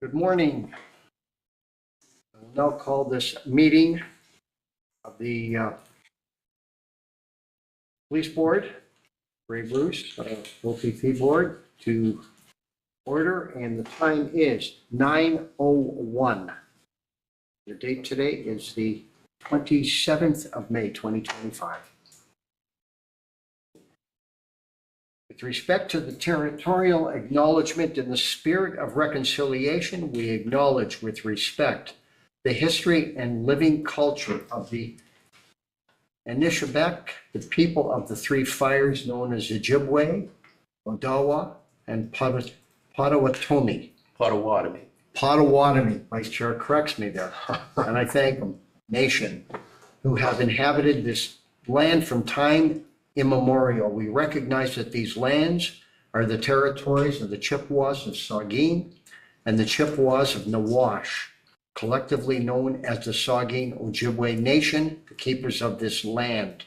Good morning. I will now call this meeting of the Police Board, Ray Bruce, OPP Board, to order, and the time is 9:01. The date today is the 27th of May, 2025. With respect to the territorial acknowledgement in the spirit of reconciliation, we acknowledge with respect the history and living culture of the Anishinaabe, the people of the three fires known as Ojibwe, Odawa, and Potawatomi. Potawatomi. Vice Chair corrects me there. And I thank them, nation, who have inhabited this land from time immemorial. We recognize that these lands are the territories of the Chippewas of Saugeen and the Chippewas of Nawash, collectively known as the Saugeen Ojibwe Nation, the keepers of this land.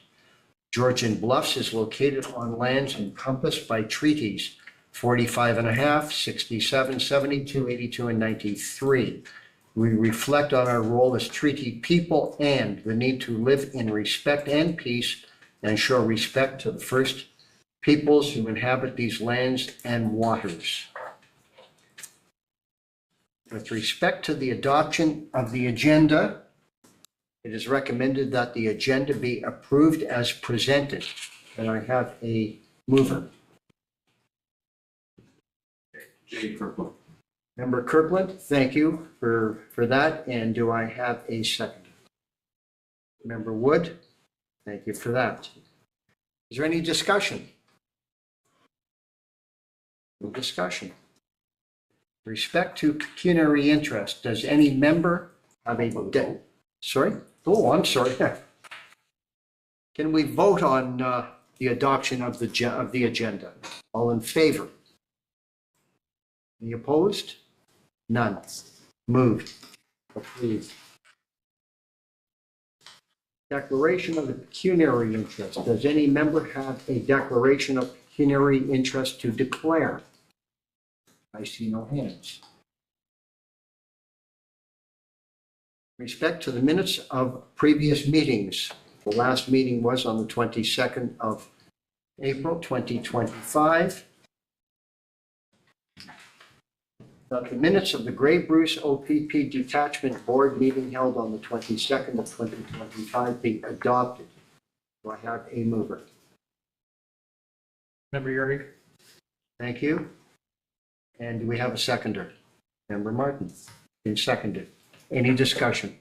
Georgian Bluffs is located on lands encompassed by treaties 45.5, 67, 72, 82, and 93. We reflect on our role as treaty people and the need to live in respect and peace and show respect to the first peoples who inhabit these lands and waters. With respect to the adoption of the agenda, it is recommended that the agenda be approved as presented. And I have a mover. Jay Kirkland. Member Kirkland, thank you for that. And do I have a second? Member Wood, thank you for that. Is there any discussion? No discussion. With respect to pecuniary interest, does any member have a sorry? Oh, I'm sorry. Can we vote on the adoption of the agenda? All in favor? Any opposed? None. Moved. Approved. Declaration of the pecuniary interest. Does any member have a declaration of pecuniary interest to declare? I see no hands. Respect to the minutes of previous meetings. The last meeting was on the 22nd of April, 2025. The minutes of the Grey Bruce OPP Detachment Board meeting held on the 22nd of 2025 be adopted. Do I have a mover? Member Yuri. Thank you. And do we have a seconder? Member Martin. Been seconded. Any discussion?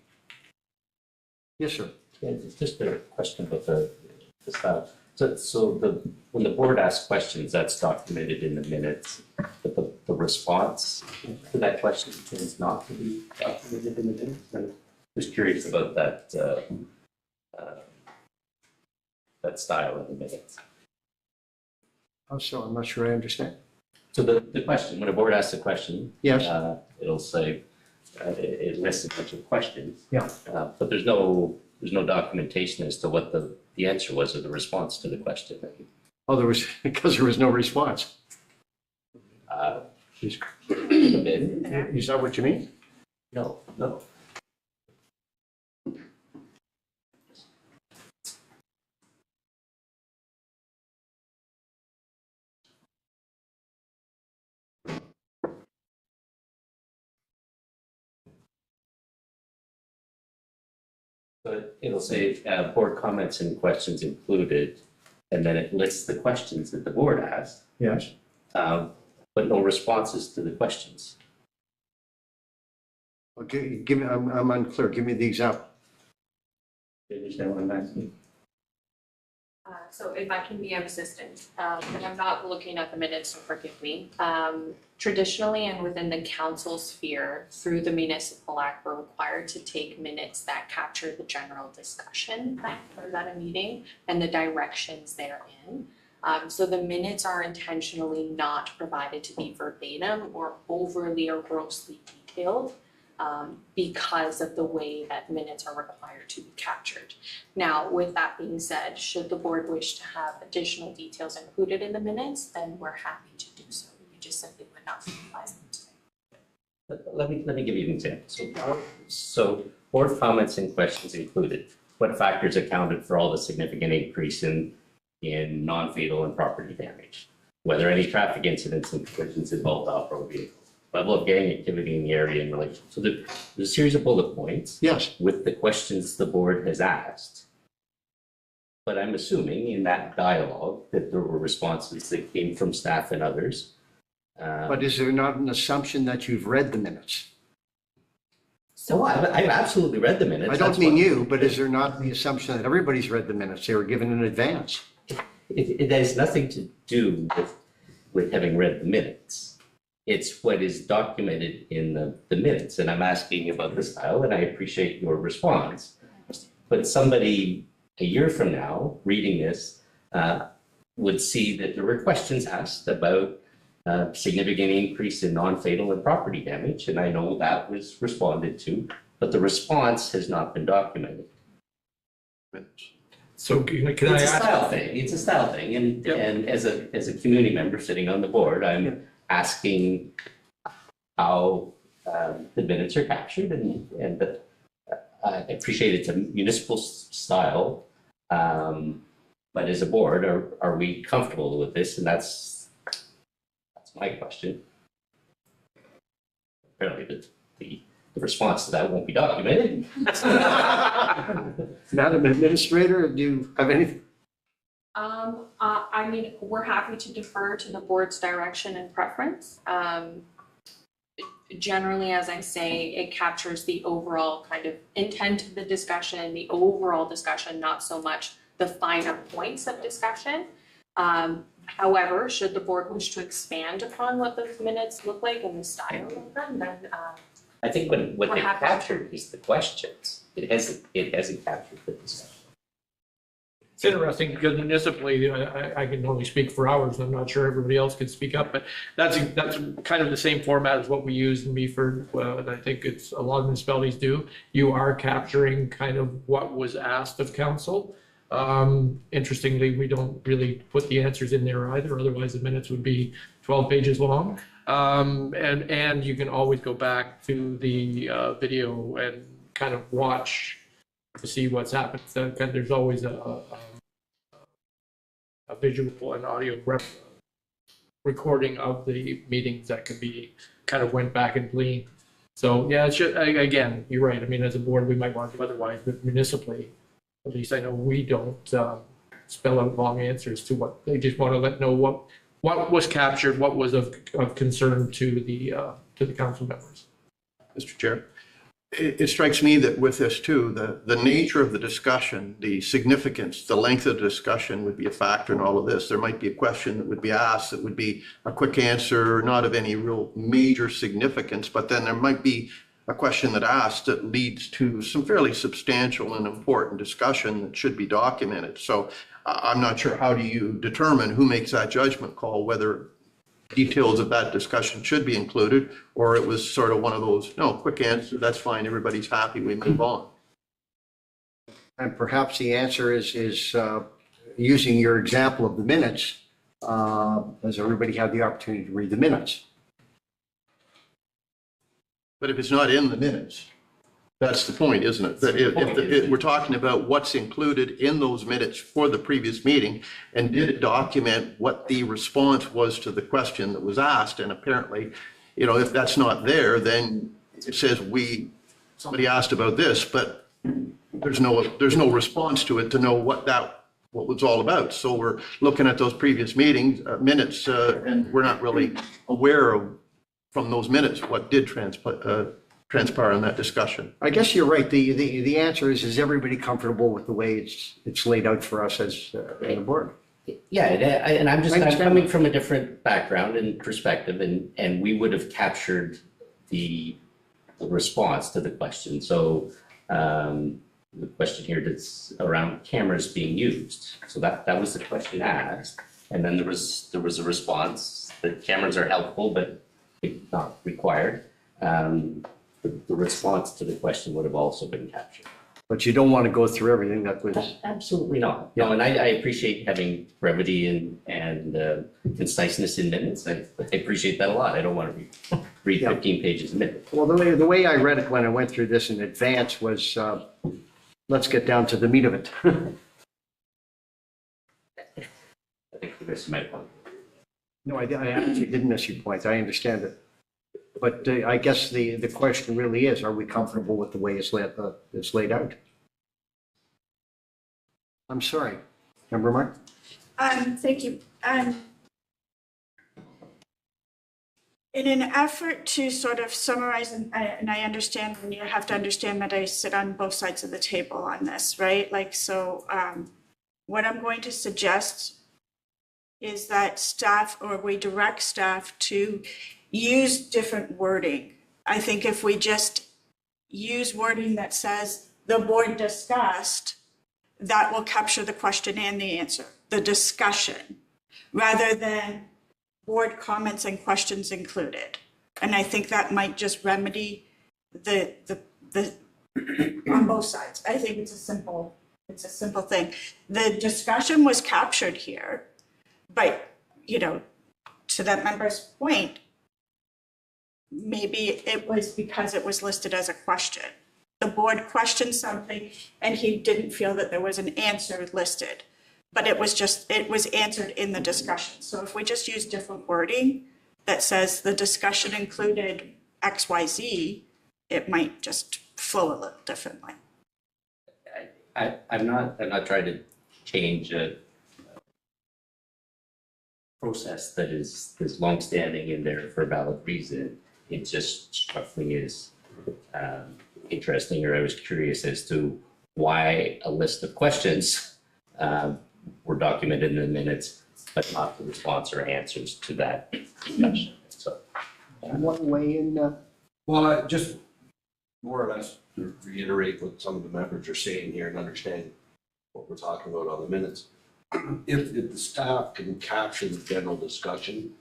Yes, sir. Yeah, it's just a question about the style. So when the board asks questions, that's documented in the minutes, but the response to that question tends not to be documented in the minutes. I'm just curious about that that style in the minutes. Oh, so I'm not sure I understand. So the question, when a board asks a question, Yes. It'll say it lists a bunch of questions. Yeah. But there's no documentation as to what the answer was or the response to the question. Oh, there was, because there was no response. Is that what you mean? No. So it'll say board comments and questions included, and then it lists the questions that the board asked, Yes. but no responses to the questions. Okay, give me, I'm unclear. Give me the example. Do you understand what I'm asking? So if I can be of assistance, and I'm not looking at the minutes, so forgive me. Traditionally and within the council sphere, through the municipal act, we're required to take minutes that capture the general discussion that occurred at a meeting and the directions therein. So the minutes are intentionally not provided to be verbatim or overly or grossly detailed. Because of the way that minutes are required to be captured. Now, with that being said, should the board wish to have additional details included in the minutes, then we're happy to do so. We just simply would not utilize them today. Let me give you an example. So board comments and questions included, what factors accounted for all the significant increase in non-fatal and property damage? Whether any traffic incidents and collisions involved off-road vehicles, level of gang activity in the area in relation. So there's a series of bullet points. Yes. With the questions the board has asked. But I'm assuming in that dialogue that there were responses that came from staff and others. But is there not an assumption that you've read the minutes? So I've absolutely read the minutes. I don't That's mean what- you, but is there not the assumption that everybody's read the minutes? They were given in advance. It has nothing to do with having read the minutes. It's what is documented in the minutes, and I'm asking about the style, and I appreciate your response. But somebody a year from now, reading this, would see that there were questions asked about significant increase in non-fatal and property damage, and I know that was responded to, but the response has not been documented. So can I It's a ask? style thing, it's a style thing, and, Yep. and as a community member sitting on the board, I'm asking how the minutes are captured, and I appreciate it's a municipal style, but as a board, are we comfortable with this? And that's my question. Apparently, the response to that won't be documented. Madam Administrator, do you have anything? I mean, we're happy to defer to the board's direction and preference. Generally, as I say, it captures the overall kind of intent of the discussion, the overall discussion, not so much the finer points of discussion. However, should the board wish to expand upon what those minutes look like and the style of them, then I think what We're they happy. captured is the questions. It hasn't captured the discussion. It's interesting because municipally, I can only speak for hours. I'm not sure everybody else can speak up, but that's kind of the same format as what we use in Meaford. And I think it's a lot of municipalities do. You are capturing kind of what was asked of council. Interestingly, we don't really put the answers in there either. Otherwise, the minutes would be 12 pages long. And you can always go back to the video and kind of watch to see what's happened. So there's always a visual and audio recording of the meetings that can be kind of went back and gleaned. So yeah, it's just, again, you're right. I mean, as a board, we might want to otherwise, but municipally, at least I know we don't spell out long answers to what they just want to know what was captured, what was of concern to the council members. Mr. Chair. It strikes me that with this too, the nature of the discussion, the significance, the length of the discussion would be a factor in all of this. There might be a question that would be asked that would be a quick answer, not of any real major significance, but then there might be a question that asked that leads to some fairly substantial and important discussion that should be documented. So I'm not sure, how do you determine who makes that judgment call, whether details of that discussion should be included, or it was sort of one of those, no, quick answer, that's fine, everybody's happy, we move on. And perhaps the answer is using your example of the minutes, does everybody have the opportunity to read the minutes? But if it's not in the minutes, that's the point, isn't it? That if we're talking about what's included in those minutes for the previous meeting, and did it document what the response was to the question that was asked, and apparently, if that's not there, then it says somebody asked about this, but there's no response to it to know what was all about. So we're looking at those previous meetings, minutes, and we're not really aware of, from those minutes, what did transpire in that discussion. I guess you're right. The answer is everybody comfortable with the way it's laid out for us as the board? Yeah, and I'm understand. coming from a different background and perspective, and we would have captured the response to the question. So the question here that's around cameras being used. So that was the question asked, and then there was a response that cameras are helpful, but not required. The response to the question would have also been captured. But you don't want to go through everything that was. Absolutely not. No, and I appreciate having brevity and conciseness in minutes. I appreciate that a lot. I don't want to be read Yeah. 15 pages a minute. Well, the way I read it when I went through this in advance was, let's get down to the meat of it. I think you missed my point. No, I actually didn't miss your point. I understand it. But I guess the question really is, are we comfortable with the way it's laid out? I'm sorry. Member Mark? Thank you. In an effort to sort of summarize, and I understand, and you have to understand that I sit on both sides of the table on this, right? Like, so what I'm going to suggest is that staff, or we direct staff to use different wording. I think if we just use wording that says the board discussed, that will capture the question and the answer, the discussion, rather than board comments and questions included. And I think that might just remedy the on both sides. I think it's a simple thing. The discussion was captured here, but, you know, to that member's point, maybe it was because it was listed as a question. The board questioned something and he didn't feel that there was an answer listed, but it was answered in the discussion. So if we just use different wording that says the discussion included XYZ, it might just flow a little differently. I'm not trying to change a process that is longstanding in there for a valid reason. It just struck me as interesting, or I was curious as to why a list of questions were documented in the minutes, but not the response or answers to that discussion. So, One way in, Well, I just more or less to reiterate what some of the members are saying here and understand what we're talking about on the minutes. If the staff can capture the general discussion,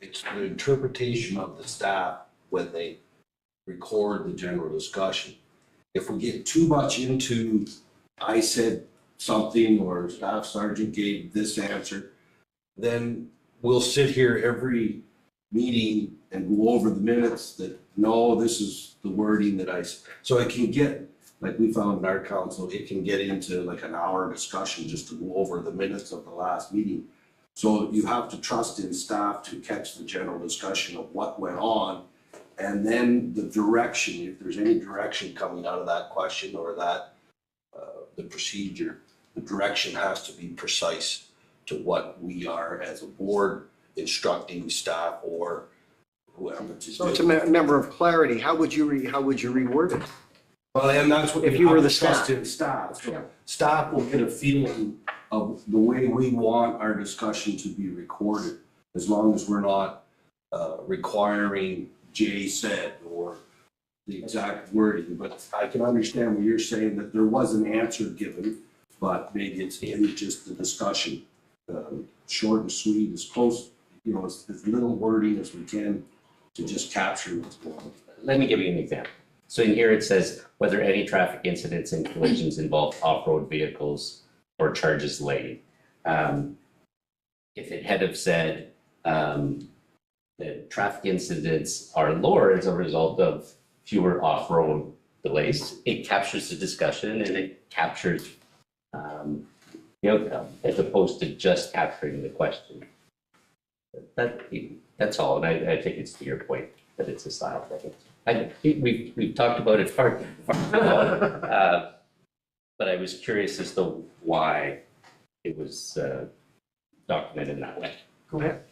it's the interpretation of the staff when they record the general discussion. If we get too much into, I said something or staff sergeant gave this answer, then we'll sit here every meeting and go over the minutes that, no, this is the wording that so it can get, like we found in our council, it can get into like an hour discussion just to go over the minutes of the last meeting. So you have to trust in staff to catch the general discussion of what went on. And then the direction, if there's any direction coming out of that question or that, the procedure, the direction has to be precise to what we are as a board instructing staff or whoever to so it's do. a member of clarity. How would you reword it? Well, and that's what If you were have the to trust staff. in staff. Yeah. So staff will get a feeling of the way we want our discussion to be recorded, as long as we're not requiring Jay said or the exact wording. But I can understand what you're saying, that there was an answer given, but maybe it's in just the discussion. Short and sweet, as close, you know, as little wording as we can to just capture what's going on. let me give you an example. So in here it says whether any traffic incidents and collisions involve off-road vehicles or charges laid. If it had have said that traffic incidents are lower as a result of fewer off-road delays, it captures the discussion and it captures the outcome as opposed to just capturing the question. That's all, and I think it's to your point that it's a style thing. We've talked about it far but I was curious as to why it was documented in that way. Go ahead.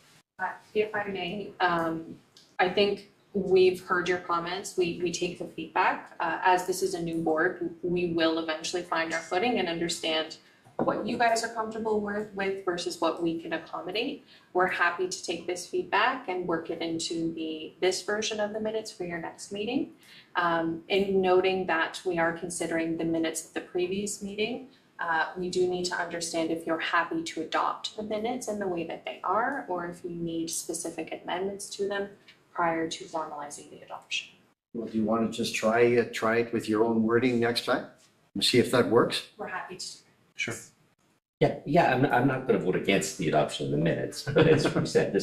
If I may, I think we've heard your comments. We take the feedback. As this is a new board, we will eventually find our footing and understand what you guys are comfortable with versus what we can accommodate. We're happy to take this feedback and work it into this version of the minutes for your next meeting. In noting that we are considering the minutes of the previous meeting, we do need to understand if you're happy to adopt the minutes in the way that they are, or if you need specific amendments to them prior to formalizing the adoption. Well, do you want to just try it with your own wording next time and see if that works? We're happy to. Sure. Yeah, I'm not going to vote against the adoption of the minutes, but as we said,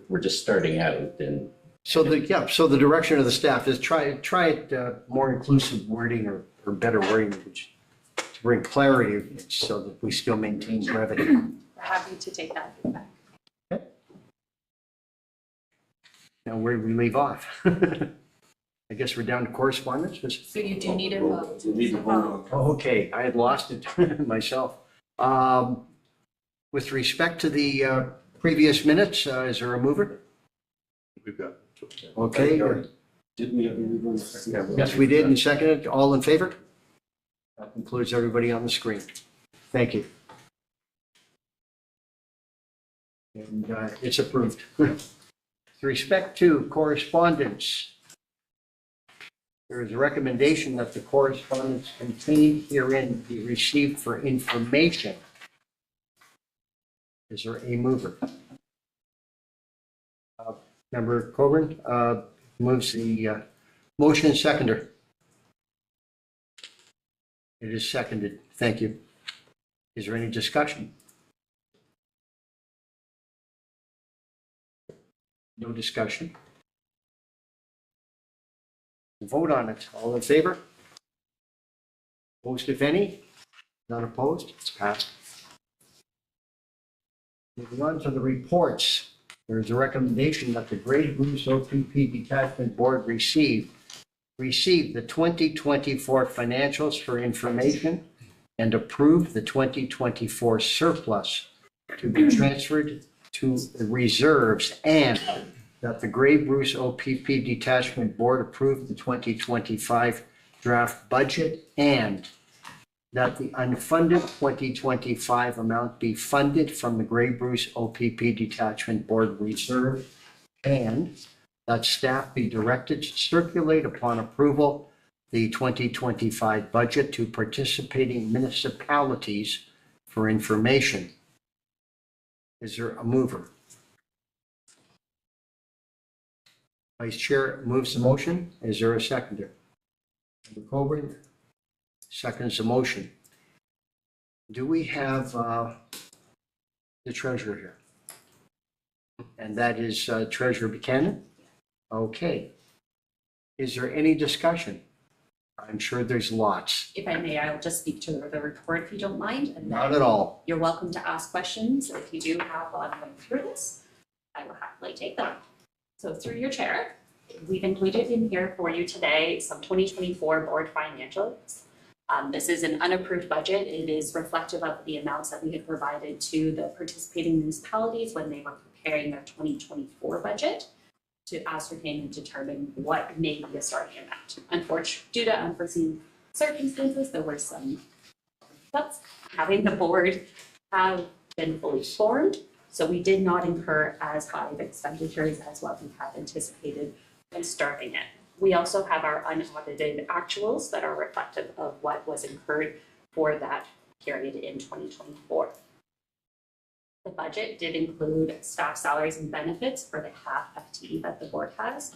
we're just starting out, and So the direction of the staff is try it, more inclusive wording or better wording to bring clarity so that we still maintain brevity. Happy to take that feedback. Now, where did we leave off? I guess we're down to correspondence. So you do need a vote. You need to vote on. Oh, okay, I had lost it myself. With respect to the previous minutes, is there a mover? We've got. Okay, Didn't we have a move on the second? yes, we did, and seconded. All in favor? That includes everybody on the screen. Thank you. And it's approved. With respect to correspondence, there is a recommendation that the correspondence contained herein be received for information. Is there a mover? Member Coburn moves the motion, seconder. It is seconded. Thank you. Is there any discussion? No discussion. Vote on it. All in favor? Opposed, if any? None opposed? It's passed. Moving on to the reports. There is a recommendation that the Grey Goose OPP Detachment Board receive the 2024 financials for information and approve the 2024 surplus to be transferred to the reserves, and that the Grey Bruce OPP Detachment Board approve the 2025 draft budget, and that the unfunded 2025 amount be funded from the Grey Bruce OPP Detachment Board Reserve, and that staff be directed to circulate upon approval the 2025 budget to participating municipalities for information. Is there a mover? Vice Chair moves the motion. Is there a seconder? Member Coburn seconds the motion. Do we have the treasurer here? And that is Treasurer Buchanan? Okay. Is there any discussion? I'm sure there's lots. If I may, I'll just speak to the report if you don't mind. And Not then at all. you're welcome to ask questions. If you do have while I'm going through this, I will happily take them. So through your chair, we've included in here for you today some 2024 board financials. This is an unapproved budget. It is reflective of the amounts that we had provided to the participating municipalities when they were preparing their 2024 budget to ascertain and determine what may be a starting amount. Unfortunately, due to unforeseen circumstances, there were some hiccups. Having the board have been fully formed, so we did not incur as high of expenditures as what we had anticipated when starting it. We also have our unaudited actuals that are reflective of what was incurred for that period in 2024. The budget did include staff salaries and benefits for the half FTE that the board has.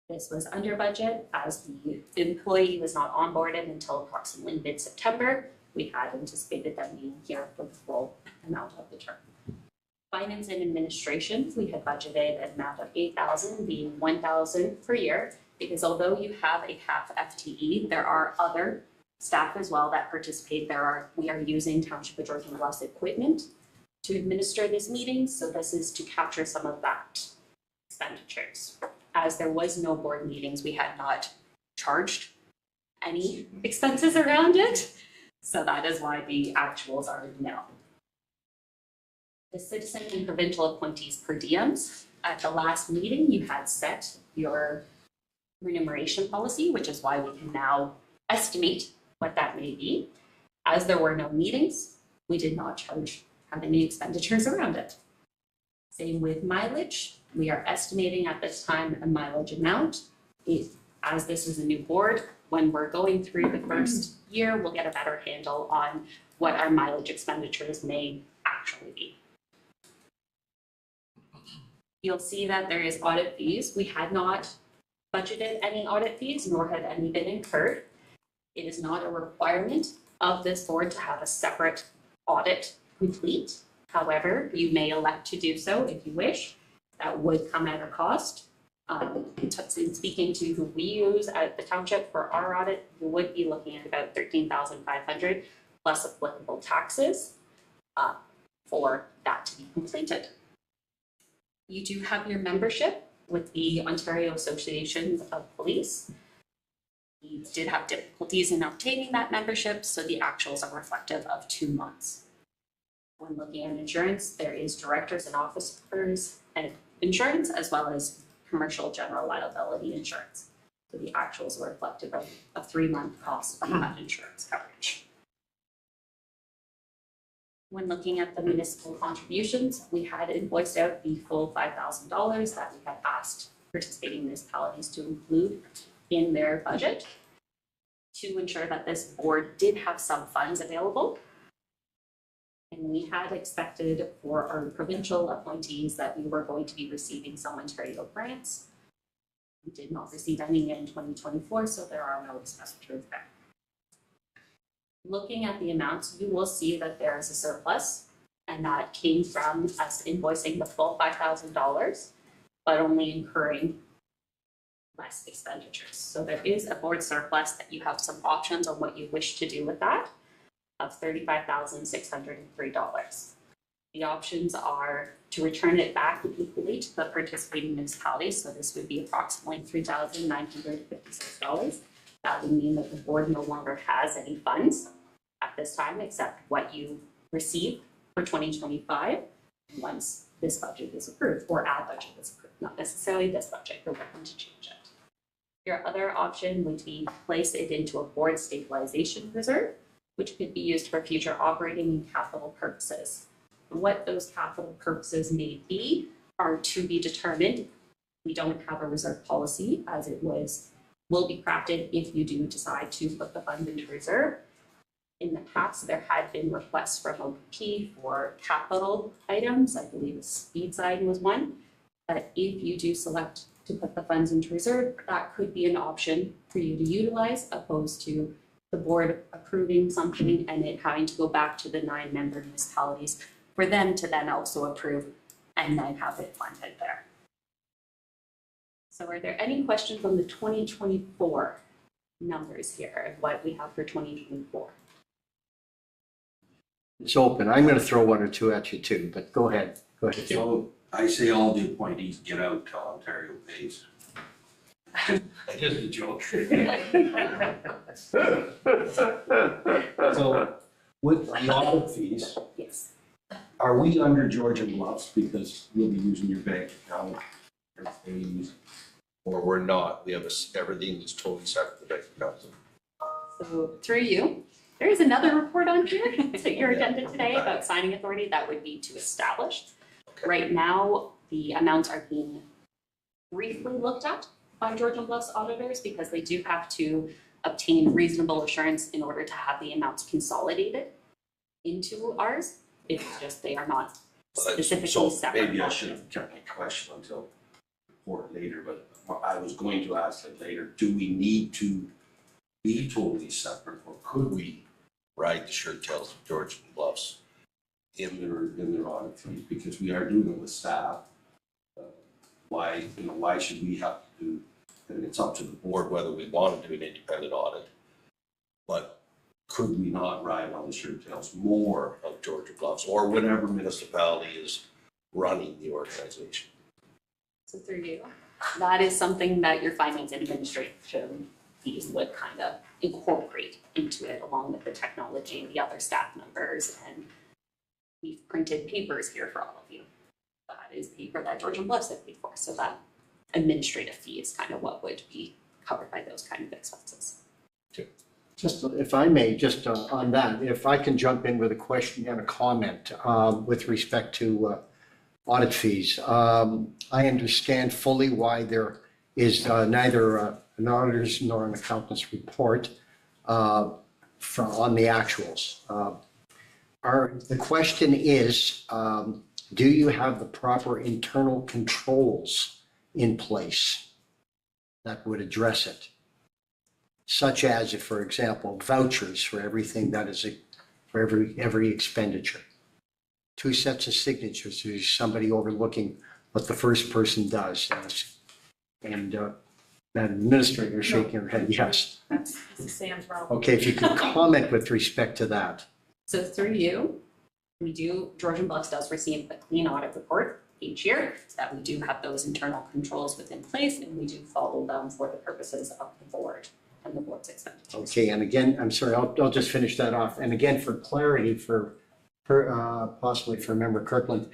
This was under budget as the employee was not onboarded until approximately mid-September. We had anticipated them being here for the full amount of the term. Finance and administration, we had budgeted an amount of $8,000, being $1,000 per year, because although you have a half FTE, there are other staff as well that participate. We are using Township of Georgian Bluffs equipment to administer this meeting, so this is to capture some of that expenditures. As there was no board meetings, we had not charged any expenses around it, so that is why the actuals are nil. The citizen and provincial appointees per diems, at the last meeting, you had set your remuneration policy, which is why we can now estimate what that may be. As there were no meetings, we did not have any expenditures around it. Same with mileage. We are estimating at this time a mileage amount. As this is a new board, when we're going through the first year, we'll get a better handle on what our mileage expenditures may actually be. You'll see that there is audit fees. We had not budgeted any audit fees, nor had any been incurred. It is not a requirement of this board to have a separate audit complete. However, you may elect to do so if you wish. That would come at a cost. In speaking to who we use at the township for our audit, you would be looking at about 13,500 plus applicable taxes for that to be completed. You do have your membership with the Ontario Association of Police. We did have difficulties in obtaining that membership, so the actuals are reflective of 2 months. When looking at insurance, there is directors and officers and insurance as well as commercial general liability insurance. So the actuals are reflective of a 3-month cost of that insurance coverage. When looking at the municipal contributions, we had invoiced out the full $5,000 that we had asked participating municipalities to include in their budget to ensure that this board did have some funds available. And we had expected for our provincial appointees that we were going to be receiving some Ontario grants. We did not receive any in 2024, so there are no expenditures there. Looking at the amounts, you will see that there is a surplus, and that came from us invoicing the full $5,000, but only incurring less expenditures. So there is a board surplus that you have some options on what you wish to do with that of $35,603. The options are to return it back equally to the participating municipalities. So this would be approximately $3,956. That would mean that the board no longer has any funds at this time except what you receive for 2025 once this budget is approved, or our budget is approved, not necessarily this budget, you're welcome to change it. Your other option would be to place it into a board stabilization reserve, which could be used for future operating and capital purposes. What those capital purposes may be are to be determined. We don't have a reserve policy as it will be crafted if you do decide to put the fund into reserve. In the past, there had been requests from OPP for capital items. I believe the speed sign was one. But if you do select to put the funds into reserve, that could be an option for you to utilize, opposed to the board approving something and it having to go back to the 9-member municipalities for them to then also approve and then have it funded there. So are there any questions on the 2024 numbers here and what we have for 2024? It's open. I'm going to throw one or two at you too, but go ahead. Go ahead. So I say all the appointees get out till Ontario pays. Just a joke. So with the audit fees, Yes. are we under Georgia Bluffs because we'll be using your bank account or fees, or we're not? We have everything is totally separate from the bank account. So through you, there is another report on here to your agenda today about signing authority that would be to establish. Okay. Right now, the amounts are being briefly looked at by Georgia Bluffs auditors because they do have to obtain reasonable assurance in order to have the amounts consolidated into ours. It's just they are not specifically So separate. maybe I should have kept my question until report later, but I was going to ask it later. Do we need to be totally separate, or could we ride the shirt tails of Georgia Bluffs in their audit fees? Because we are doing it with staff. Why should we have to do, and it's up to the board whether we want to do an independent audit, but could we not ride on the shirt tails more of Georgia Bluffs or whatever municipality is running the organization? So through you, that is something that your finance and administration fees would kind of incorporate into it along with the technology and the other staff members. And we've printed papers here for all of you. That is paper that Georgia Bluffs have paid for. So that administrative fee is kind of what would be covered by those kind of expenses. Just, if I may, just on that, if I can jump in with a question and a comment with respect to audit fees. I understand fully why there is neither an auditor's nor an accountant's report on the actuals. The question is, do you have the proper internal controls in place that would address it? Such as, if, for example, vouchers for everything that is, for every expenditure. 2 sets of signatures, there's somebody overlooking what the first person does. And Madam Administrator shaking her head, yes. That's Sam's role. Okay, if you could comment with respect to that. So through you, Georgian Bluffs does receive a clean audit report each year, so that we do have those internal controls within place and we do follow them for the purposes of the board and the board's expenditures. Okay, and again, I'm sorry, I'll just finish that off. And again, for clarity, possibly for Member Kirkland,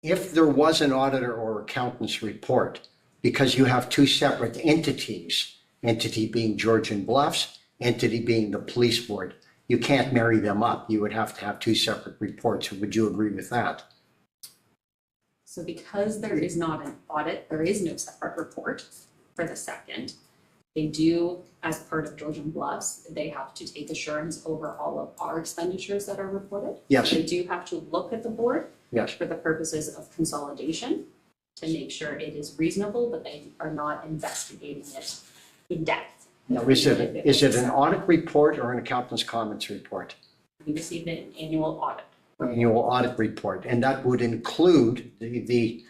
if there was an auditor or accountant's report, because you have two separate entities, entity being Georgian Bluffs, entity being the police board, you can't marry them up. You would have to have two separate reports. Would you agree with that? So because there is not an audit, there is no separate report for the second. They do, as part of Georgian Bluffs, they have to take assurance over all of our expenditures that are reported. Yes, They do have to look at the board yes. for the purposes of consolidation to make sure it is reasonable, but they are not investigating it in depth. Now, is it an audit report or an accountant's comments report? We received an annual audit. Annual audit report, and that would include the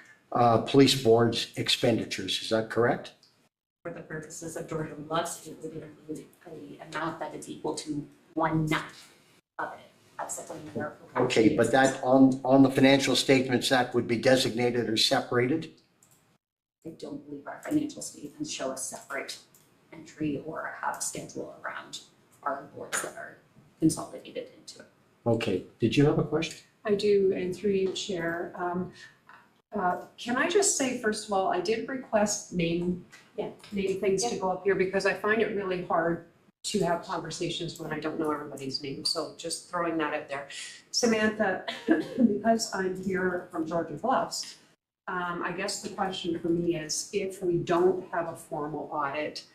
police board's expenditures. Is that correct? For the purposes of Georgian Bluffs, it would include an amount that is equal to 1/9 of it. That's the one there. Okay, but that on the financial statements, that would be designated or separated? I don't believe our financial statements show a separate entry or have a schedule around our boards that are consolidated into it. Okay, did you have a question? I do, and through you, Chair. Can I just say, first of all, I did request name things to go up here because I find it really hard to have conversations when I don't know everybody's name. So just throwing that out there. Samantha, because I'm here from Georgian Bluffs, I guess the question for me is if we don't have a formal audit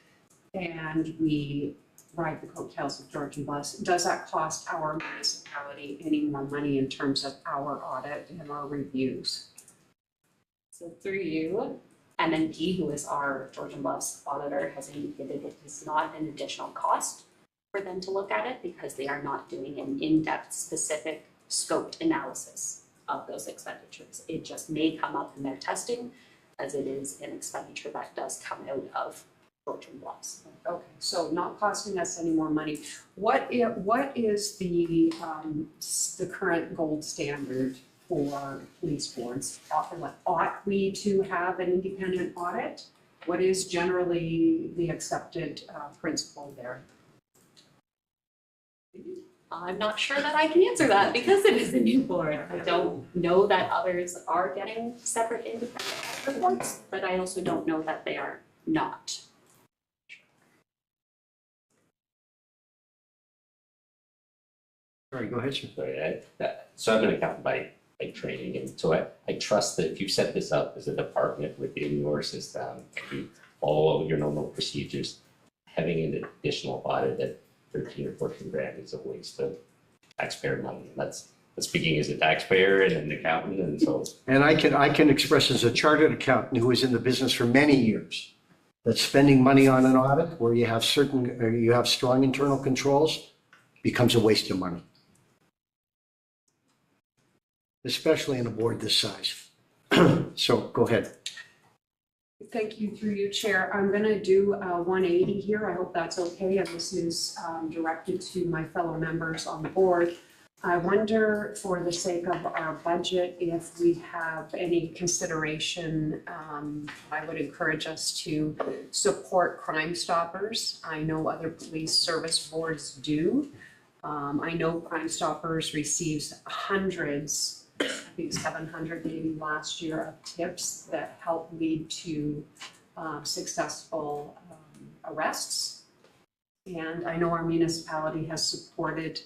and we ride the coattails of Georgian Bluffs, does that cost our municipality any more money in terms of our audit and our reviews? So through you, MNP, who is our Georgian Bluffs auditor, has indicated it is not an additional cost for them to look at it because they are not doing an in-depth, specific, scoped analysis of those expenditures. It just may come up in their testing as it is an expenditure that does come out of Georgian Bluffs. Okay, so not costing us any more money. What is the current gold standard for police boards? Ought we to have an independent audit? What is generally the accepted principle there? I'm not sure that I can answer that because it is a new board. I don't know that others are getting separate independent reports, but I also don't know that they are not. Sorry, go ahead, sir. Sorry, so I'm an accountant by training, and so I trust that if you set this up as a department within your system, you follow your normal procedures, having an additional audit at 13 or 14 grand is a waste of taxpayer money. And that's speaking as a taxpayer and an accountant, and so. And I can express as a chartered accountant who was in the business for many years, that spending money on an audit where you have strong internal controls becomes a waste of money. Especially in a board this size. So go ahead. Thank you, through you, Chair. I'm going to do a 180 here. I hope that's okay. And this is directed to my fellow members on the board. I wonder, for the sake of our budget, if we have any consideration. I would encourage us to support Crime Stoppers. I know other police service boards do. I know Crime Stoppers receives hundreds, I think 700 maybe last year, of tips that help lead to successful arrests. And I know our municipality has supported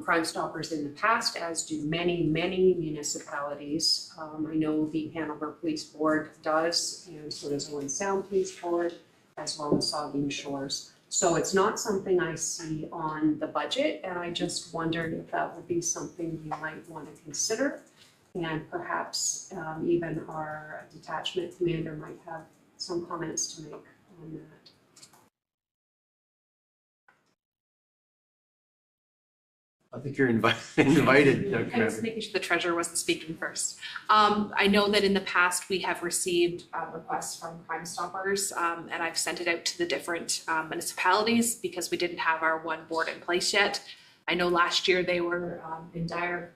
Crime Stoppers in the past, as do many, many municipalities. I know the Hanover Police Board does, and so does Owen Sound Police Board, as well as Saugeen Shores. So it's not something I see on the budget, and I just wondered if that would be something you might want to consider. And perhaps even our detachment commander might have some comments to make on that. I think you're invited, I was Commander. making sure the treasurer wasn't speaking first. I know that in the past, we have received requests from Crime Stoppers, and I've sent it out to the different municipalities because we didn't have our one board in place yet. I know last year they were in dire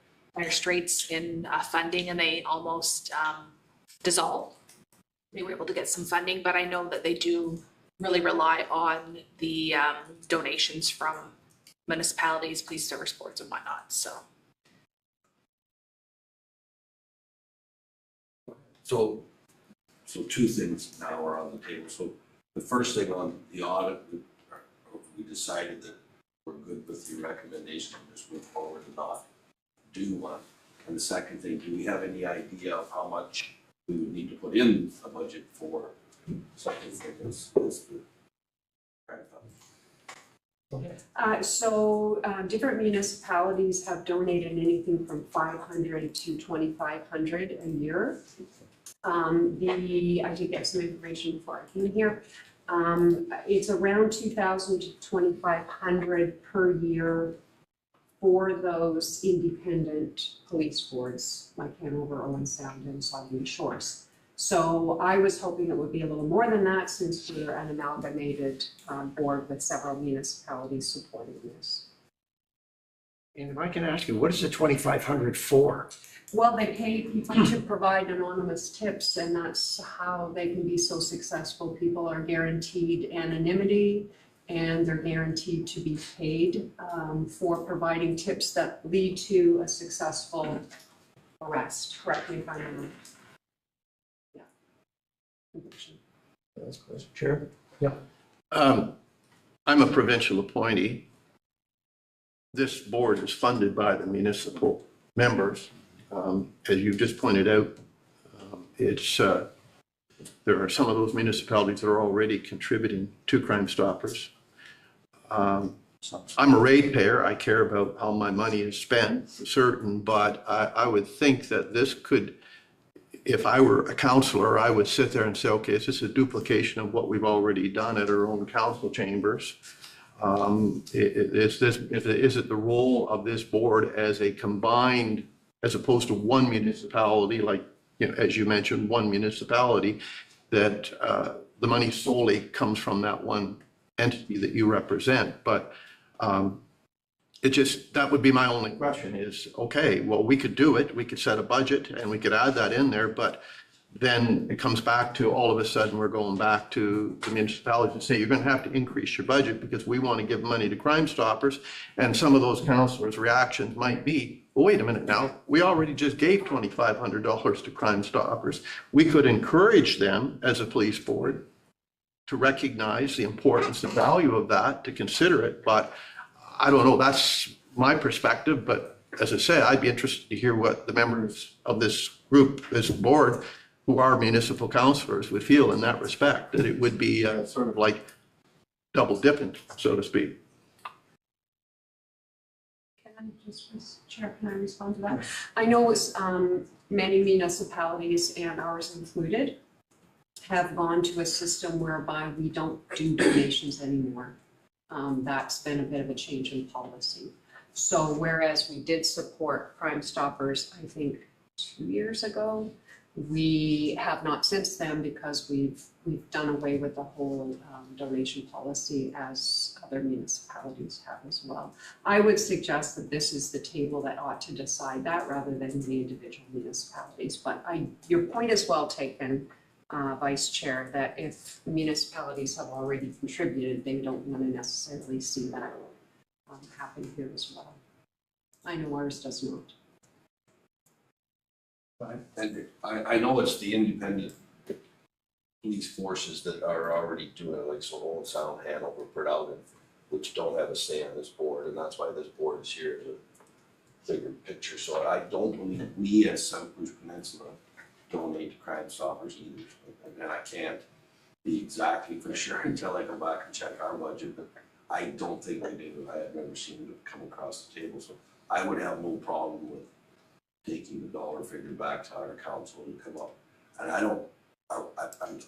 straits in funding and they almost dissolved. They were able to get some funding, but I know that they do really rely on the donations from municipalities, police service boards and whatnot, so. So two things now are on the table. So the first thing on the audit, we decided that we're good with your recommendation and just move forward and not do one. And the second thing, do we have any idea of how much we would need to put in a budget for something like this? Different municipalities have donated anything from 500 to 2,500 a year. I did get some information before I came here. It's around 2,000 to 2,500 per year for those independent police boards like Hanover, Owen Sound, and Saugeen Shores. So I was hoping it would be a little more than that since we're an amalgamated board with several municipalities supporting this. And if I can ask you, what is the 2,500 for? Well, they pay people to provide anonymous tips, and that's how they can be so successful. People are guaranteed anonymity, and they're guaranteed to be paid for providing tips that lead to a successful arrest. Correct me if I'm wrong. Yeah. Conviction. That's close. Chair? I'm a provincial appointee. This board is funded by the municipal members. As you just pointed out, there are some of those municipalities that are already contributing to Crime Stoppers. I'm a ratepayer. I care about how my money is spent, for certain, but I would think that this could, if I were a councillor, I would sit there and say, okay, is this a duplication of what we've already done at our own council chambers? Is it the role of this board as a combined, as opposed to one municipality, like, you know, as you mentioned, one municipality, that the money solely comes from that one entity that you represent? But that would be my only question is, okay, well, we could do it. We could set a budget and we could add that in there, but then it comes back to all of a sudden we're going back to the municipalities and say, you're going to have to increase your budget because we want to give money to Crime Stoppers. And some of those councillors' reactions might be, well, wait a minute now, we already just gave $2,500 to Crime Stoppers. We could encourage them as a police board to recognize the importance and value of that, to consider it. But I don't know, that's my perspective. But as I say, I'd be interested to hear what the members of this group, this board, who are municipal councillors, would feel in that respect, that it would be sort of like double dipping, so to speak. Chair, can I respond to that? I know it's, many municipalities, and ours included, have gone to a system whereby we don't do donations anymore. That's been a bit of a change in policy. So whereas we did support Crime Stoppers, I think 2 years ago, we have not since then, because we've done away with the whole donation policy, as other municipalities have as well. I would suggest that this is the table that ought to decide that rather than the individual municipalities. But your point is well taken, Vice Chair, that if municipalities have already contributed, they don't want to necessarily see that happen here as well. I know ours does not. And I know it's the independent police forces that are already doing it, like Owen Sound, Hanover, Port Elgin, which don't have a say on this board, and that's why this board is here, to bigger picture. So I don't believe we as South Bruce Peninsula donate to Crime Stoppers either, and I can't be exactly for sure until I go back and check our budget, but I don't think we do. I have never seen it come across the table, so I would have no problem with taking the dollar figure back to our council and come up. And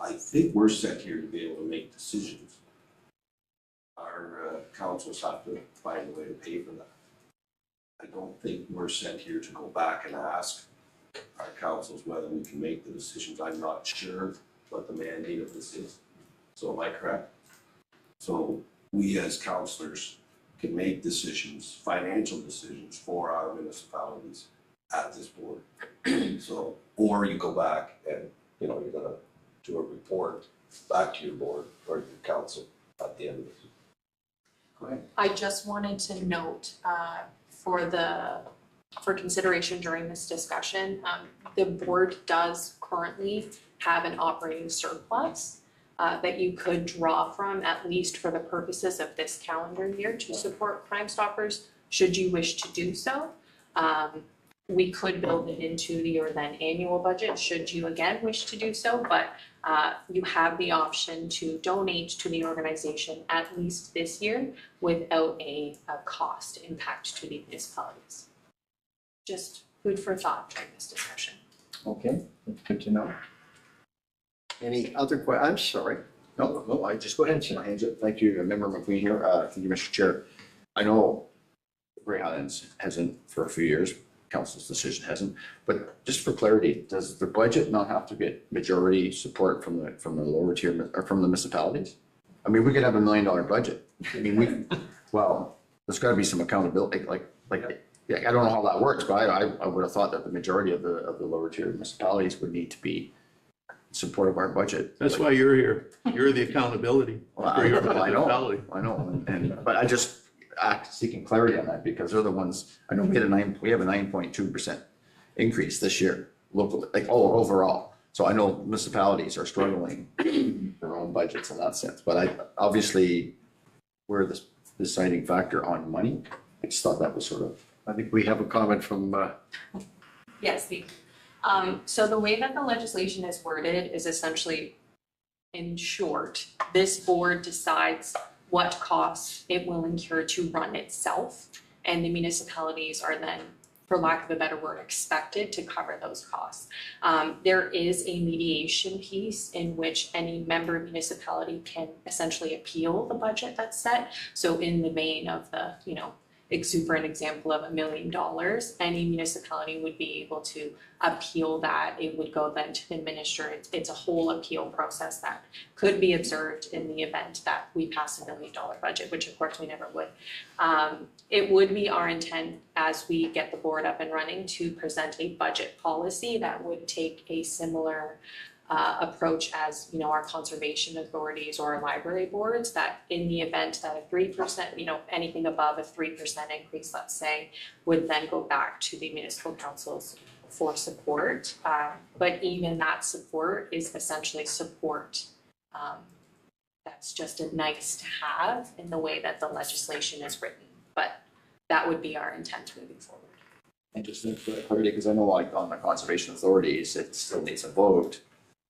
I think we're set here to be able to make decisions. Our councils have to find a way to pay for that. I don't think we're sent here to go back and ask our councils whether we can make the decisions. I'm not sure what the mandate of this is. So am I correct? So we as councillors can make decisions, financial decisions for our municipalities at this board. So, or you go back and, you know, you're gonna do a report back to your board or your council at the end of it. Go ahead. I just wanted to note, for consideration during this discussion, the board does currently have an operating surplus that you could draw from, at least for the purposes of this calendar year, to support Crime Stoppers, should you wish to do so. We could build it into your then annual budget, should you again wish to do so, but you have the option to donate to the organization at least this year without a cost impact to the municipalities. Just food for thought during this discussion. Okay, that's good to know. Any other I'm sorry. No, I just, Go ahead, sir. thank you, Member McQueen here, thank you, Mr. Chair. I know Grey Highlands hasn't for a few years, council's decision hasn't, but just for clarity, does the budget not have to get majority support from the lower tier, or from the municipalities? I mean, we could have $1 million budget. I mean, well, there's gotta be some accountability, yeah, I don't know how that works, but I would have thought that the majority of the lower tier municipalities would need to be support of our budget. That's why you're here. You're the accountability. Well, for I your know, municipality. but I just seeking clarity on that because they're the ones, I know we have a 9.2% increase this year, local, like overall. So I know municipalities are struggling with their own budgets in that sense, but obviously we're the deciding factor on money. I just thought that was sort of. I think we have a comment from, Yes, so the way that the legislation is worded is essentially, in short, this board decides what costs it will incur to run itself, and the municipalities are then, for lack of a better word, expected to cover those costs. There is a mediation piece in which any member municipality can essentially appeal the budget that's set. So in the vein of the, exuberant example of $1 million, any municipality would be able to appeal that. It would go then to the administrator. It's a whole appeal process that could be observed in the event that we pass $1 million budget, which of course we never would. It would be our intent as we get the board up and running to present a budget policy that would take a similar approach as, our conservation authorities or our library boards, that in the event that a 3%, anything above a 3% increase, let's say, would then go back to the municipal councils for support. But even that support is essentially support that's just a nice to have in the way that the legislation is written. But that would be our intent moving forward. And just for clarity, because I know like on the conservation authorities, it still needs a vote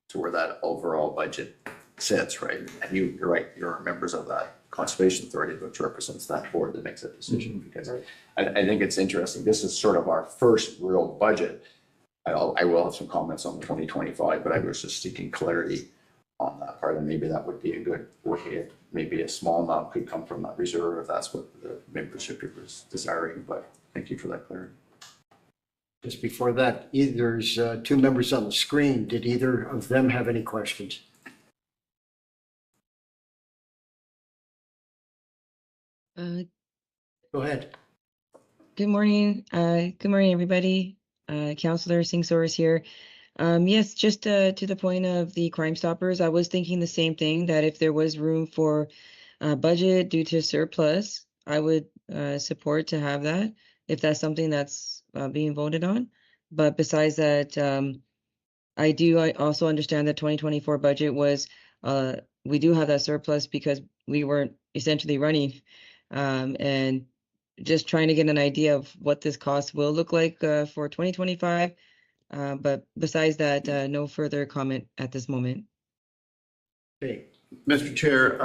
to where that overall budget sits, right? And you're right, you're members of that conservation authority, which represents that board that makes that decision. Because I think it's interesting. This is sort of our first real budget. I will have some comments on 2025, but I was just seeking clarity on that part, and maybe that would be a good way. Maybe a small amount could come from that reserve if that's what the membership was desiring. But thank you for that clarity. just before that, there's two members on the screen. Did either of them have any questions? Go ahead. Good morning. Good morning, everybody. Councillor Singh Soros here. Yes, just to the point of the Crime Stoppers, I was thinking the same thing, that if there was room for budget due to surplus, I would support to have that, if that's something that's being voted on. But besides that, I also understand that 2024 budget was, we do have that surplus because we weren't essentially running, and just trying to get an idea of what this cost will look like for 2025. But besides that, no further comment at this moment. Okay. Mr. Chair,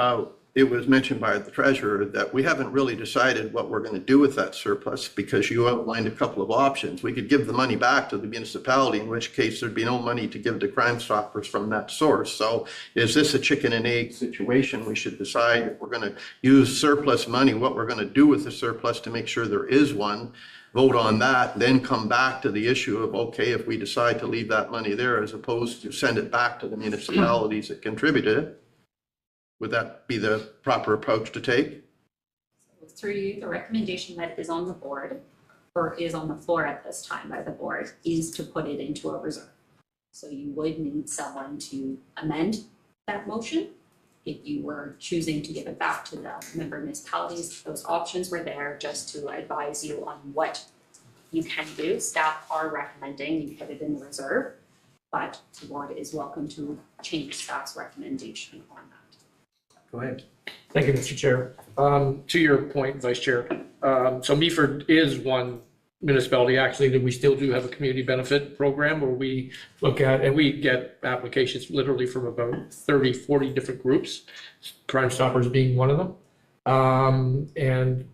it was mentioned by the treasurer that we haven't really decided what we're going to do with that surplus because you outlined a couple of options. We could give the money back to the municipality, in which case there'd be no money to give to Crime Stoppers from that source. So is this a chicken and egg situation? We should decide if we're going to use surplus money, what we're going to do with the surplus to make sure there is one. Vote on that, then come back to the issue of, okay, if we decide to leave that money there as opposed to send it back to the municipalities that contributed it. Would that be the proper approach to take? Through you, the recommendation that is on the board, or is on the floor at this time by the board, is to put it into a reserve. So you would need someone to amend that motion. If you were choosing to give it back to the member municipalities, those options were there just to advise you on what you can do. Staff are recommending you put it in the reserve, but the board is welcome to change staff's recommendation on that. Go ahead. Thank you, Mr. Chair. To your point, Vice Chair, so Meaford is one municipality actually that we still do have a community benefit program where we look at, and we get applications literally from about 30, 40 different groups, Crime Stoppers being one of them. And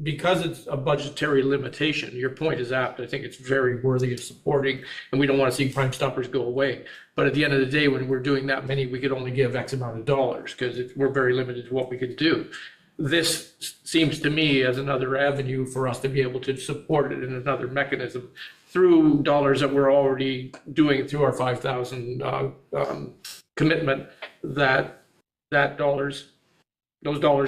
because it's a budgetary limitation, your point is apt. I think it's very worthy of supporting, and we don't want to see Crime Stoppers go away. But at the end of the day, when we're doing that many, we could only give X amount of dollars because we're very limited to what we can do. This seems to me as another avenue for us to be able to support it in another mechanism through dollars that we're already doing through our 5,000 commitment. Those dollars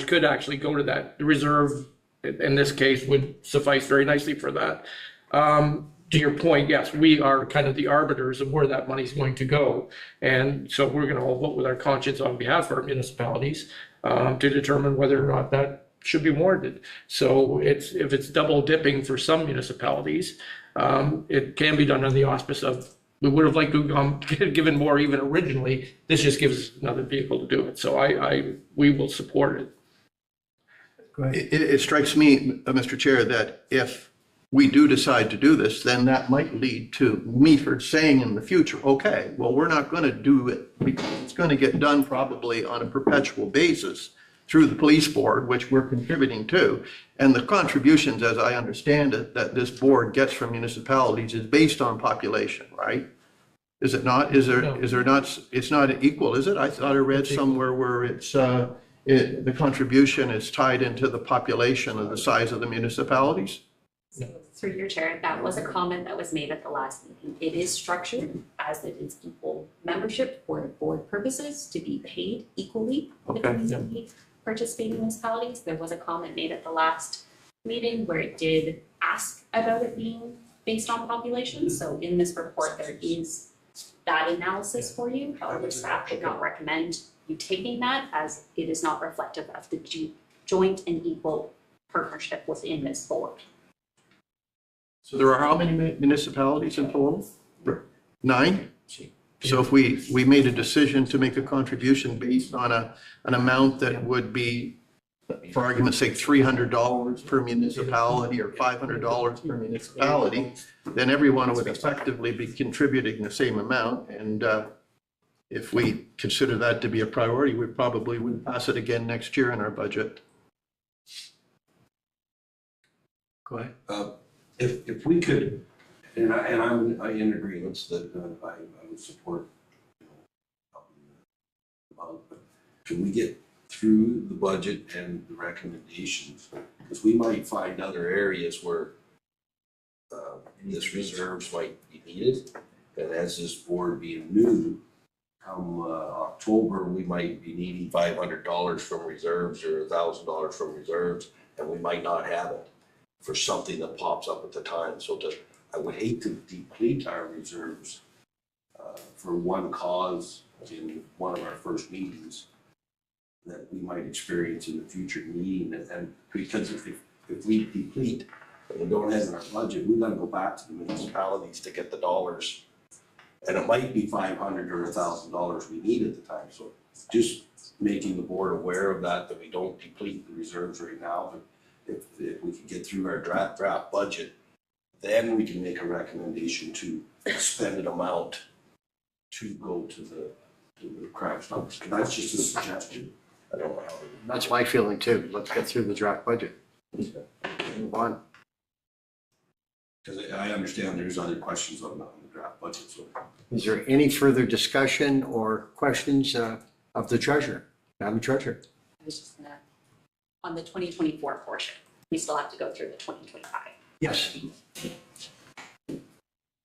could actually go to that. The reserve in this case would suffice very nicely for that. To your point, yes, we are kind of the arbiters of where that money's going to go. And so we're going to all vote with our conscience on behalf of our municipalities to determine whether or not that should be warranted. So if it's double dipping for some municipalities, it can be done on the auspice of, we would have liked to have given more even originally. This just gives us another vehicle to do it. So we will support it. Go ahead. It strikes me, Mr. Chair, that if we do decide to do this, then that might lead to Meaford saying in the future, okay, well, we're not going to do it because it's going to get done probably on a perpetual basis through the police board, which we're contributing to. And the contributions, as I understand it, that this board gets from municipalities is based on population, right? Is it not? Is there not, it's not equal, is it? I thought I read somewhere where it's, the contribution is tied into the population of the size of the municipalities? So through your chair, that was a comment that was made at the last meeting. It is structured as it is equal membership for board purposes to be paid equally between the participating municipalities. There was a comment made at the last meeting where it did ask about it being based on population. So in this report, there is that analysis for you. However, staff did not recommend you taking that as it is not reflective of the joint and equal partnership within this board. So there are how many municipalities in total? 9? So if we made a decision to make a contribution based on an amount that would be, for argument's sake, $300 per municipality or $500 per municipality, then everyone would effectively be contributing the same amount. And if we consider that to be a priority, we probably would pass it again next year in our budget. Go ahead. If we could, and I'm in agreement that I would support, but can we get through the budget and the recommendations? Because we might find other areas where this reserves might be needed. And as this board being new, come October, we might be needing $500 from reserves or $1,000 from reserves, and we might not have it for something that pops up at the time. So I would hate to deplete our reserves for one cause in one of our first meetings that we might experience in the future meeting. And because if we deplete and we don't have in our budget, we're gonna go back to the municipalities to get the dollars. And it might be $500 or $1,000 we need at the time. So just making the board aware of that we don't deplete the reserves right now. But if we can get through our draft budget, then we can make a recommendation to spend an amount to go to the Crime Stoppers. That's just a suggestion. I don't know how. That's my feeling too. Let's get through the draft budget. Move on. Because I understand there's other questions on the draft budget, so. Is there any further discussion or questions of the treasurer? Madam Treasurer? I was just gonna, on the 2024 portion, we still have to go through the 2025. Yes.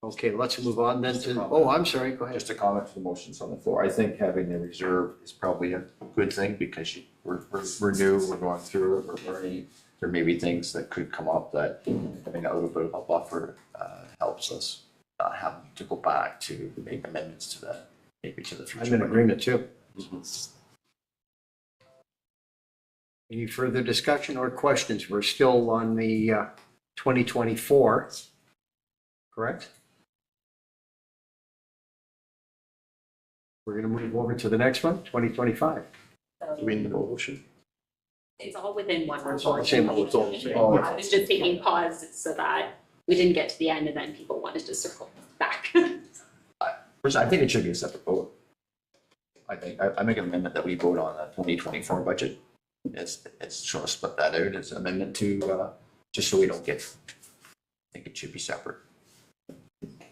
Okay, let's move on then to, oh, I'm sorry, go ahead. Just a comment to the motions on the floor. I think having a reserve is probably a good thing because we're new, we're going through it, we're learning. There may be things that could come up that having a little bit of a buffer helps us not having to go back to make amendments to that, maybe to the future. I'm in agreement too. Mhm. Any further discussion or questions? We're still on the 2024, correct? We're going to move over to the next one, 2025. So Do we need a motion? it's all within one It's all the report. same, it's all the same. I was just taking pause so that we didn't get to the end and then people wanted to circle back. First, I think it should be a separate vote. I make an amendment that we vote on the 2024 budget. It's sort of split that out as an amendment to, just so we don't get, I think it should be separate.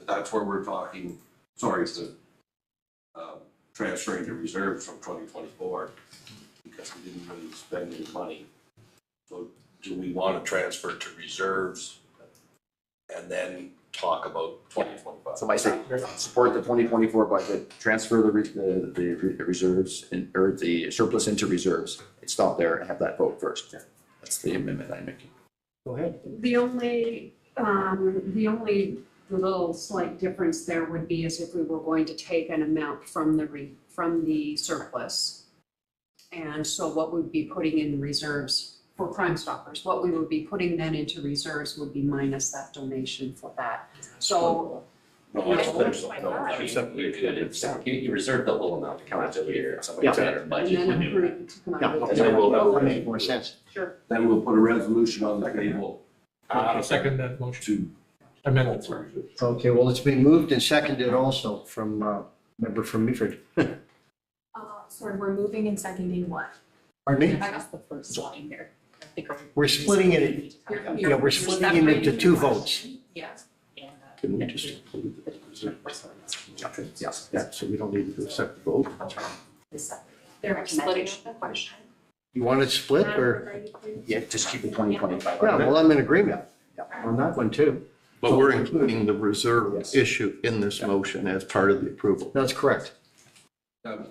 That's where we're talking, sorry, to transferring the reserves from 2024 because we didn't really spend any money. So do we want to transfer to reserves and then talk about 2025? So I say, support the 2024 budget, transfer the reserves, or the surplus into reserves. Stop there and have that vote first. That's the amendment I'm making. Go ahead. The only little slight difference there would be is if we were going to take an amount from the surplus. And so what we'd be putting in reserves for Crime Stoppers, what we would be putting then into reserves would be minus that donation for that. So No, it's there's no. You reserve the whole amount to come out of your Yeah. better and budget. then approve it to come out of Yeah, the. that makes more sense. Sure. Then we'll put a resolution on the table. I'll second that motion. To. Amendment, sorry. Okay, well, it's been moved and seconded also from member from Meaford. Sorry, we're moving and seconding what? Pardon me? That's the first line here. I think We're splitting it, yeah, we're splitting it into two votes. Yeah. Can we just include the reserve? Yes. Yeah, so we don't need to do a separate vote. They're Splitting up the question. You want it split or? Yeah, just keep it 2025. Yeah, well, I'm in agreement on that one too. But we're including the reserve Yes. issue in this motion as part of the approval. That's correct.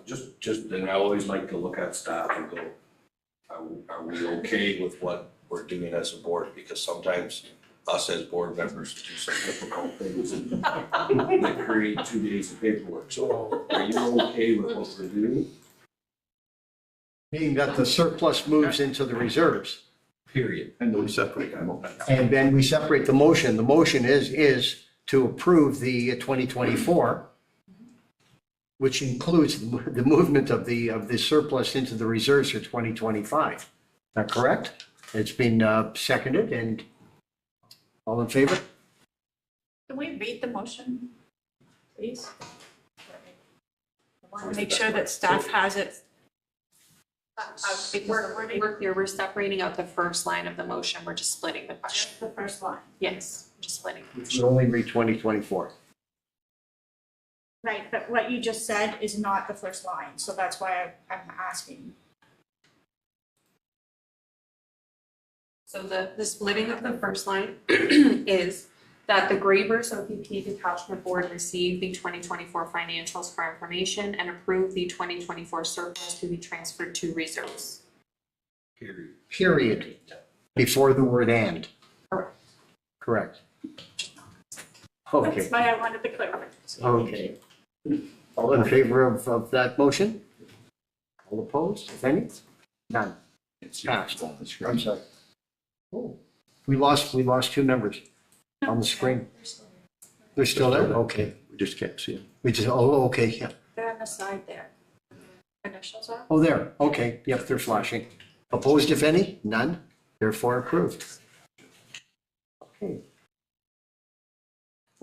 Just, and I always like to look at staff and go, are we okay with what we're doing as a board? Because sometimes us as board members do some difficult things and they create 2 days of paperwork. So are you okay with what we're doing? Meaning that the surplus moves into the reserves. Period. And we separate them. And then we separate the motion. The motion is to approve the 2024, which includes the movement of the surplus into the reserves for 2025. Is that correct? It's been seconded and all in favor? Can we read the motion, please? I want to make sure that staff has it. We're clear, we're separating out the first line of the motion, we're just splitting the question. The first line. Yes, just splitting. We only read 2024. Right, but what you just said is not the first line, so that's why I'm asking. So the splitting of the first line is that the Gravers OPP Detachment Board received the 2024 financials for information and approved the 2024 surplus to be transferred to reserves. Period. Period. Before the word and. Correct. Okay. That's why I wanted the clarification. Okay. All in favor of that motion? All opposed, if any? None. Passed. I'm sorry. Oh, we lost two members on the screen. They're still there? Okay. We just can't see them. We just, oh, okay, yeah. They're on the side there. Initials are? Oh, there, okay, yep, they're flashing. Opposed, if any? None, therefore approved. Okay.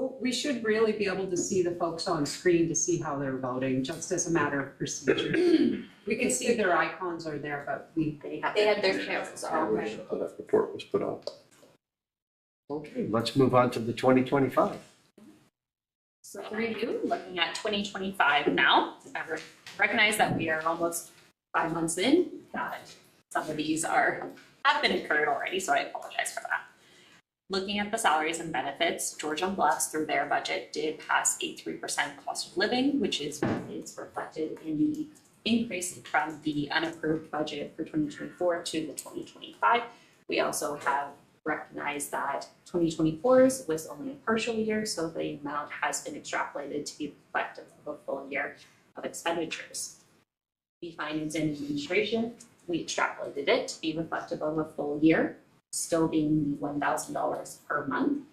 Well, we should really be able to see the folks on screen to see how they're voting, just as a matter of procedure. We can see their icons are there, but They had their cameras on. That report was put up. Okay, let's move on to the 2025. So for review, looking at 2025 now, I recognize that we are almost 5 months in, that some of these have been incurred already, so I apologize for that. Looking at the salaries and benefits, George and Bluffs through their budget did pass a 3% cost of living, which is reflected in the increase from the unapproved budget for 2024 to the 2025. We also have recognized that 2024's was only a partial year, so the amount has been extrapolated to be reflective of a full year of expenditures. The finance and administration, we extrapolated it to be reflective of a full year, still being the $1,000 per month.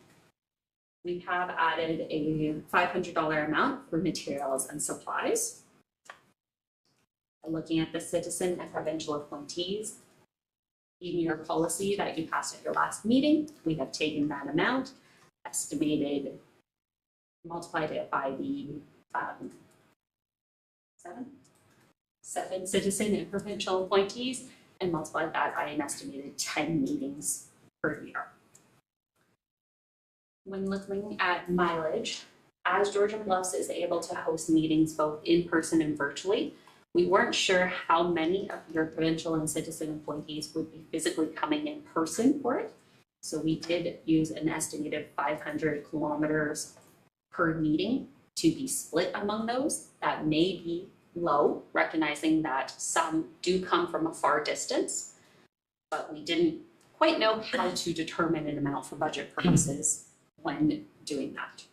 We have added a $500 amount for materials and supplies. Looking at the citizen and provincial appointees, in your policy that you passed at your last meeting, we have taken that amount, estimated, multiplied it by the seven citizen and provincial appointees, and multiplied that by an estimated 10 meetings per year. When looking at mileage, as Georgian Bluffs is able to host meetings both in person and virtually, we weren't sure how many of your provincial and citizen appointees would be physically coming in person for it. So we did use an estimated 500 kilometers per meeting to be split among those. That may be low, recognizing that some do come from a far distance, but we didn't quite know how to determine an amount for budget purposes when doing that.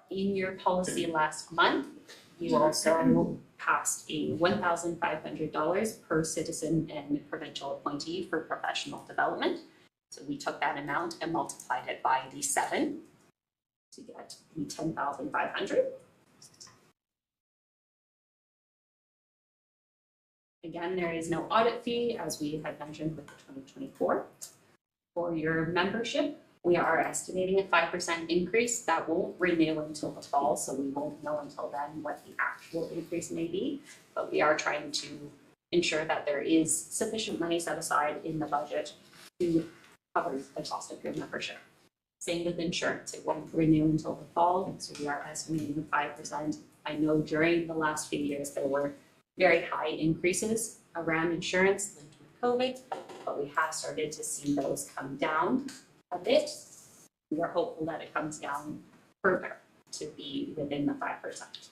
In your policy last month, you also passed a $1,500 per citizen and provincial appointee for professional development. So we took that amount and multiplied it by the 7 to get the $10,500. Again, there is no audit fee, as we had mentioned with the 2024. For your membership, we are estimating a 5% increase. That won't renew until the fall, so we won't know until then what the actual increase may be. But we are trying to ensure that there is sufficient money set aside in the budget to cover the cost of your membership. Same with insurance, it won't renew until the fall, so we are estimating 5%. I know during the last few years, there were very high increases around insurance linked with COVID, but we have started to see those come down a bit. We are hopeful that it comes down further to be within the 5%.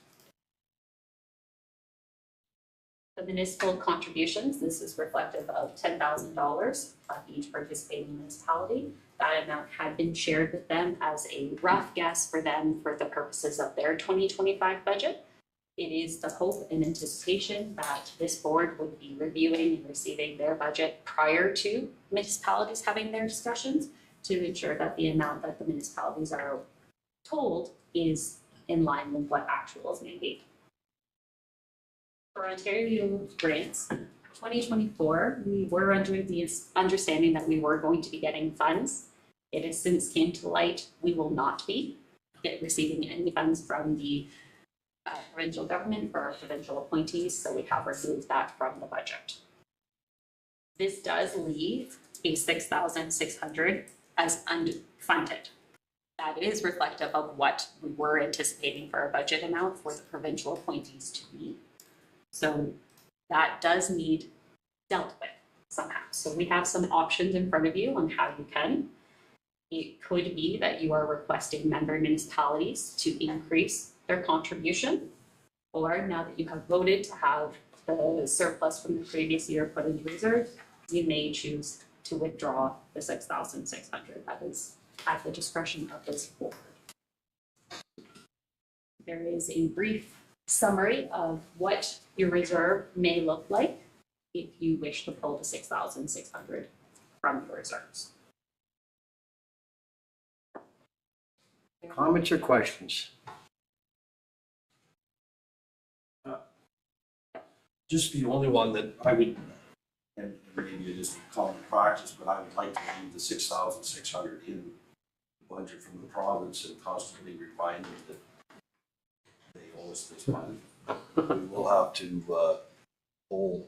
The municipal contributions, this is reflective of $10,000 of each participating municipality. That amount had been shared with them as a rough guess for them for the purposes of their 2025 budget. It is the hope and anticipation that this board would be reviewing and receiving their budget prior to municipalities having their discussions to ensure that the amount that the municipalities are told is in line with what actuals may be. For Ontario grants, 2024, we were under the understanding that we were going to be getting funds. It has since came to light we will not be receiving any funds from the provincial government for our provincial appointees, so we have removed that from the budget. This does leave a $6,600 as unfunded. That is reflective of what we were anticipating for our budget amount for the provincial appointees to be. So that does need dealt with somehow. So we have some options in front of you on how you can. It could be that you are requesting member municipalities to increase their contribution, or now that you have voted to have the surplus from the previous year put into reserve, you may choose to withdraw the $6,600. That is at the discretion of this board. There is a brief summary of what your reserve may look like if you wish to pull the $6,600 from your reserves. Comments or questions? Just the only one that I would, and maybe it isn't common practice, but I would like to leave the 6,600 in budget from the province and constantly remind them that they owe us this money. We will have to pull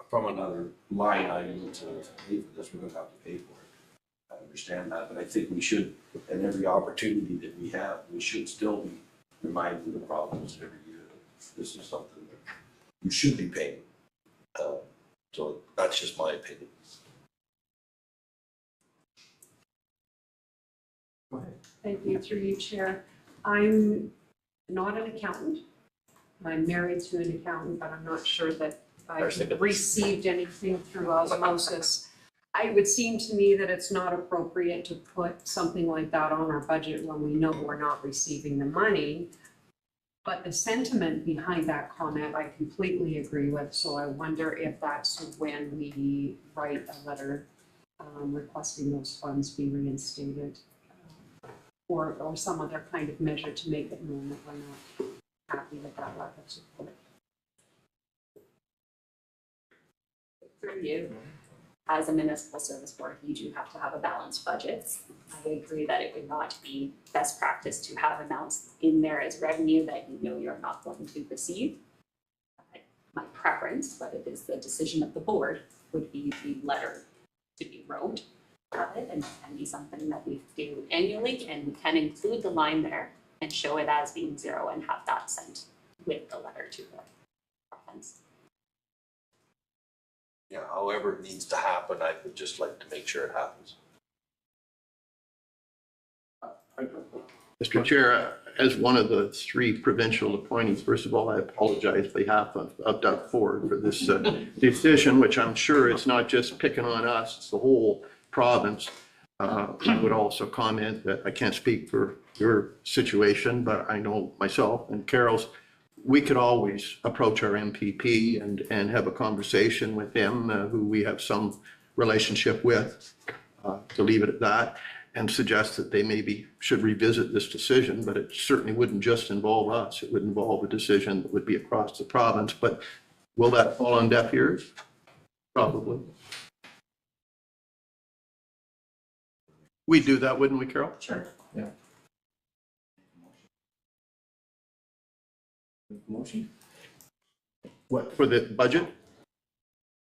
from another line item to pay for this. We're gonna have to pay for it. I understand that, but I think we should, and every opportunity that we have, we should still be reminding the province every year that this is something that you should be paying. So that's just my opinion. Thank you, through you, Chair. I'm not an accountant. I'm married to an accountant, but I'm not sure that I've received anything through osmosis. It would seem to me that it's not appropriate to put something like that on our budget when we know we're not receiving the money. But the sentiment behind that comment, I completely agree with. So I wonder if that's when we write a letter requesting those funds be reinstated. Or some other kind of measure to make it known that we're not happy with that lack of support. Through you, as a municipal service board, you do have to have a balanced budget. I agree that it would not be best practice to have amounts in there as revenue that you know you're not going to receive. My preference, but it is the decision of the board, would be the letter to be wrote of it and be something that we do annually, and we can include the line there and show it as being zero and have that sent with the letter to the province. Yeah, however it needs to happen, I would just like to make sure it happens. Mr. Chair, as one of the three provincial appointees, first of all, I apologize on behalf of Doug Ford for this decision, which I'm sure it's not just picking on us, it's the whole province. I would also comment that I can't speak for your situation, but I know myself and Carol's, we could always approach our MPP and have a conversation with him, who we have some relationship with, to leave it at that, and suggest that they maybe should revisit this decision, but it certainly wouldn't just involve us. It would involve a decision that would be across the province, but will that fall on deaf ears? Probably. We'd do that, wouldn't we, Carol? Sure. Yeah. Motion? What, for the budget?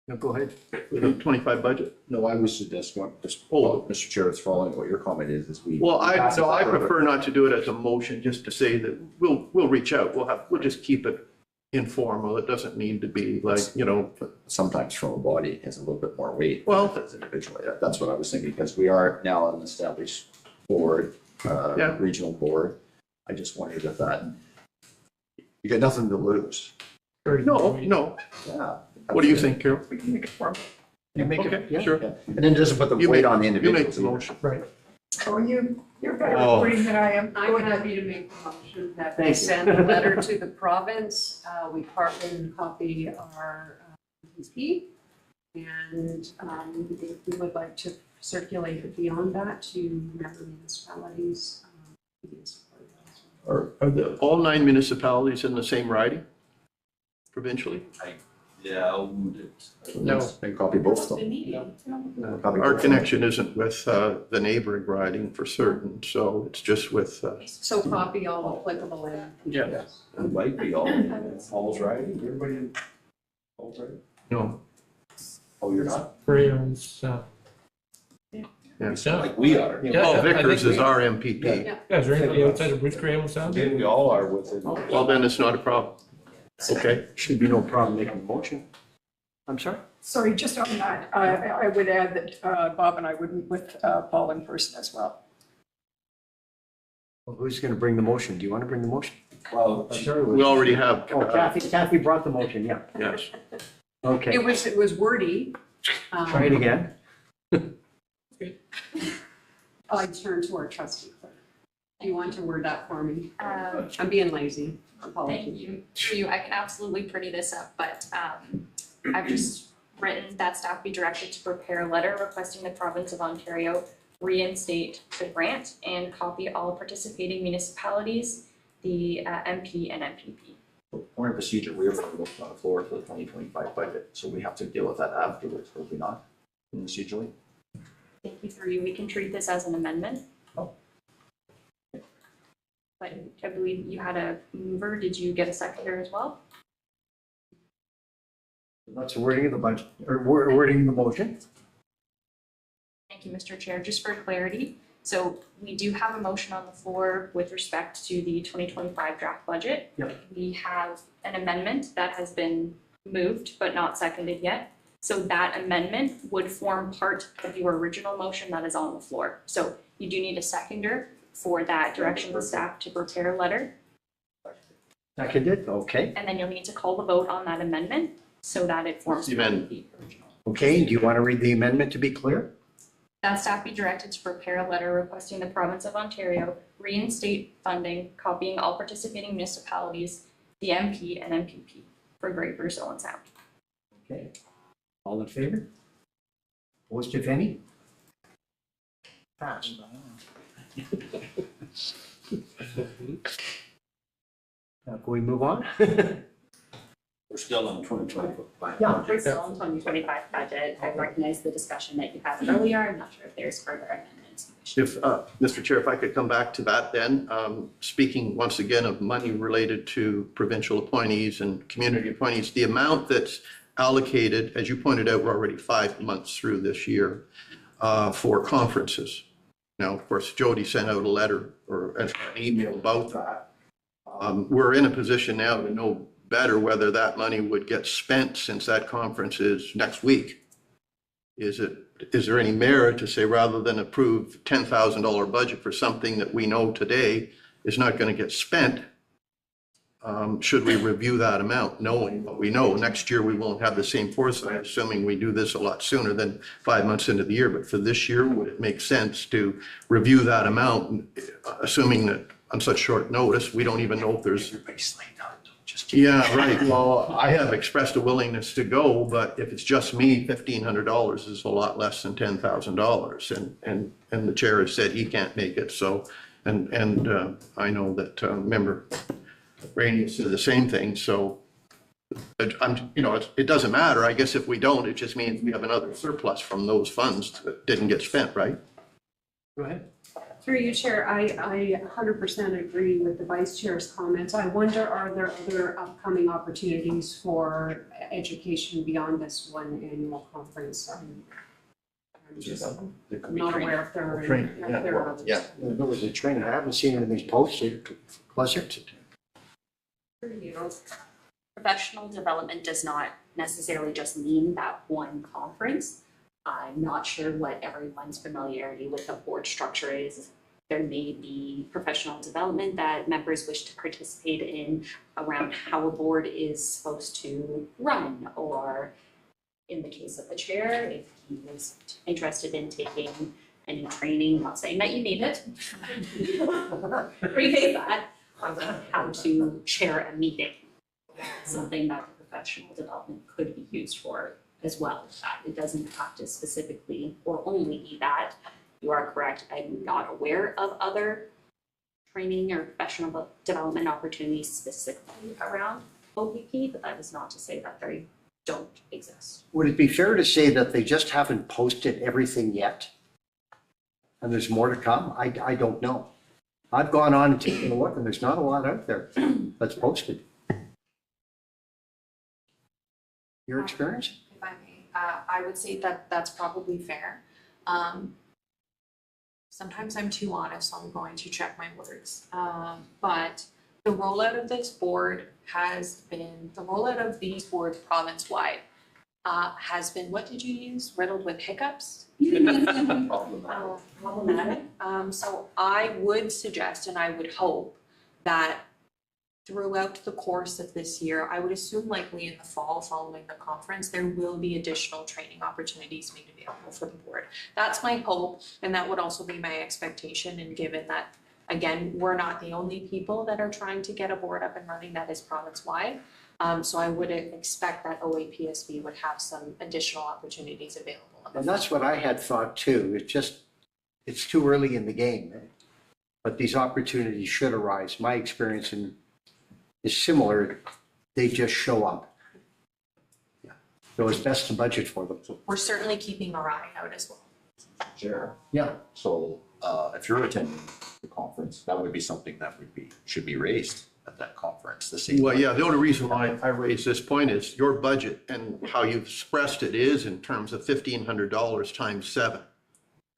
No, go ahead. For the 25 budget? No, I was just Mr. Chair, it's following what your comment is we. Well, I prefer not to do it as a motion, just to say that we'll reach out. We'll just keep it informal. It doesn't need to be like, Sometimes from a body has a little bit more weight. Well, as individually. That's what I was thinking, because we are now an established board, regional board. I just wondered if that, you got nothing to lose. no. Yeah. What do you think, Carol? We can make it formal. You make Okay, it, yeah. sure. Yeah. And then it doesn't put the weight on the You individual. make the motion. Right. Oh, you're better Oh. reporting than I am. I'm happy to make the motion that we Thank you. send a letter to the province. We carbon copy our OPP. And we would like to circulate it beyond that to member municipalities. Are all 9 municipalities in the same riding provincially? Yeah, I wouldn't. No. And copy both of them. Copy Our both. connection isn't with the neighboring riding for certain, so it's just with, So copy all applicable and. Yeah. It might be all Paul's riding, everybody in Paul's riding? no. Oh, you're not? Crayons, Yeah. Like we are. Yeah. Paul I Vickers think is our MPP. Yeah, is there anybody outside of Bruce Graham sound? Maybe we all are within. Well, then it's not a problem. Okay. Should be no problem making a motion. I'm sorry? Sorry, just on that, I would add that Bob and I would meet with Paul in person as well. Well, who's going to bring the motion? Do you want to bring the motion? Well, We already have. Oh, Kathy brought the motion, yeah. Yes. Okay, It was wordy. try it again. I turn to our trustee clerk. Do you want to word that for me? Um, I'm being lazy. Thank Apologies. you. For you, I can absolutely pretty this up, but I've just written that staff be directed to prepare a letter requesting the province of Ontario reinstate the grant and copy all participating municipalities, the MP and MPP. Point of procedure, we are voting on the floor for the 2025 budget, so we have to deal with that afterwards, will we not? Procedurally? Thank you. Through you, we can treat this as an amendment But I believe you had a mover. Did you get a seconder as well? That's the wording of the budget, or wording the motion. Thank you, Mr. Chair. Just for clarity, so we do have a motion on the floor with respect to the 2025 draft budget. Yep. We have an amendment that has been moved but not seconded yet. So that amendment would form part of your original motion that is on the floor. So you do need a seconder for that direction to staff to prepare a letter. Seconded, okay. And then you'll need to call the vote on that amendment so that it forms part of the original. Okay, do you want to read the amendment to be clear? That staff be directed to prepare a letter requesting the province of Ontario reinstate funding, copying all participating municipalities, the MP and MPP for Great Bruce Owen Sound. Okay. All in favor? Opposed, if any? Passed. Now, can we move on? We're still on 2025. Yeah. We're still on 2025 budget. I recognize the discussion that you had earlier. I'm not sure if there's further amendments. If, Mr. Chair, if I could come back to that then, speaking once again of money related to provincial appointees and community appointees, the amount that's allocated, as you pointed out, we're already 5 months through this year, for conferences. Now, of course, Jody sent out a letter or an email about that. We're in a position now to know better whether that money would get spent since that conference is next week. Is there any merit to say, rather than approve $10,000 budget for something that we know today is not going to get spent, should we review that amount, knowing what we know? Next year, we won't have the same foresight, assuming we do this a lot sooner than 5 months into the year. But for this year, would it make sense to review that amount, assuming that on such short notice, we don't even know if there's... Yeah, right. Well, I have expressed a willingness to go, but if it's just me, $1,500 is a lot less than $10,000. And the chair has said he can't make it. So, and I know that member Rainey said the same thing. So it doesn't matter. I guess if we don't, it just means we have another surplus from those funds that didn't get spent, right? Go ahead. Through you, Chair, I 100% agree with the Vice Chair's comments. I wonder, are there other upcoming opportunities for education beyond this one annual conference? I'm just not aware if there are others. Yeah, there was a training. I haven't seen anything posted. Pleasure. Professional development does not necessarily just mean that one conference. I'm not sure what everyone's familiarity with the board structure is. There may be professional development that members wish to participate in around how a board is supposed to run, or in the case of the chair, if he was interested in taking any training, not saying that you need it, appreciate that, on how to chair a meeting. Something that professional development could be used for as well. It doesn't have to specifically or only be that. You are correct. I'm not aware of other training or professional development opportunities specifically around OPP, but that is not to say that they don't exist. Would it be fair to say that they just haven't posted everything yet? And there's more to come? I don't know. I've gone on and taken a look, and there's not a lot out there that's posted. Your experience? If I may, I would say that that's probably fair. Sometimes I'm too honest, so I'm going to check my words. But the rollout of this board the rollout of these boards province-wide has been, what did you use? Riddled with hiccups? Problematic. So I would suggest and I would hope that throughout the course of this year, I would assume likely in the fall following the conference, there will be additional training opportunities made available for the board. That's my hope, and that would also be my expectation, and given that, again, we're not the only people that are trying to get a board up and running that is province-wide. So I would expect that OAPSB would have some additional opportunities available. And that's what I had thought too. It's too early in the game. But these opportunities should arise. My experience is similar. They just show up. Yeah. So it's best to budget for them. We're certainly keeping our eye out as well. Chair. Yeah. So if you're attending the conference. That would be something that should be raised at that conference, the same. Well, yeah, the only reason why I raise this point is your budget and how you've expressed it is in terms of $1,500 times 7.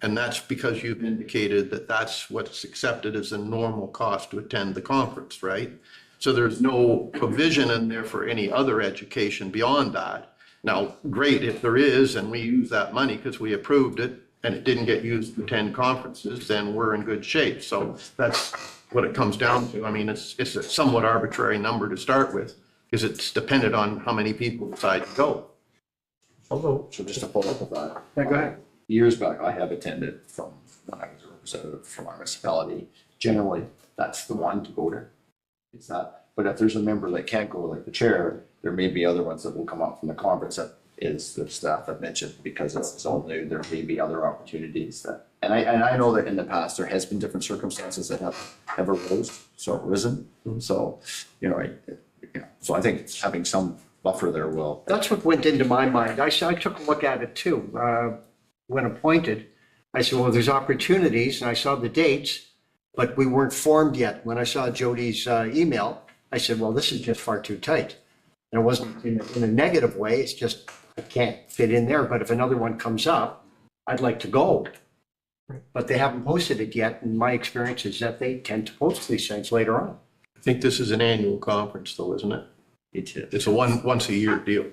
And that's because you've indicated that that's what's accepted as a normal cost to attend the conference, right? So there's no provision in there for any other education beyond that. Now, great if there is, and we use that money because we approved it and it didn't get used to attend conferences, then we're in good shape. So that's what it comes down to. I mean, it's a somewhat arbitrary number to start with because it's dependent on how many people decide to go. Although, So just to follow up with that. Yeah, go ahead. Years back, I have attended from when I was a representative from our municipality. Generally, that's the one to go to. It's not, but if there's a member that can't go, like the chair, there may be other ones that will come out from the conference that is the staff that mentioned, because it's all new, there may be other opportunities that, and I know that in the past, there has been different circumstances that have arisen. So, so I think having some buffer there will. That's what went into my mind. I took a look at it too. When appointed, I said, well, there's opportunities, and I saw the dates, but we weren't formed yet. When I saw Jody's email, I said, well, this is just far too tight. And it wasn't in a negative way, it's just, I can't fit in there, but if another one comes up, I'd like to go. But they haven't posted it yet, and my experience is that they tend to post these things later on. I think this is an annual conference though, isn't it? It's a once a year deal.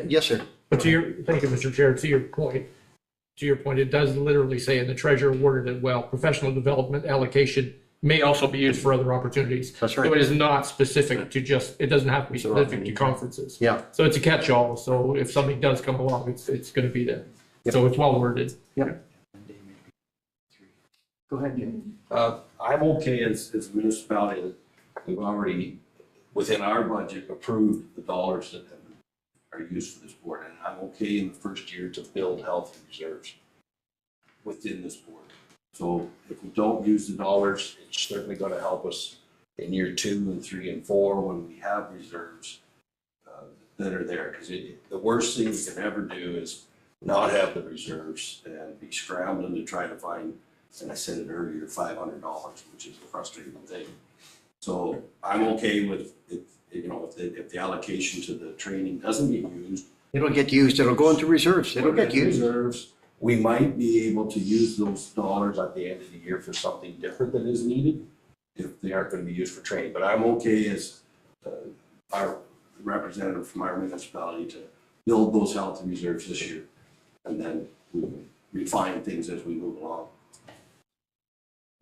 Yes, sir. but thank you, Mr. Chair, to your point, it does literally say, and the treasurer worded it well, professional development allocation may also be used for other opportunities. That's right. So it is not specific to just, it doesn't have to be specific to conferences. Yeah. So it's a catch-all, so if something does come along, it's gonna be there. So it's well worded. Yep. Go ahead, Jim. I'm okay as a municipality that we've already, within our budget, approved the dollars that are used for this board. And I'm okay in the first year to build health reserves within this board. So if we don't use the dollars, it's certainly going to help us in year 2 and 3 and 4 when we have reserves that are there. Because the worst thing you can ever do is not have the reserves and be scrambling to try to find, and I said it earlier, $500, which is a frustrating thing. So I'm okay with if the allocation to the training doesn't get used. It'll get used, it'll go into reserves, it'll get used. Reserves, we might be able to use those dollars at the end of the year for something different that is needed if they aren't going to be used for training. But I'm okay as our representative from our municipality to build those health reserves this year. And then we can refine things as we move along.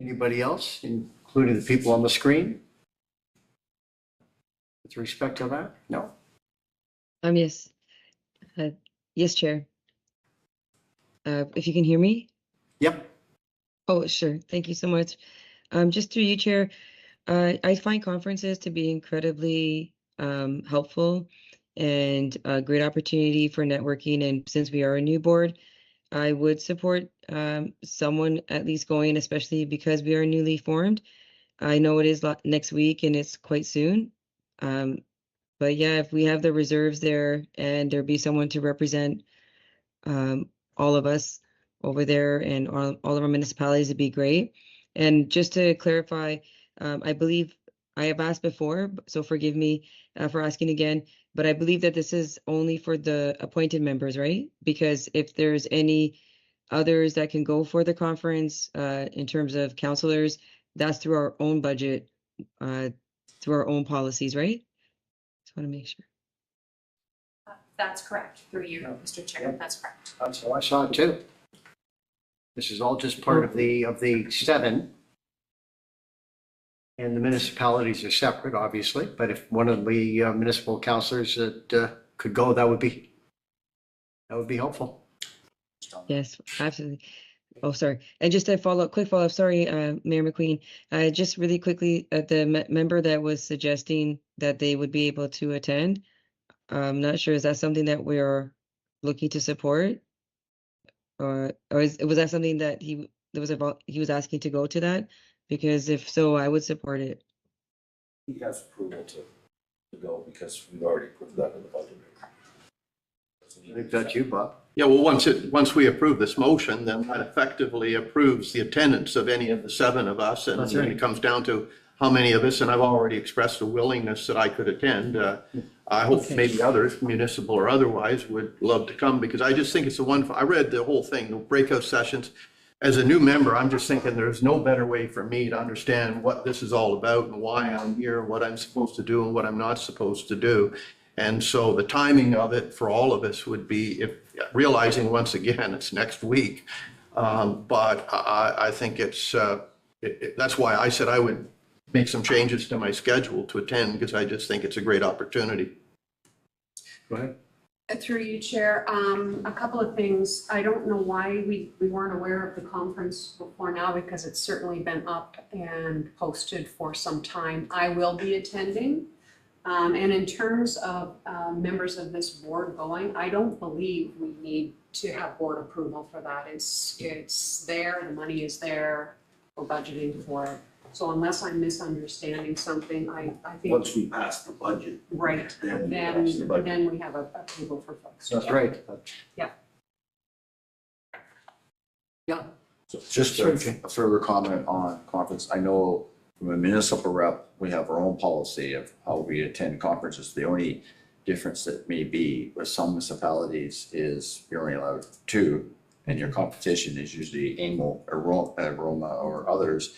Anybody else, including the people on the screen? With respect to that? No? Yes. Yes, Chair. If you can hear me? Yep. Oh, sure. Thank you so much. Just through you, Chair, I find conferences to be incredibly helpful and a great opportunity for networking. And since we are a new board, I would support someone at least going, especially because we are newly formed. I know it is next week and it's quite soon. But yeah, if we have the reserves there and there be someone to represent all of us over there and all of our municipalities, it'd be great. And just to clarify, I believe I have asked before, so forgive me for asking again, but I believe that this is only for the appointed members, right? Because if there's any others that can go for the conference in terms of counselors, that's through our own budget, through our own policies, right? Just want to make sure. That's correct, through you, Mr. Chair, that's correct. That's how I saw it too. This is all just part of the 7. And the municipalities are separate, obviously, but if one of the municipal councilors that could go, that would be helpful. Yes, absolutely. Oh, sorry. And just a quick follow-up, sorry, Mayor McQueen, just really quickly, the member that was suggesting that they would be able to attend, I'm not sure, is that something that we are looking to support? Or was that something that he was asking to go to that? Because if so, I would support it. He has approval to go because we've already approved that in the budget. I think that's you, Bob. Yeah, well, once we approve this motion, then that effectively approves the attendance of any of the 7 of us. And That's when right. it comes down to how many of us, and I've already expressed a willingness that I could attend. I hope Okay. maybe others, municipal or otherwise, would love to come because I just think it's a wonderful, I read the whole thing, the breakout sessions. As a new member, I'm just thinking there's no better way for me to understand what this is all about and why I'm here, what I'm supposed to do and what I'm not supposed to do. And so the timing of it for all of us would be, if realizing once again, it's next week. But I think that's why I said I would make some changes to my schedule to attend because I just think it's a great opportunity. Go ahead. Through you, Chair, a couple of things. I don't know why we weren't aware of the conference before now because it's certainly been up and posted for some time. I will be attending. And in terms of members of this board going, I don't believe we need to have board approval for that. It's there, the money is there, we're budgeting for it. So unless I'm misunderstanding something, I think. Once we pass the budget. Right, Then we pass the budget. then we have a approval for folks. That's right. Yeah. So just Sure, a Jay. a further comment on conference, I know from a municipal rep, we have our own policy of how we attend conferences. The only difference that may be with some municipalities is you're only allowed 2, and your competition is usually Aroma, or others.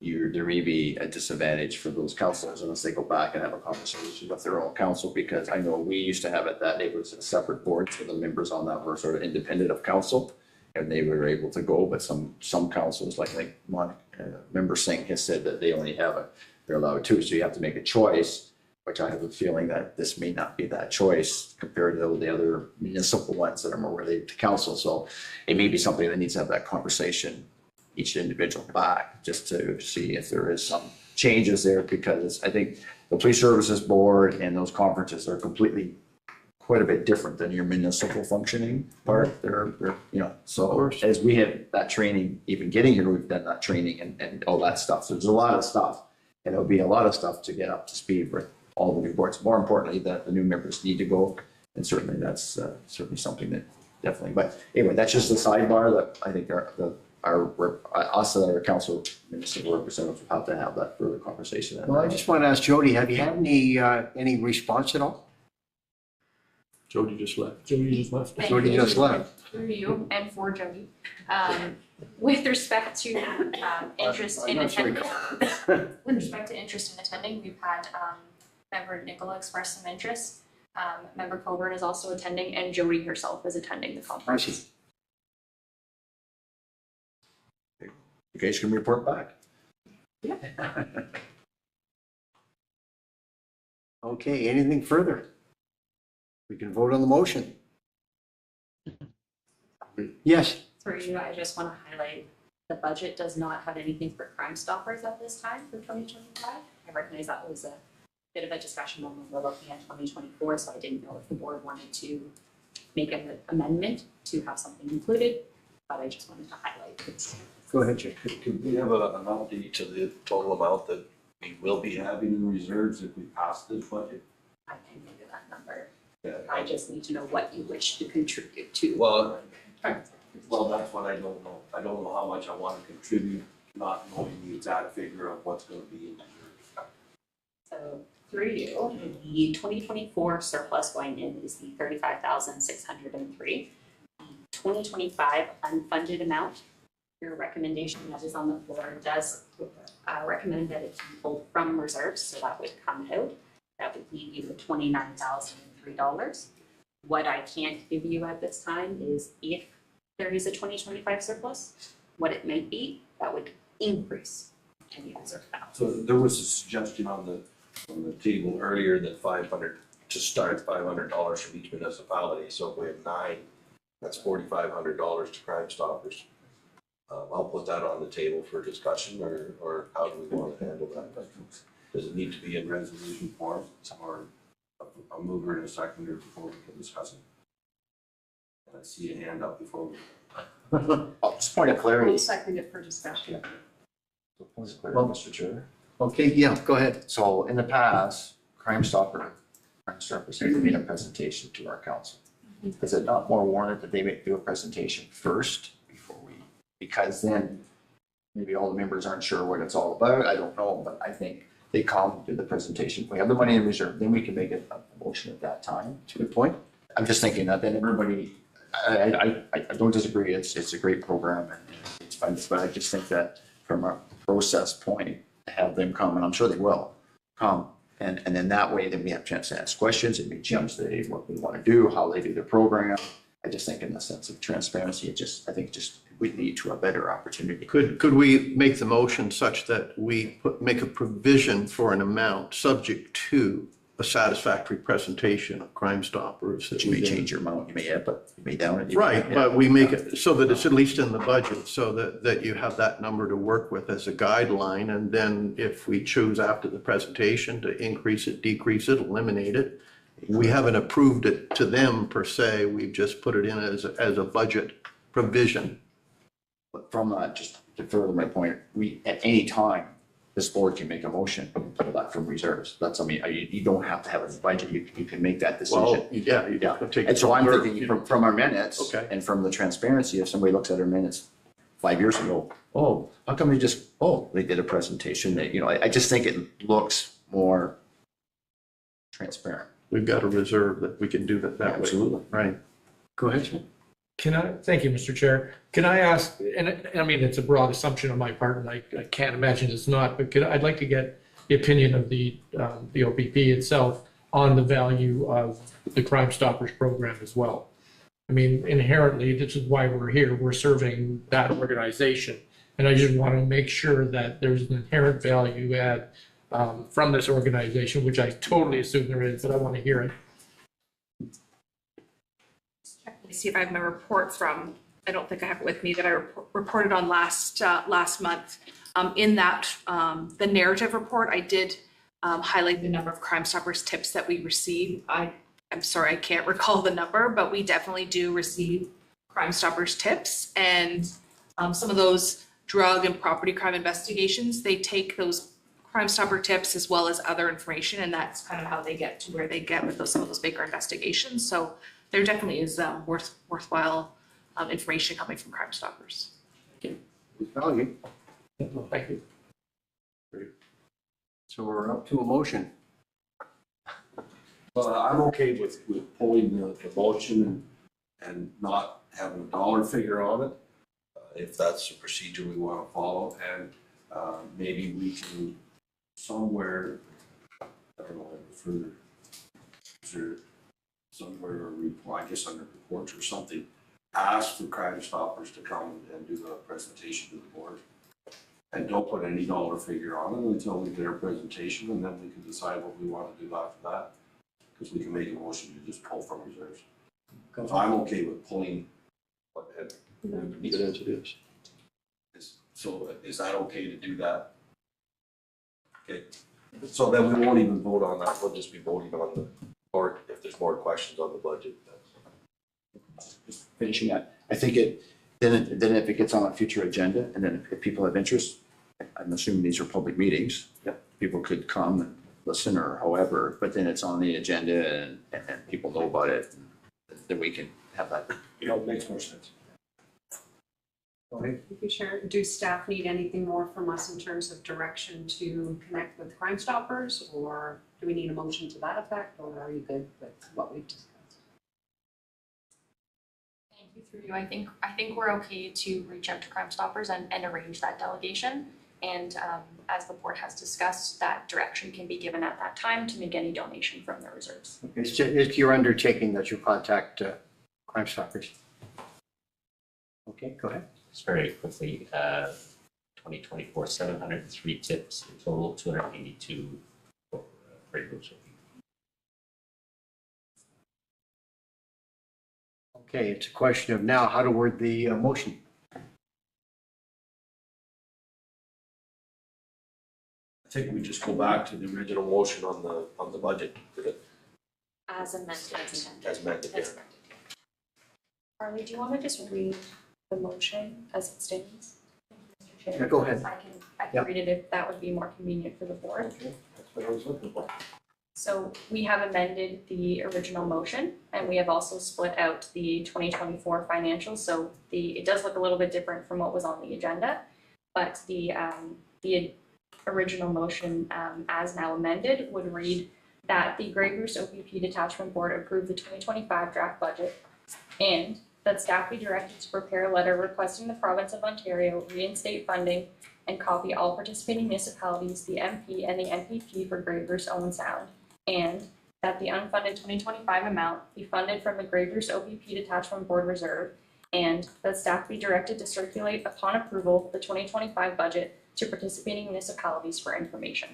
There may be a disadvantage for those councillors unless they go back and have a conversation with their own council, because I know we used to have it that it was a separate board, so the members on that were sort of independent of council. And they were able to go, but some councils, like my member Singh has said that they only they're allowed 2, so you have to make a choice, which I have a feeling that this may not be that choice compared to the other municipal ones that are more related to council. So it may be something that needs to have that conversation, each individual back, just to see if there is some changes there, because I think the police services board and those conferences are quite a bit different than your municipal functioning part. They're so as we have that training, even getting here, we've done that training and all that stuff. So there's a lot of stuff, and there'll be a lot of stuff to get up to speed with all the new boards. More importantly, that the new members need to go, and certainly that's certainly something that definitely. But anyway, that's just a sidebar that I think us and our council municipal representatives will have to have that further conversation. Well, I just want to ask Jody, have you had any response at all? Jody just left. Jody just left. Thank Jody you. just left. Through you and for Jody. With respect to interest in I'm not sure. attending, with respect to interest in attending, we've had member Nicola express some interest. Member Coburn is also attending, and Jody herself is attending the I conference. see. You guys can report back. Okay, anything further? We can vote on the motion. Yes. Through you, I just want to highlight, the budget does not have anything for Crime Stoppers at this time for 2025. I recognize that was a bit of a discussion when we were looking at 2024, so I didn't know if the board wanted to make an amendment to have something included, but I just wanted to highlight it. Go ahead, Jay. Could we have an update to the total amount that we will be having in reserves if we pass this budget? I can give you that number. Yeah. I just need to know what you wish to contribute to. Well, that's what I don't know. I don't know how much I want to contribute, not knowing the exact figure of what's going to be in the reserves. So through you, the 2024 surplus going in is the 35,603. The 2025 unfunded amount, your recommendation that is on the floor does recommend that it be pulled from reserves, so that would come out. That would leave you with $29,003. What I can't give you at this time is if there is a 2025 surplus, what it might be, that would increase any reserve balance. So there was a suggestion on the table earlier that to start $500 from each municipality. So if we have 9, that's $4,500 to Crime Stoppers. I'll put that on the table for discussion, or how do we want to handle that? Does it need to be in resolution form, or a mover and a seconder before we can discuss it? And I see a hand up before we. Just point of clarity. I'll second it for discussion. Point of clarity, Well- Mr. Chair. Okay, yeah, go ahead. So in the past, Crime Stoppers have made a presentation to our council. Is it not more warranted that they do a presentation first before we, because then maybe all the members aren't sure what it's all about, I don't know, but I think they come to the presentation. If we have the money in reserve, then we can make a motion at that time. That's a good point. I'm just thinking that then everybody, I don't disagree, it's a great program and it's fun, but I just think that from a process point, have them come, and I'm sure they will come, and then that way, then we have a chance to ask questions, and we jump to what we want to do, how they do their program. I just think in the sense of transparency, I think would lead to a better opportunity. Could we make the motion such that we make a provision for an amount subject to a satisfactory presentation of Crime Stoppers? That you may change your amount, you may up it, you may down it. Right, but we make it so that it's at least in the budget, so that you have that number to work with as a guideline. And then if we choose after the presentation to increase it, decrease it, eliminate it, we haven't approved it to them per se, we've just put it in as a budget provision. But from that, just to further my point, we, at any time, this board can make a motion and pull that from reserves. That's, I mean, you don't have to have a budget, you can make that decision. Well, yeah. And so I'm thinking from our minutes Okay. and from the transparency, if somebody looks at our minutes 5 years ago, oh, how come they did a presentation that, I just think it looks more transparent. We've got a reserve that we can do that way. Absolutely. Right. Go ahead, sir. Thank you, Mr. Chair. Can I ask, and I mean, it's a broad assumption on my part, and I can't imagine it's not, but I'd like to get the opinion of the OPP itself on the value of the Crime Stoppers program as well. I mean, inherently, this is why we're here. We're serving that organization. And I just want to make sure that there's an inherent value add from this organization, which I totally assume there is, but I want to hear it. Let me see if I have my report from, I don't think I have it with me, that I reported on last month. In that, the narrative report, I did highlight the number of Crime Stoppers tips that we receive. I'm sorry, I can't recall the number, but we definitely do receive Crime Stoppers tips. And some of those drug and property crime investigations, they take those Crime Stopper tips as well as other information, and that's kind of how they get to where they get with some of those bigger investigations. So there definitely is worthwhile information coming from Crime Stoppers. Value. Thank you. So we're up to a motion. Well, I'm okay with pulling the motion and not having a dollar figure on it, if that's the procedure we want to follow. And maybe we can somewhere, I don't know, further, somewhere, I guess under reports or something, ask the Crime Stoppers to come and do a presentation to the board. And don't put any dollar figure on it until we get our presentation, and then we can decide what we want to do after that. Because we can make a motion to just pull from reserves. So I'm okay with pulling what had. Leave it as it is. So is that okay to do that? Okay, so then we won't even vote on that, we'll just be voting on the, or if there's more questions on the budget. Just finishing that, I think then if it gets on a future agenda, and then if people have interest, I'm assuming these are public meetings. Yep. People could come and listen or however, but then it's on the agenda and people know about it, and then we can have that. It makes more sense. Thank you, Chair. Do staff need anything more from us in terms of direction to connect with Crime Stoppers, or do we need a motion to that effect, or are you good with what we've discussed? Thank you through you. I think we're okay to reach out to Crime Stoppers and arrange that delegation. And as the board has discussed, that direction can be given at that time to make any donation from the reserves. It's your undertaking that you contact Crime Stoppers. Okay, go ahead. Just very quickly, 2024, 703 tips, in total 282 for regulars. Okay, it's a question of now how to word the motion. I think we just go back to the original motion on the budget. As amended. As amended, yeah. Carly, do you want to just read the motion as it stands? Mr. Chair? Yeah, go ahead. I can Yeah. read it if that would be more convenient for the board. Okay, that's what I was looking for. So we have amended the original motion and we have also split out the 2024 financials. So it does look a little bit different from what was on the agenda, but the original motion as now amended would read that the Grey Goose OPP Detachment Board approve the 2025 draft budget and that staff be directed to prepare a letter requesting the province of Ontario reinstate funding and copy all participating municipalities, the MP and the NPP for Grey Goose Owen Sound, and that the unfunded 2025 amount be funded from the Grey Goose OPP Detachment Board Reserve, and that staff be directed to circulate upon approval the 2025 budget to participating municipalities for information.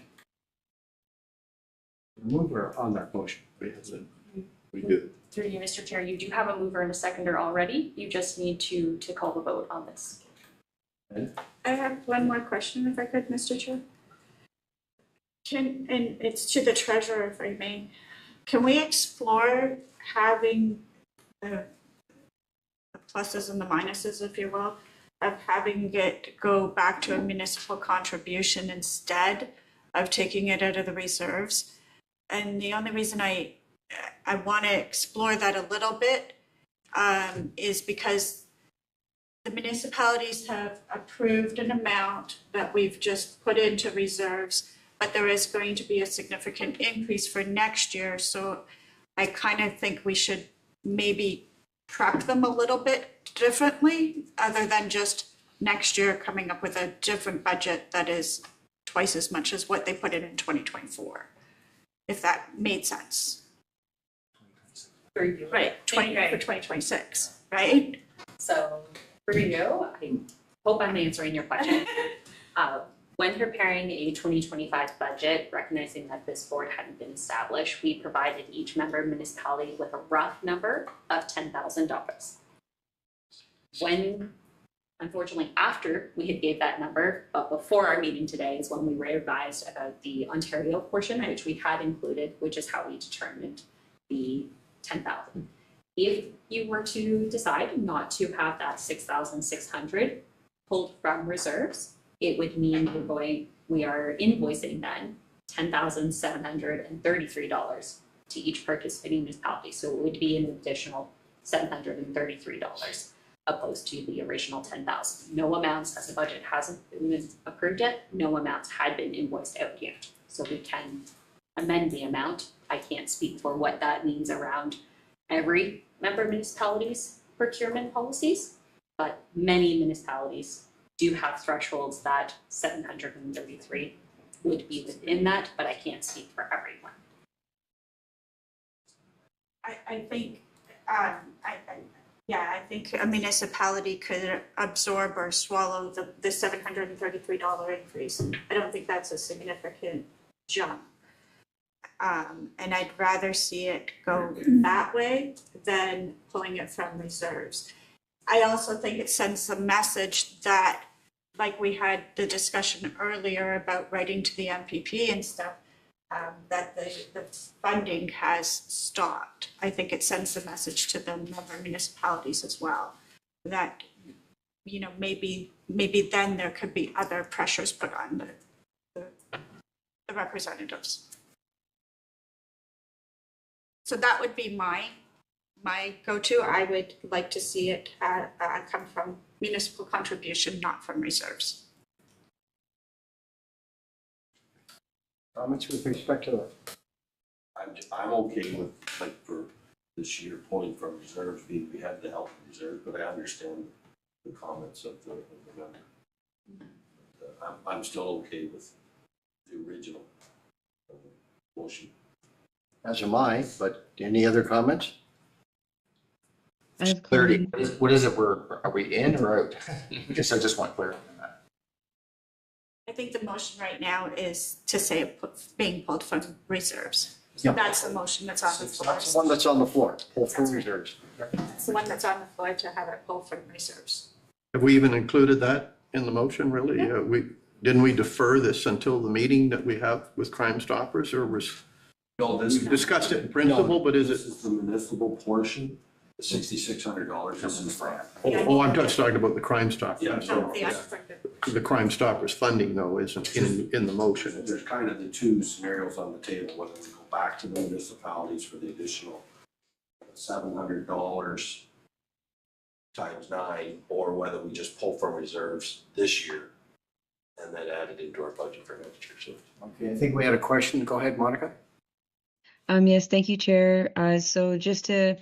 Mover on that motion. We do. Through you, Mr. Chair, you do have a mover and a seconder already. You just need to call the vote on this. I have one more question, if I could, Mr. Chair. And it's to the treasurer, if I may. Can we explore having the pluses and the minuses, if you will, of having it go back to a municipal contribution instead of taking it out of the reserves? And the only reason I want to explore that a little bit is because the municipalities have approved an amount that we've just put into reserves, but there is going to be a significant increase for next year. So I kind of think we should maybe prep them a little bit differently, other than just next year coming up with a different budget that is twice as much as what they put in 2024, if that made sense. Right, 2026, right? So for you, I hope I'm answering your question. When preparing a 2025 budget, recognizing that this board hadn't been established, we provided each member municipality with a rough number of $10,000. When, unfortunately, after we had gave that number, but before our meeting today is when we revised about the Ontario portion, which we had included, which is how we determined the 10,000. If you were to decide not to have that 6,600 pulled from reserves, it would mean we are invoicing then $10,733 to each participating municipality. So it would be an additional $733 opposed to the original 10,000. No amounts, as the budget hasn't been approved yet, no amounts had been invoiced out yet. So we can amend the amount. I can't speak for what that means around every member municipality's procurement policies, but many municipalities do have thresholds that 733 would be within that, but I can't speak for everyone. I think, I think a municipality could absorb or swallow the $733 increase. I don't think that's a significant jump. And I'd rather see it go that way than pulling it from reserves. I also think it sends a message that, like we had the discussion earlier about writing to the MPP and stuff, that the funding has stopped. I think it sends a message to the member municipalities as well, that, you know, maybe then there could be other pressures put on the representatives. So that would be my go-to. I would like to see it come from municipal contribution, not from reserves. Comments with respect to that? I'm okay with, like, for this year pulling from reserves, we had the health reserve, but I understand the comments of the member. I'm still okay with the original motion. As am I, but any other comments? I have Clarity, comments. what is it, are we in or out? I just want clarity on that. I think the motion right now is to say being pulled from reserves. Yeah. That's the motion that's on the floor. That's the one that's on the floor, pull from reserves. That's the one that's on the floor, to have it pulled from reserves. Have we even included that in the motion, really? Didn't we defer this until the meeting that we have with Crime Stoppers, or was, No, we discussed it in principle, but is This it? is the municipal portion, $6,600 is in the grant. Oh, I'm just talking about the Crime Stoppers. Yeah. No, the unfunded. the Crime Stoppers funding though isn't in the motion. There's kind of the two scenarios on the table, whether we go back to the municipalities for the additional $700 times 9, or whether we just pull from reserves this year and then add it into our budget for next year. So Okay, I think we had a question. Go ahead, Monica. Yes, thank you, Chair. So just to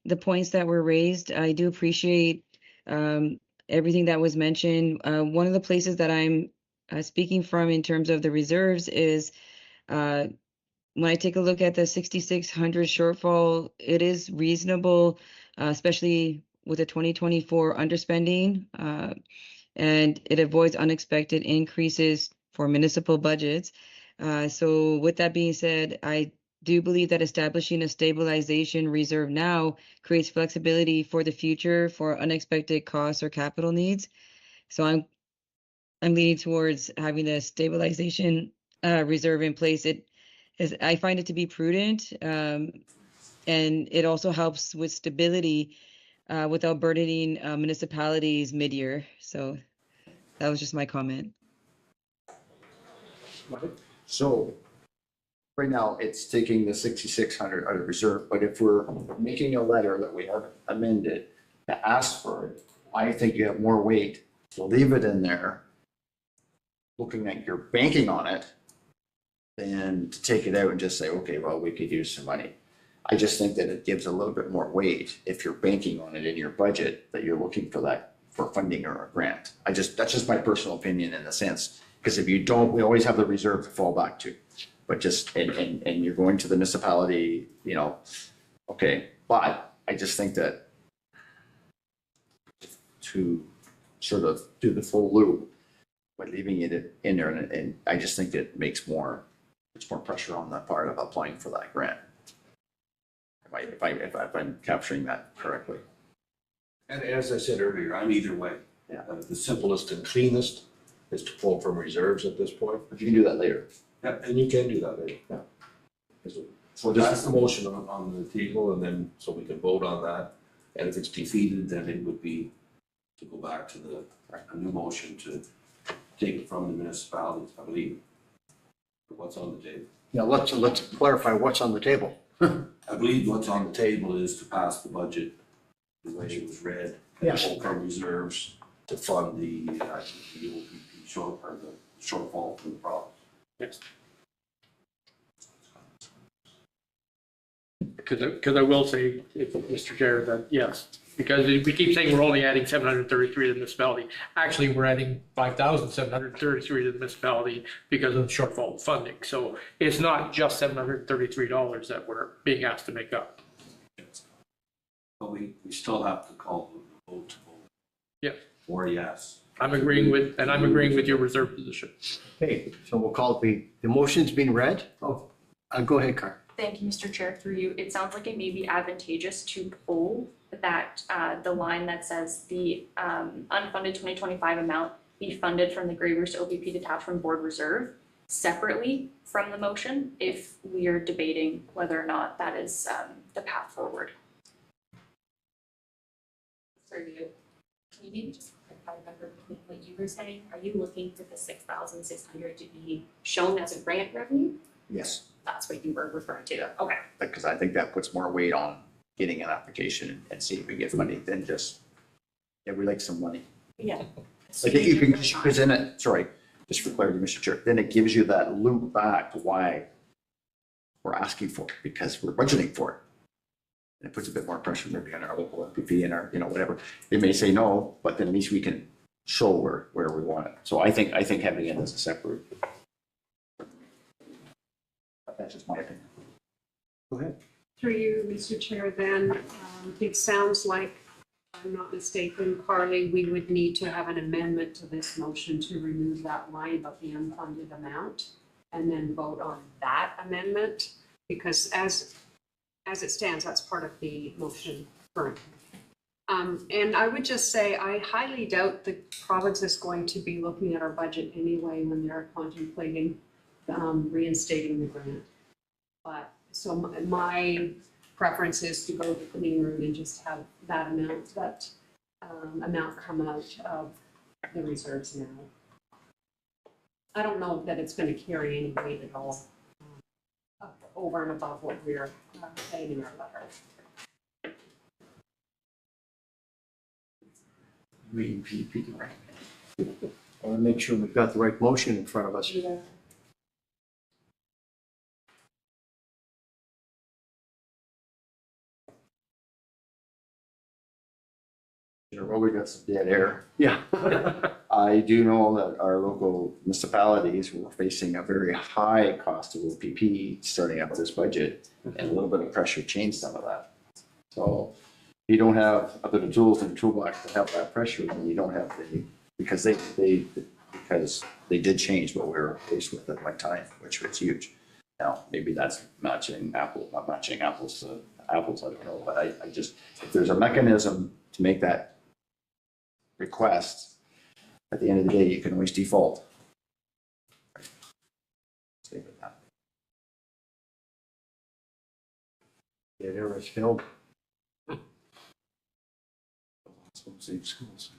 the points that were raised, I do appreciate everything that was mentioned. One of the places that I'm speaking from in terms of the reserves is when I take a look at the 6,600 shortfall, it is reasonable, especially with the 2024 underspending, and it avoids unexpected increases for municipal budgets. So with that being said, I do believe that establishing a stabilization reserve now creates flexibility for the future for unexpected costs or capital needs. So I'm leaning towards having a stabilization reserve in place. I find it to be prudent, and it also helps with stability without burdening municipalities mid-year. So that was just my comment. So right now, it's taking the 6,600 out of reserve, but if we're making a letter that we have amended to ask for it, I think you have more weight to leave it in there, looking at your banking on it, than to take it out and just say, okay, well, we could use some money. I just think that it gives a little bit more weight if you're banking on it in your budget, that you're looking for that, for funding or a grant. That's just my personal opinion in a sense, because if you don't, we always have the reserve to fall back to. But just, and you're going to the municipality, you know, okay, but I just think that to sort of do the full loop by leaving it in there, and I just think it makes it's more pressure on that part of applying for that grant. If I'm capturing that correctly. and as I said earlier, I'm either way. Yeah. The simplest and cleanest is to pull from reserves at this point. But you can do that later. Yeah, and you can do that later. Yeah. So that's the motion on the table, and then, so we can vote on that. And if it's defeated, then it would be to go back to a new motion to take it from the municipalities, I believe. What's on the table? Yeah, let's clarify what's on the table. I believe what's on the table is to pass the budget the way it was read. Yes. Pull from reserves to fund the OPP shortfall from the province. Yes. Because I will say, Mr. Chair, that yes, because we keep saying we're only adding 733 to the municipality. Actually, we're adding 5,733 to the municipality because of the shortfall of funding. So it's not just $733 that we're being asked to make up. But we still have to call the vote to vote. Yeah. Or yes. I'm agreeing with your reserve position. Okay, so we'll call it the motion's been read. Oh, go ahead, Carl. Thank you, Mr. Chair, through you. It sounds like it may be advantageous to pull that, the line that says the unfunded 2025 amount be funded from the Gravers OPP Detachment Board Reserve separately from the motion if we are debating whether or not that is the path forward. Through you, can you maybe just clarify better what you were saying? Are you looking for the 6,600 to be shown as a grant revenue? Yes. That's what you were referring to. Okay. Because I think that puts more weight on getting an application and see if we get money than just, yeah, we like some money. Yeah. Like you can, because then it, sorry, just for clarity, Mr. Chair, then it gives you that loop back to why we're asking for it, because we're budgeting for it. And it puts a bit more pressure maybe on our local MPP and our, you know, whatever. They may say no, but then at least we can show where we want it. So I think having it as a separate. But that's just my opinion. Go ahead. Through you, Mr. Chair, then, it sounds like, if I'm not mistaken, Carly, we would need to have an amendment to this motion to remove that line about the unfunded amount and then vote on that amendment, because as it stands, that's part of the motion currently. And I would just say, I highly doubt the province is going to be looking at our budget anyway when they're contemplating reinstating the grant. But so my preference is to go the clean route and just have that amount come out of the reserves now. I don't know that it's gonna carry any weight at all, over and above what we're saying in our letter. I want to make sure we've got the right motion in front of us. Well, we got some dead air. Yeah. I do know that our local municipalities were facing a very high cost of OPP starting up this budget, and a little bit of pressure changed some of that. So you don't have a bit of tools in the toolbox to help that pressure, and you don't have because they did change what we were faced with at one time, which was huge. Now, maybe that's not matching apples to apples, I don't know, but I just, if there's a mechanism to make that request, at the end of the day, you can always default. Stay with that. Yeah, there was Phil. Save schools.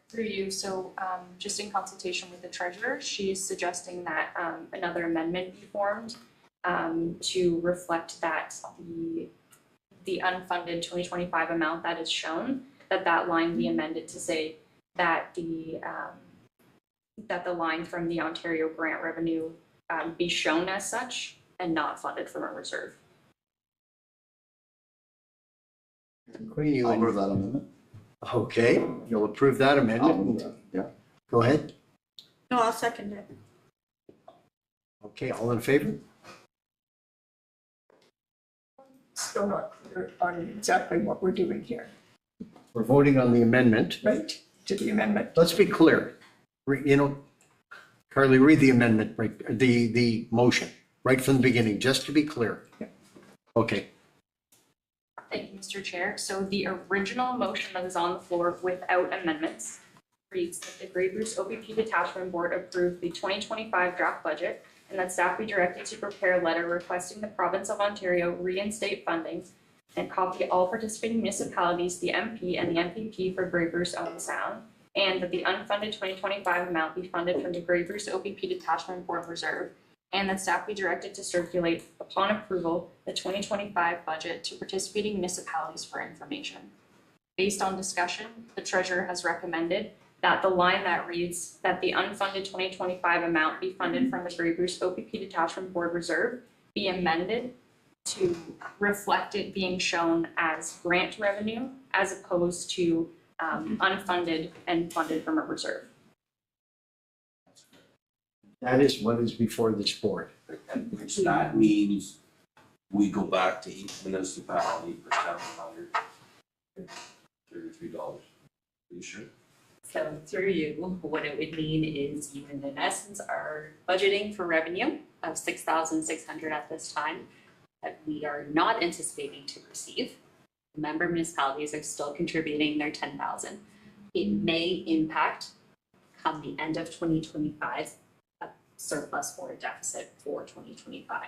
Through you, so just in consultation with the treasurer, she's suggesting that another amendment be formed to reflect that the unfunded 2025 amount that is shown, that line be amended to say that the line from the Ontario grant revenue be shown as such and not funded from a reserve. Queen, you I'll move that amendment. okay, you'll approve that I'll move amendment? that, yeah. Go ahead. No, I'll second it. Okay, all in favor? Still not clear on exactly what we're doing here, We're voting on the amendment. right, to the amendment. Let's be clear. Carly, read the amendment, right, the motion, right from the beginning, just to be clear. Okay, Thank you, Mr. Chair. So the original motion that is on the floor without amendments reads that the Grey Bruce OPP Detachment Board approve the 2025 draft budget and that staff be directed to prepare a letter requesting the province of Ontario reinstate funding and copy all participating municipalities, the MP and the MPP for Grey Bruce Owen Sound, and that the unfunded 2025 amount be funded from the Grey Bruce OPP Detachment Board Reserve, and that staff be directed to circulate, upon approval, the 2025 budget to participating municipalities for information. Based on discussion, the treasurer has recommended that the line that reads that the unfunded 2025 amount be funded from the Grey Bruce OPP Detachment Board Reserve be amended to reflect it being shown as grant revenue as opposed to unfunded and funded from a reserve. that is what is before this board. And which that means we go back to each municipality for $733. Are you sure? So through you, what it would mean is you in essence are budgeting for revenue of 6,600 at this time that we are not anticipating to receive. The member municipalities are still contributing their 10,000. It may impact come the end of 2025 a surplus or a deficit for 2025.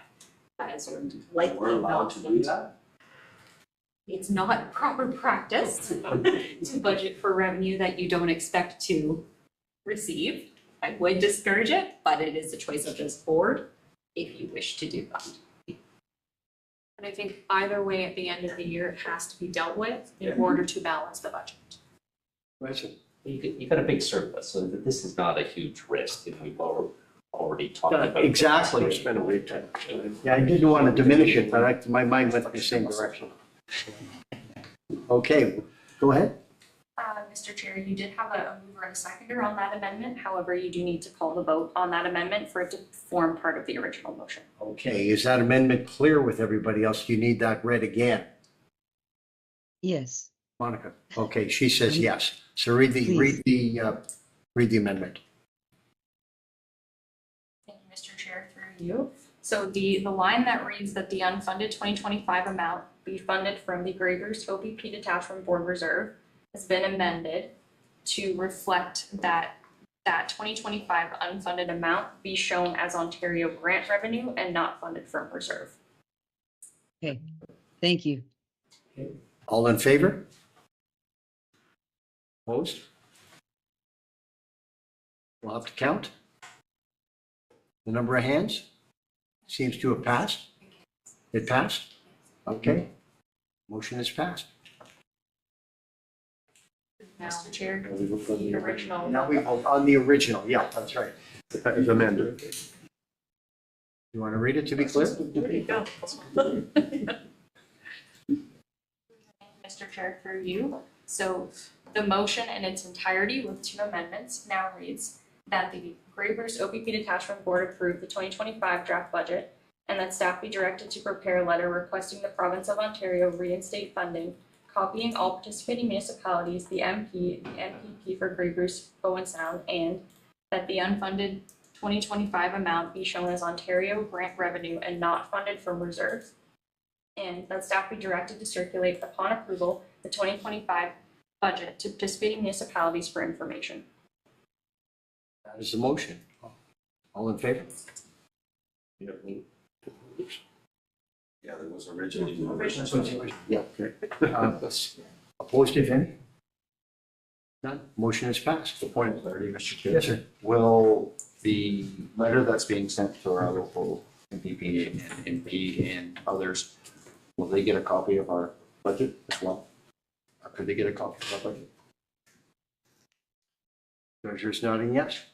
As we're likely We're allowed not to going do that? It's not proper practice to budget for revenue that you don't expect to receive. I would discourage it, but it is a choice of this board if you wish to do that. And I think either way, at the end of the year, it has to be dealt with in order to balance the budget. You got a big surplus, so this is not a huge risk, and we've already talked about. Exactly. Yeah, I didn't want to diminish it, but my mind went in the same direction. Okay, go ahead. Mr. Chair, you did have a mover and a seconder on that amendment. However, you do need to call the vote on that amendment for it to form part of the original motion. Okay, is that amendment clear with everybody else? Do you need that read again? Yes. Monica, okay, she says yes. So read the amendment. Thank you, Mr. Chair, through you. So the line that reads that the unfunded 2025 amount be funded from the Grey Bruce OPP Detachment Board Reserve has been amended to reflect that 2025 unfunded amount be shown as Ontario grant revenue and not funded from reserve. Okay. Thank you. All in favor? Opposed? We'll have to count. The number of hands seems to have passed. It passed? Okay. Motion is passed. Mr. Chair, the original. Now we vote on the original. Yeah, that's right. As amended. You want to read it to be clear? There you go. Mr. Chair, through you. So the motion in its entirety with 2 amendments now reads that the Grey Bruce OPP Detachment Board approve the 2025 draft budget and that staff be directed to prepare a letter requesting the Province of Ontario reinstate funding, copying all participating municipalities, the MP, the MPP for Grey Bruce, Bowen Sound, and that the unfunded 2025 amount be shown as Ontario grant revenue and not funded from reserves. And that staff be directed to circulate upon approval the 2025 budget to participating municipalities for information. That is the motion. All in favor? Yeah, there was originally. Yeah, okay. Opposed, if any? None. Motion is passed. The point of clarity, Mr. Chair. Yes, sir. Will the letter that's being sent to our local MPP and MP and others, will they get a copy of our budget as well? Or could they get a copy of our budget? Treasurer's nodding yes.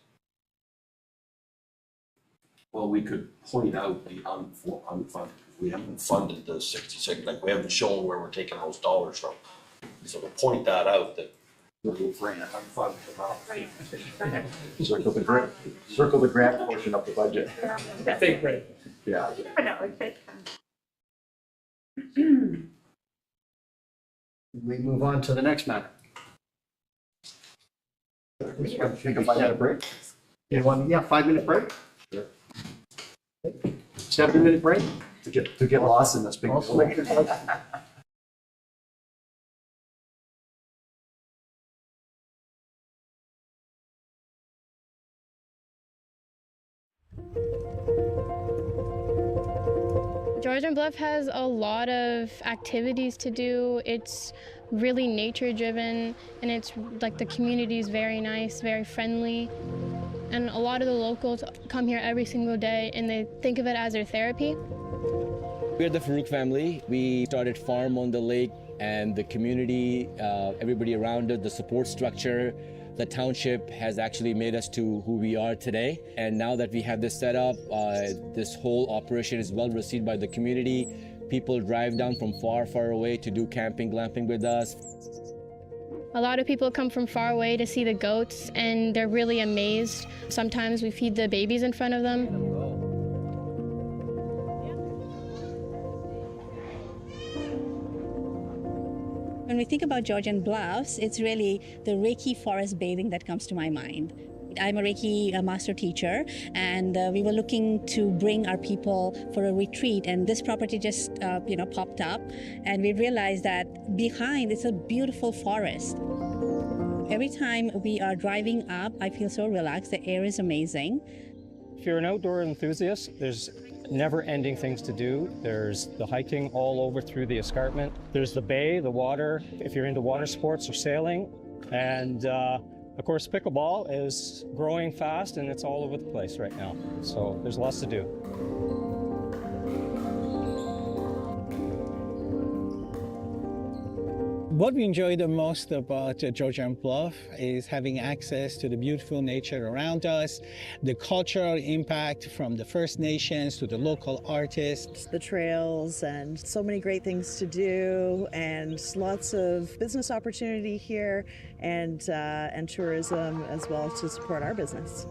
Well, we could point out the unfunded. We haven't funded the 66, like we haven't shown where we're taking those dollars from. So to point that out that we're bringing an unfunded amount. Circle the grant portion of the budget. I think, right. Yeah. We move on to the next matter. Take a 5-minute break. You want, yeah, 5-minute break? Sure. 7-minute break? To get lost in this big building. Georgian Bluff has a lot of activities to do. It's really nature driven, and it's like the community is very nice, very friendly. And a lot of the locals come here every single day and they think of it as their therapy. We're the Farouk family. We started farm on the lake, and the community, everybody around it, the support structure, the township has actually made us to who we are today. And now that we have this set up, this whole operation is well received by the community. People drive down from far, far away to do camping, glamping with us. A lot of people come from far away to see the goats, and they're really amazed. Sometimes we feed the babies in front of them. When we think about Georgian Bluffs, it's really the Reiki forest bathing that comes to my mind. I'm a Reiki master teacher, and we were looking to bring our people for a retreat, and this property just popped up, and we realized that behind it's a beautiful forest. Every time we are driving up, I feel so relaxed. The air is amazing. If you're an outdoor enthusiast, there's never-ending things to do. There's the hiking all over through the escarpment. There's the bay, the water, if you're into water sports or sailing. And of course, pickleball is growing fast and it's all over the place right now. So there's lots to do. What we enjoy the most about Georgian Bluff is having access to the beautiful nature around us, the cultural impact from the First Nations to the local artists. The trails and so many great things to do, and lots of business opportunity here, and tourism as well to support our business.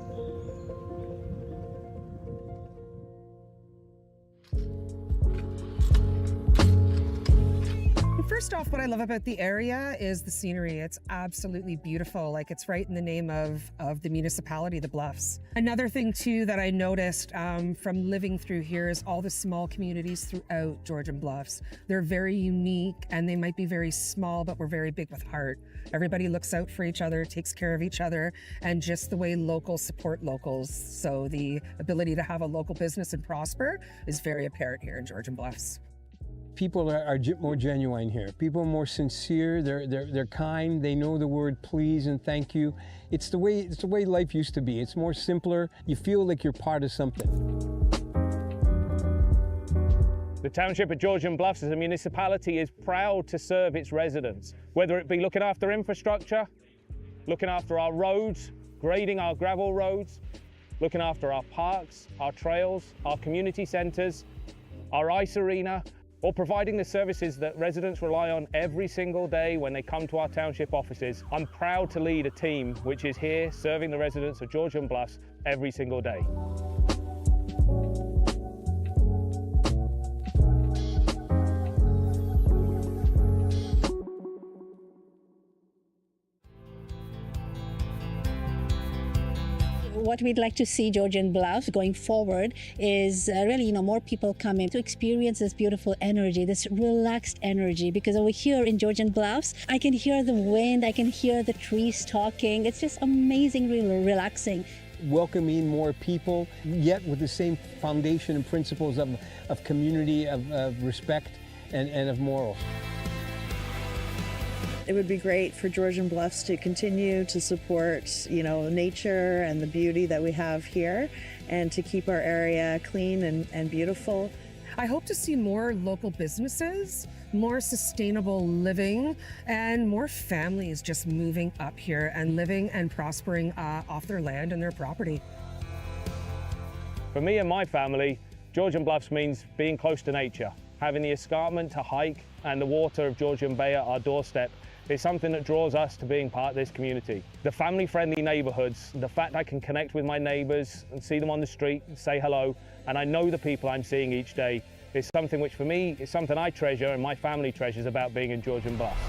First off, what I love about the area is the scenery. It's absolutely beautiful. Like, it's right in the name of the municipality, the Bluffs. Another thing too that I noticed from living through here is all the small communities throughout Georgian Bluffs. They're very unique, and they might be very small, but we're very big with heart. Everybody looks out for each other, takes care of each other, and just the way locals support locals. So the ability to have a local business and prosper is very apparent here in Georgian Bluffs. people are more genuine here. People are more sincere. They're kind. They know the word please and thank you. It's the way life used to be. It's more simpler. You feel like you're part of something. The township of Georgian Bluffs as a municipality is proud to serve its residents, whether it be looking after infrastructure, looking after our roads, grading our gravel roads, looking after our parks, our trails, our community centres, our ice arena, or providing the services that residents rely on every single day when they come to our township offices. I'm proud to lead a team which is here serving the residents of Georgian Bluffs every single day. What we'd like to see Georgian Bluffs going forward is really, more people coming to experience this beautiful energy, this relaxed energy. Because over here in Georgian Bluffs, I can hear the wind, I can hear the trees talking. It's just amazingly relaxing. Welcoming more people, yet with the same foundation and principles of community, of respect, and of morals. It would be great for Georgian Bluffs to continue to support, nature and the beauty that we have here, and to keep our area clean and beautiful. I hope to see more local businesses, more sustainable living, and more families just moving up here and living and prospering off their land and their property. For me and my family, Georgian Bluffs means being close to nature. Having the escarpment to hike and the water of Georgian Bay at our doorstep is something that draws us to being part of this community. The family-friendly neighbourhoods, the fact I can connect with my neighbours and see them on the street and say hello, and I know the people I'm seeing each day, is something which for me is something I treasure and my family treasures about being in Georgian Bluffs.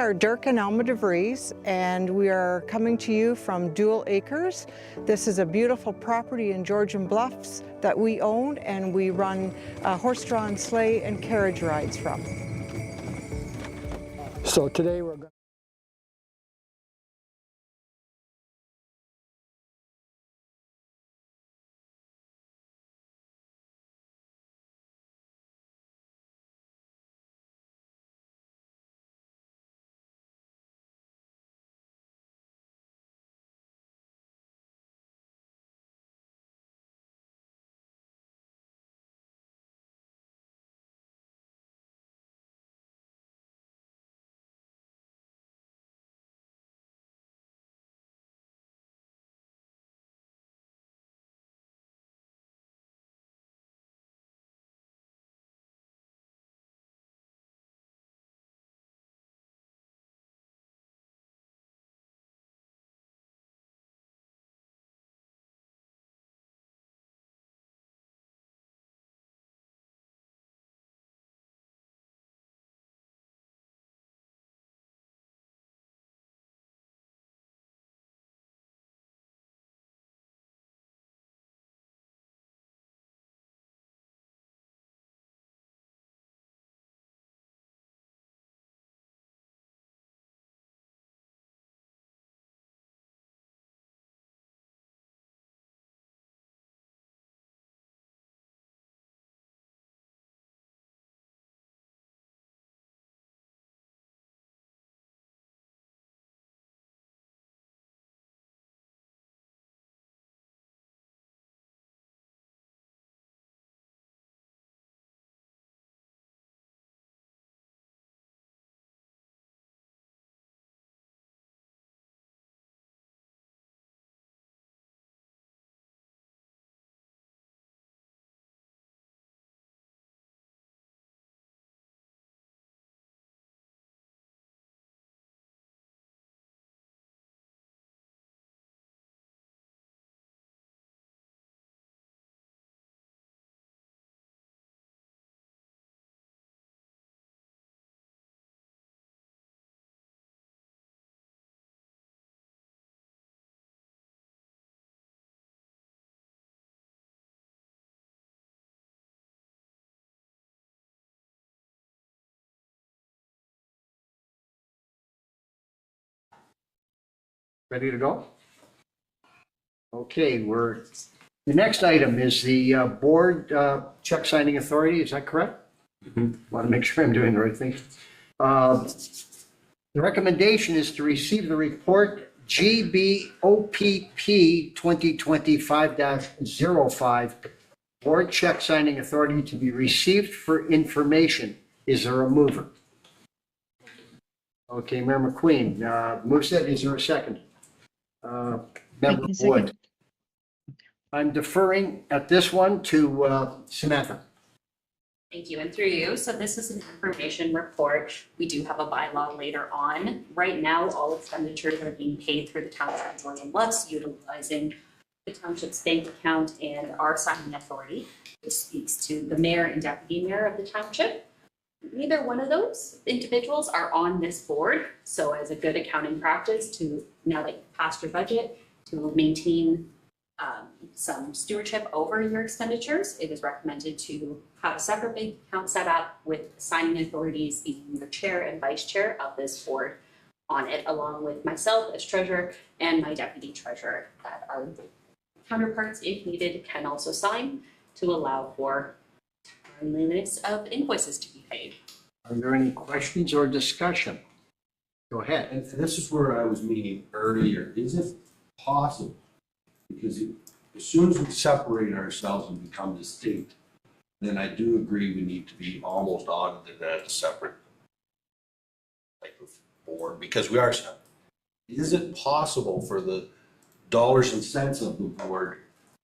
are Dirk and Alma DeVries, and we are coming to you from Dual Acres. This is a beautiful property in Georgian Bluffs that we own, and we run horse-drawn sleigh and carriage rides from. So today we're going Ready to go? Okay, the next item is the board check signing authority, is that correct? Want to make sure I'm doing the right thing. The recommendation is to receive the report GBOPP 2025-05, board check signing authority to be received for information. Is there a mover? Okay, Mayor McQueen moves it. Is there a second? Member Wood. I'm deferring at this one to Samantha. Thank you, and through you. So this is an information report. We do have a bylaw later on. Right now, all expenditures are being paid through the Township of Georgian Bluffs, utilizing the township's bank account and our signing authority, which speaks to the mayor and deputy mayor of the township. Neither one of those individuals are on this board. So as a good accounting practice to, now that you've passed your budget, to maintain some stewardship over your expenditures, it is recommended to have a separate bank account set up with signing authorities being your chair and vice chair of this board on it, along with myself as treasurer and my deputy treasurer, that our counterparts, if needed, can also sign to allow for timeliness of invoices to be paid. Are there any questions or discussion? Go ahead. And this is where I was meaning earlier. Is it possible? Because as soon as we separate ourselves and become distinct, then I do agree we need to be almost audited as a separate type of board, because we are separate. Is it possible for the dollars and cents of the board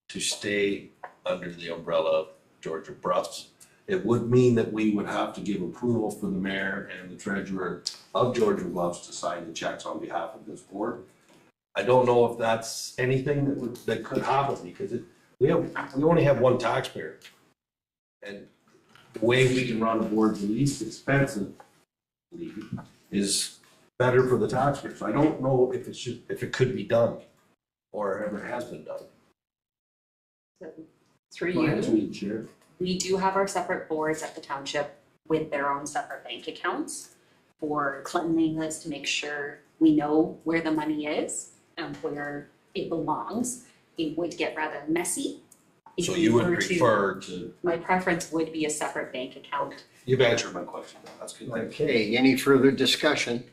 to stay under the umbrella of Georgia Bluffs? It would mean that we would have to give approval for the mayor and the treasurer of Georgia Bluffs to sign the checks on behalf of this board. I don't know if that's anything that could happen, because we only have one taxpayer. And the way we can run a board the least expensive is better for the taxpayers. I don't know if if it could be done or ever has been done. Through Go ahead, you, Chair. we do have our separate boards at the township with their own separate bank accounts for cleanliness, to make sure we know where the money is and where it belongs. It would get rather messy. if So we you would were prefer to, My preference would be a separate bank account. you've answered my question. That's good. Thank you. Okay, any further discussion?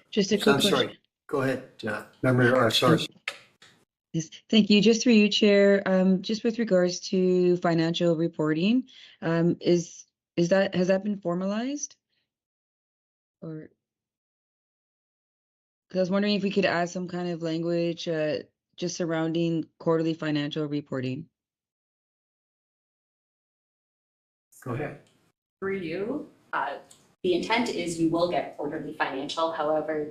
Just a quick I'm question. sorry, go ahead, member, sorry. Yes, thank you. Just through you, Chair, just with regards to financial reporting, is that, has that been formalized? Or, because I was wondering if we could add some kind of language, just surrounding quarterly financial reporting. Go ahead. Through you, the intent is you will get quarterly financial, however,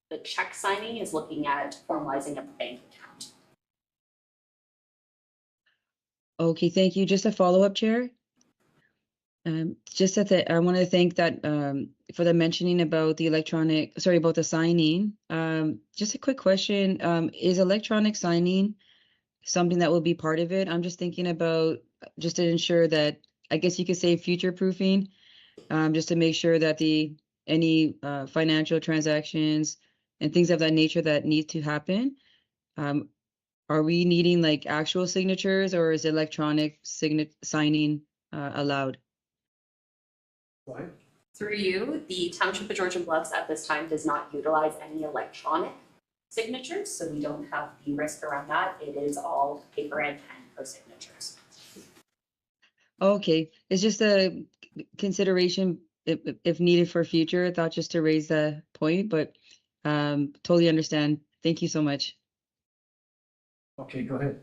the check signing is looking at formalizing a bank account. Okay, thank you. Just a follow-up, Chair. Just that I want to thank that for the mentioning about the about the signing. Just a quick question. Is electronic signing something that will be part of it? I'm just thinking about, just to ensure that, I guess you could say future-proofing, just to make sure that any financial transactions and things of that nature that need to happen, are we needing like actual signatures, or is electronic signing allowed? Through you, the Township of Georgian Bluffs at this time does not utilize any electronic signatures, so we don't have the risk around that. It is all paper and pen for signatures. Okay, it's just a consideration if needed for future. I thought just to raise the point, but totally understand. Thank you so much. Okay, go ahead.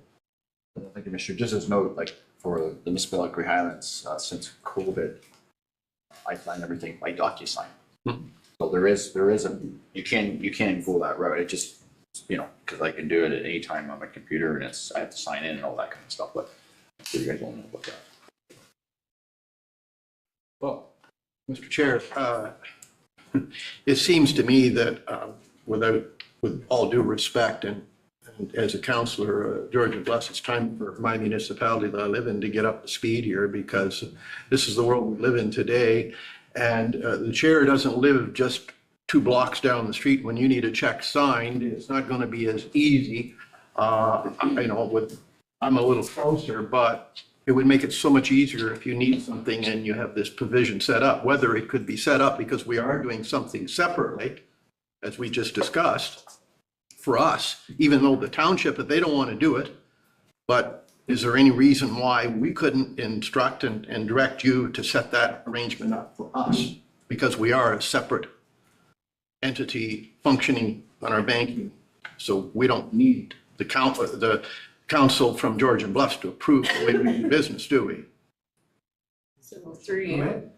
Thank you, Commissioner. Just as note, like for the municipal Grey Highlands, since COVID, I sign everything by DocuSign. So there is you can go that route. It just, because I can do it at any time on my computer, and I have to sign in and all that kind of stuff. But so you guys won't know about that. Well, Mr. Chair, it seems to me that with all due respect, and as a councillor, Georgian Bluffs, it's time for my municipality that I live in to get up to speed here, because this is the world we live in today. And the chair doesn't live just 2 blocks down the street. When you need a check signed, it's not going to be as easy. I'm a little closer, but it would make it so much easier if you need something and you have this provision set up, whether it could be set up because we are doing something separately, as we just discussed, for us, even though the township, if they don't want to do it. But is there any reason why we couldn't instruct and direct you to set that arrangement up for us? Because we are a separate entity functioning on our banking. So we don't need the council from Georgian Bluffs to approve the way we do business, do we? So through you,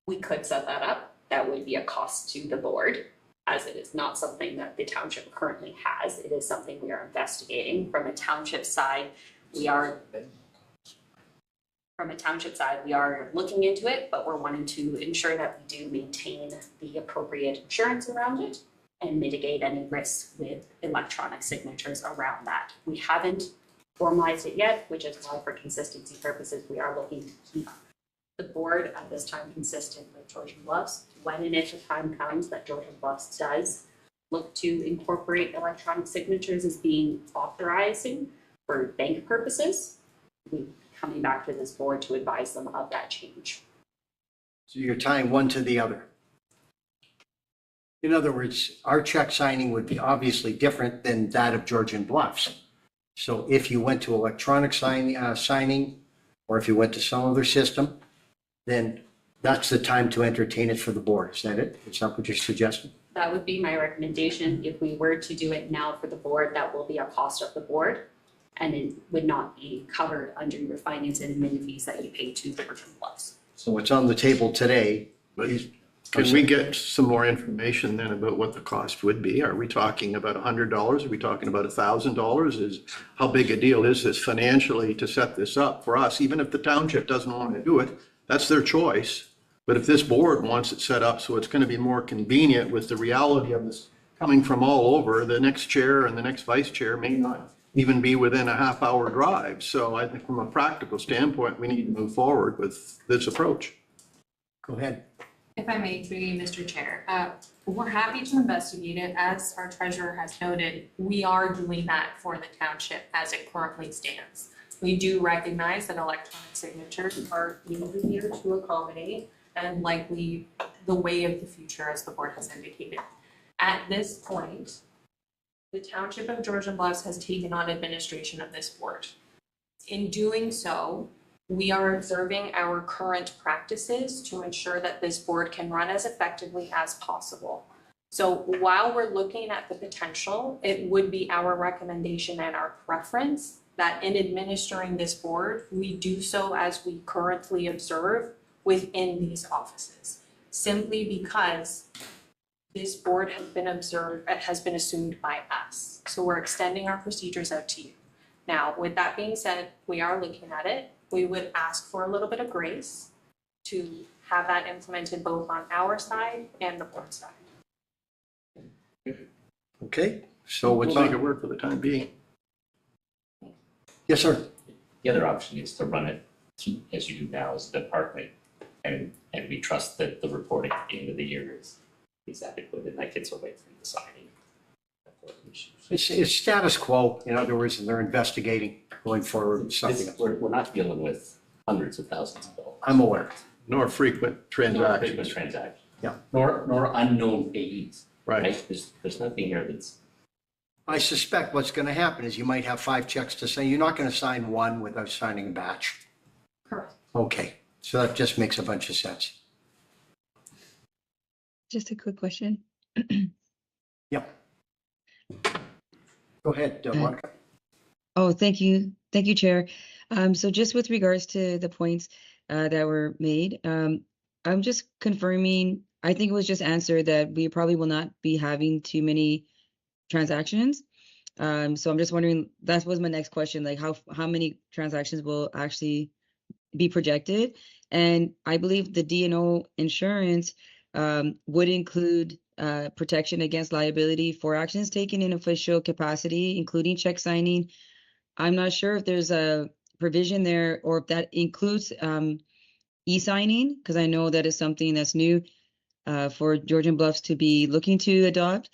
we could set that up. That would be a cost to the board, as it is not something that the township currently has. It is something we are investigating. From a township side, we are looking into it, but we're wanting to ensure that we do maintain the appropriate insurance around it and mitigate any risks with electronic signatures around that. We haven't formalized it yet, which is why, for consistency purposes, we are looking to keep the board at this time consistent with Georgian Bluffs. When and if the time comes that Georgian Bluffs does look to incorporate electronic signatures as being authorizing for bank purposes, we're coming back to this board to advise them of that change. So you're tying one to the other. In other words, our check signing would be obviously different than that of Georgian Bluffs. So if you went to electronic signing, or if you went to some other system, then that's the time to entertain it for the board. Is that it? Is that what you're suggesting? That would be my recommendation. If we were to do it now for the board, that will be a cost of the board, and it would not be covered under your finance and admin fees that you pay to Georgian Bluffs. So what's on the table today is. Can we get some more information then about what the cost would be? Are we talking about $100? Are we talking about $1,000? How big a deal is this financially to set this up for us? Even if the township doesn't want to do it, that's their choice. But if this board wants it set up so it's going to be more convenient with the reality of this coming from all over, the next chair and the next vice chair may not even be within a half-hour drive. So I think from a practical standpoint, we need to move forward with this approach. Go ahead. If I may, through you, Mr. Chair, we're happy to investigate it. As our treasurer has noted, we are doing that for the township as it currently stands. We do recognize that electronic signatures are easier to accommodate and likely the way of the future, as the board has indicated. At this point, the Township of Georgian Bluffs has taken on administration of this board. In doing so, we are observing our current practices to ensure that this board can run as effectively as possible. So while we're looking at the potential, it would be our recommendation and our preference that in administering this board, we do so as we currently observe within these offices, simply because this board has been assumed by us. So we're extending our procedures out to you. Now, with that being said, we are looking at it. We would ask for a little bit of grace to have that implemented both on our side and the board side. Okay, so We'll make it work for the time being. Yes, sir. The other option is to run it as you do now as a department, and we trust that the reporting at the end of the year is adequate, and that gets away from deciding. It's status quo. In other words, they're investigating going forward with something else. We're not dealing with hundreds of thousands of dollars. I'm aware. Nor frequent transactions. Nor frequent transactions. Yeah. Nor unknown payees. Right. There's nothing here that's. I suspect what's going to happen is you might have 5 checks to say you're not going to sign one without signing a batch. Correct. Okay, so that just makes a bunch of sense. Just a quick question. Yeah. Go ahead, Monica. Oh, thank you. Thank you, Chair. So just with regards to the points that were made, I'm just confirming, I think it was just answered that we probably will not be having too many transactions. So I'm just wondering, that was my next question, like how many transactions will actually be projected? And I believe the D&O insurance would include protection against liability for actions taken in official capacity, including check signing. I'm not sure if there's a provision there or if that includes e-signing, because I know that is something that's new for Georgian Bluffs to be looking to adopt.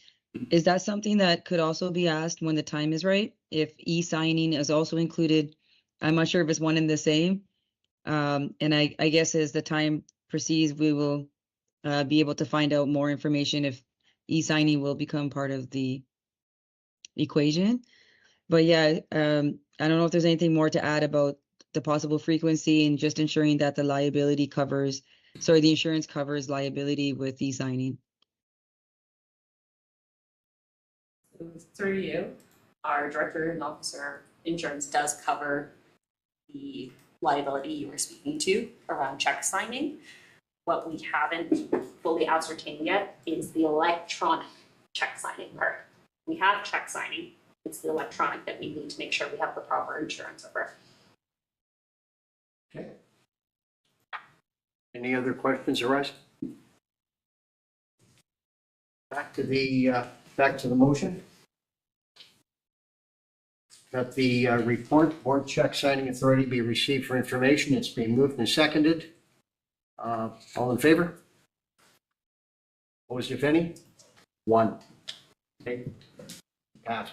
Is that something that could also be asked when the time is right? If e-signing is also included, I'm not sure if it's one and the same. And I guess as the time proceeds, we will be able to find out more information if e-signing will become part of the equation. But yeah, I don't know if there's anything more to add about the possible frequency and just ensuring that the the insurance covers liability with e-signing. Through you, our director and officer insurance does cover the liability you were speaking to around check signing. What we haven't fully ascertained yet is the electronic check signing part. We have check signing, it's the electronic that we need to make sure we have the proper insurance over. Okay. Any other questions arise? Back to the motion. That the report, board check signing authority be received for information. It's being moved and seconded. All in favor? Opposed, if any? 1. Okay. Pass.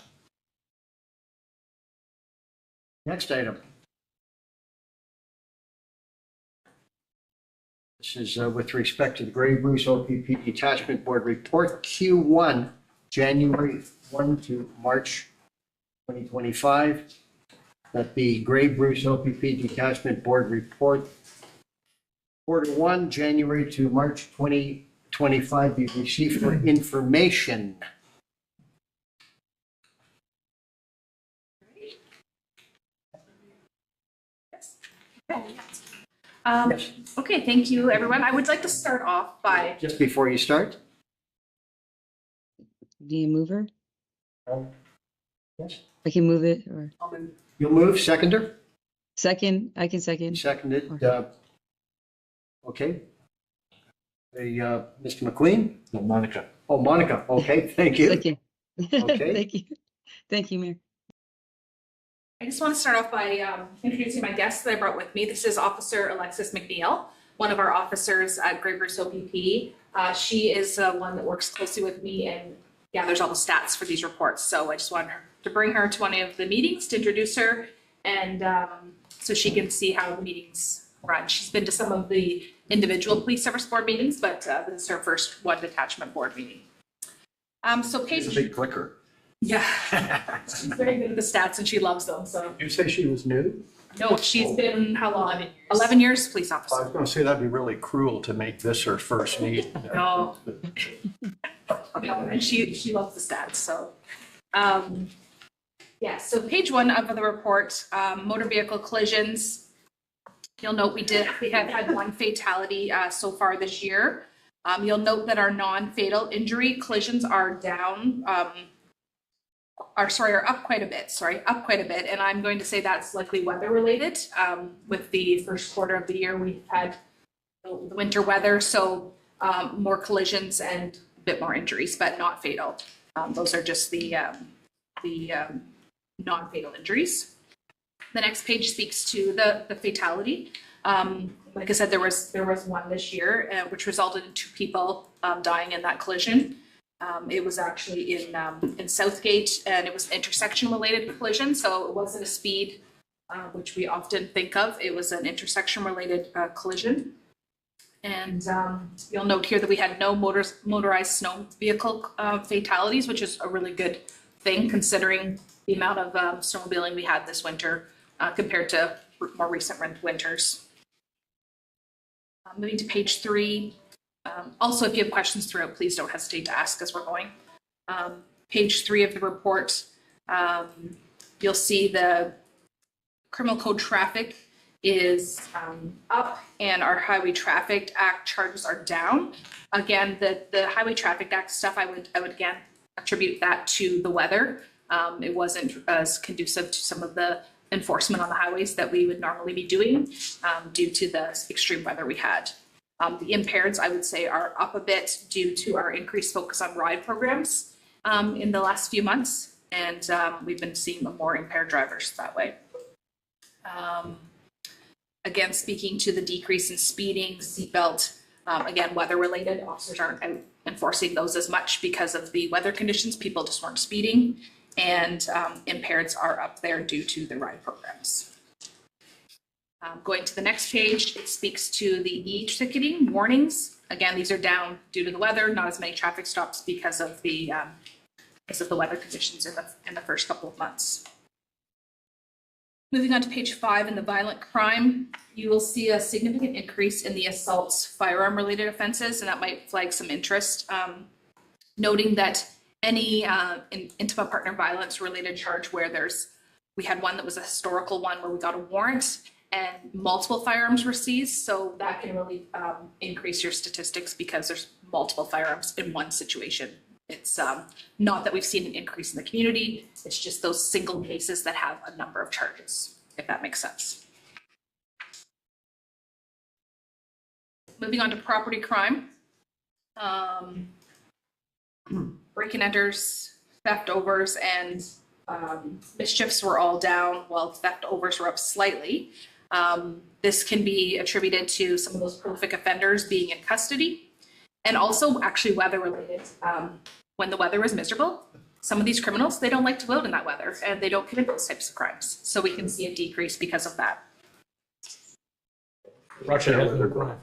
Next item. This is with respect to the Grey Bruce OPP Detachment Board Report Q1, January 1 to March 2025. That the Grey Bruce OPP Detachment Board Report Quarter 1, January to March 2025 be received for information. Yes. Okay, thank you, everyone. I would like to start off by Just before you start. Do you move her? Yes. I can move it or You'll move, seconder? second, I can second. Seconded. Okay. Hey, Mr. McQueen? No, Monica. Oh, Monica, okay, thank you. Thank you. Okay. Thank you. Thank you, Mayor. I just want to start off by introducing my guest that I brought with me. This is Officer Alexis McNeil, one of our officers at Grey Bruce OPP. She is one that works closely with me and gathers all the stats for these reports. So I just wanted to bring her to one of the meetings to introduce her and so she can see how the meetings run. She's been to some of the individual police service board meetings, but this is her first one detachment board meeting. So page. She's a big clicker. Yeah, she's very good at the stats and she loves them, so. You say she was new? No, she's been, how long? 11 years police I officer. was gonna say that'd be really cruel to make this her first meeting. No. No, and she loves the stats, so. Yeah, so page 1 of the report, motor vehicle collisions. You'll note we have had 1 fatality so far this year. You'll note that our non-fatal injury collisions are down, are up quite a bit. And I'm going to say that's likely weather related. With the first quarter of the year, we've had the winter weather, so more collisions and a bit more injuries, but not fatal. Those are just the non-fatal injuries. The next page speaks to the fatality. Like I said, there was 1 this year, which resulted in 2 people dying in that collision. It was actually in Southgate, and it was an intersection-related collision, so it wasn't a speed, which we often think of. It was an intersection-related collision. And you'll note here that we had no motorized snow vehicle fatalities, which is a really good thing considering the amount of snowmobiling we had this winter compared to more recent winters. Moving to page 3. Also, if you have questions throughout, please don't hesitate to ask as we're going. Page 3 of the report, you'll see the criminal code traffic is up and our Highway Traffic Act charges are down. Again, the Highway Traffic Act stuff, I would again attribute that to the weather. It wasn't as conducive to some of the enforcement on the highways that we would normally be doing due to the extreme weather we had. The impaireds, I would say, are up a bit due to our increased focus on ride programs in the last few months, and we've been seeing more impaired drivers that way. Again, speaking to the decrease in speeding, seatbelt, again, weather-related, officers aren't out enforcing those as much because of the weather conditions. People just weren't speeding, and impaireds are up there due to the ride programs. Going to the next page, it speaks to the e-ticketing warnings. Again, these are down due to the weather, not as many traffic stops because of the weather conditions in the first couple of months. Moving on to page 5 in the violent crime, you will see a significant increase in the assaults, firearm-related offenses, and that might flag some interest. Noting that any intimate partner violence-related charge where we had one that was a historical one where we got a warrant and multiple firearms were seized, so that can really increase your statistics because there's multiple firearms in one situation. It's not that we've seen an increase in the community, it's just those single cases that have a number of charges, if that makes sense. Moving on to property crime. Break-and enters, theft overs, and mischiefs were all down while theft overs were up slightly. This can be attributed to some of those prolific offenders being in custody and also actually weather related. When the weather is miserable, some of these criminals, they don't like to go out in that weather and they don't commit those types of crimes. So we can see a decrease because of that. Russia has no crime.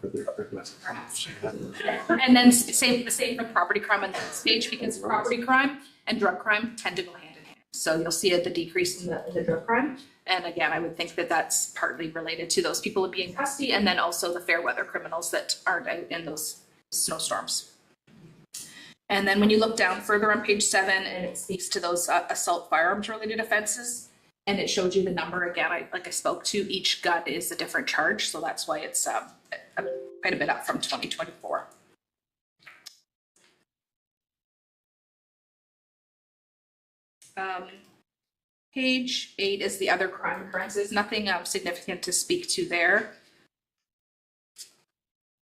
And then the same for property crime on the next page, because property crime and drug crime tend to go hand in hand. So you'll see the decrease in the drug crime. And again, I would think that that's partly related to those people being in custody and then also the fair weather criminals that aren't out in those snowstorms. And then when you look down further on page 7, and it speaks to those assault firearms related offenses, and it showed you the number again, like I spoke to, each gun is a different charge. So that's why it's quite a bit up from 2024. Page 8 is the other crime occurrences. Nothing significant to speak to there.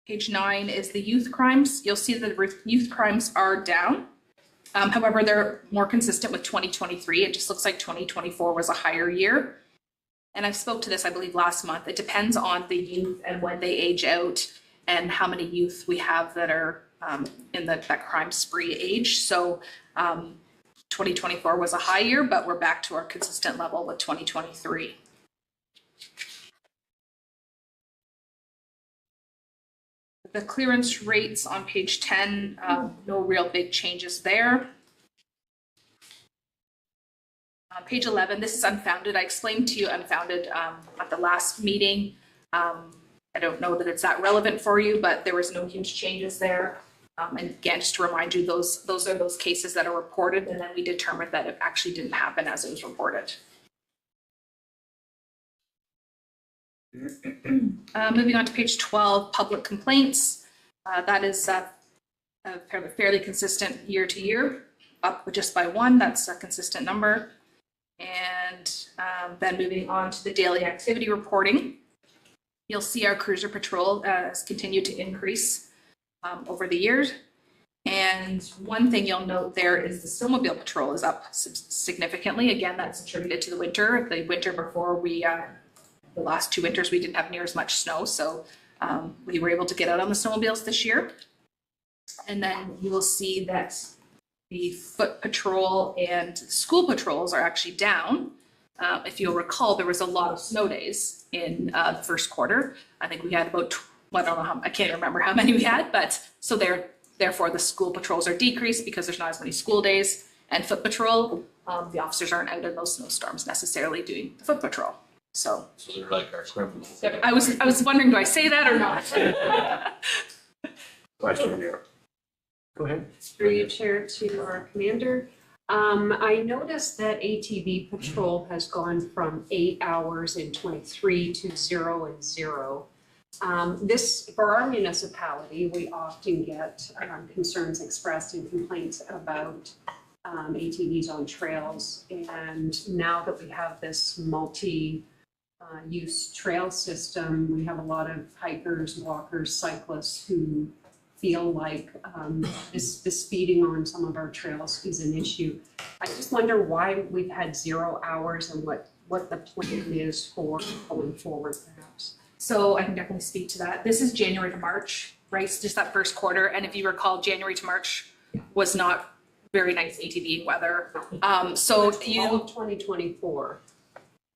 Page 9 is the youth crimes. You'll see that the youth crimes are down. However, they're more consistent with 2023. It just looks like 2024 was a higher year. And I spoke to this, I believe, last month. It depends on the youth and when they age out and how many youth we have that are in that crime spree age. So 2024 was a high year, but we're back to our consistent level with 2023. The clearance rates on page 10, no real big changes there. Page 11, this is unfounded. I explained to you unfounded at the last meeting. I don't know that it's that relevant for you, but there was no huge changes there. And again, just to remind you, those are those cases that are reported, and then we determined that it actually didn't happen as it was reported. Moving on to page 12, public complaints. That is fairly consistent year to year, up just by one. That's a consistent number. And then moving on to the daily activity reporting, you'll see our cruiser patrol has continued to increase over the years. And one thing you'll note there is the snowmobile patrol is up significantly. Again, that's attributed to the winter. The winter before the last 2 winters, we didn't have near as much snow. So we were able to get out on the snowmobiles this year. And then you will see that the foot patrol and school patrols are actually down. If you'll recall, there was a lot of snow days in the first quarter. I think we had about, I don't know I can't remember how many we had, but so therefore the school patrols are decreased because there's not as many school days. And foot patrol, the officers aren't out in those snowstorms necessarily doing the foot patrol. So they're like our criminals. I was wondering, do I say that or not? Question here. Go ahead. Through you, Chair, to our commander. I noticed that ATV patrol has gone from 8 hours in 23 to 0 and 0. This, for our municipality, we often get concerns expressed and complaints about ATVs on trails. And now that we have this multi-use trail system, we have a lot of hikers, walkers, cyclists who feel like the speeding on some of our trails is an issue. I just wonder why we've had 0 hours and what the plan is for going forward, perhaps. So I can definitely speak to that. This is January to March, right? It's just that first quarter. And if you recall, January to March was not very nice ATV weather. So all of 2024.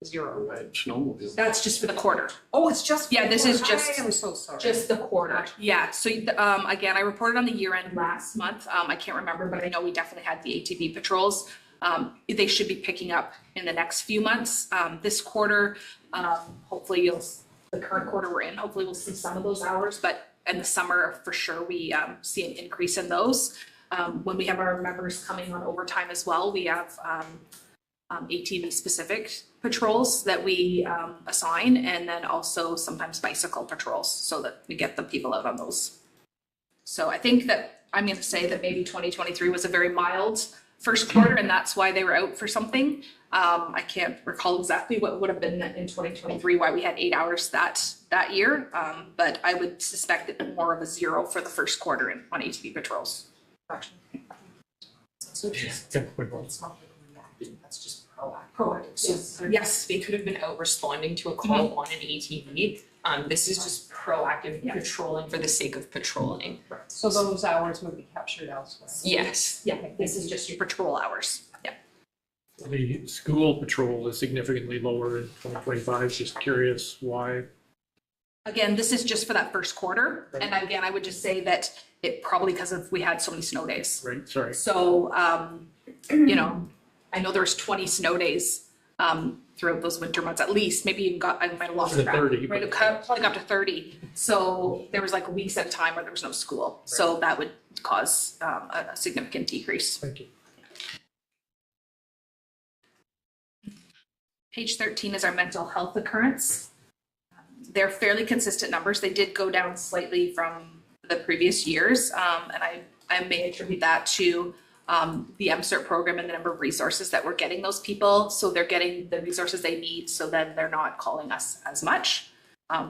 0. Right, snowmobile. That's just for the quarter. Oh, it's just. Yeah, this is just. I am so sorry. Just the quarter. Yeah. So again, I reported on the year end last month. I can't remember, but I know we definitely had the ATV patrols. They should be picking up in the next few months. This quarter, hopefully the current quarter we're in, hopefully we'll see some of those hours, but in the summer for sure we see an increase in those. When we have our members coming on overtime as well, we have ATV specific patrols that we assign, and then also sometimes bicycle patrols so that we get the people out on those. So I think that I'm going to say that maybe 2023 was a very mild first quarter, and that's why they were out for something. I can't recall exactly what would have been in 2023, why we had 8 hours that year, but I would suspect it more of a 0 for the first quarter on ATV patrols. So just, that's just proactive. So, Yes, they could have been out responding to a call on an ATV. This is just proactive patrolling for the sake of patrolling. So those hours would be captured elsewhere? Yes. Yeah, this is just your patrol hours. Yeah. The school patrol is significantly lower in 2025. Just curious why. Again, this is just for that first quarter. Right. And again, I would just say that it probably because of we had so many snow days. Right, sorry. So, you know, I know there was 20 snow days throughout those winter months, at least. Maybe even I might have lost track. 30. Right, probably got to 30. So there was like weeks at a time where there was no school. Right. So that would cause a significant decrease. Thank you. Page 13 is our mental health occurrence. They're fairly consistent numbers. They did go down slightly from the previous years, and I may attribute that to the MCERT program and the number of resources that we're getting those people. So they're getting the resources they need, so then they're not calling us as much.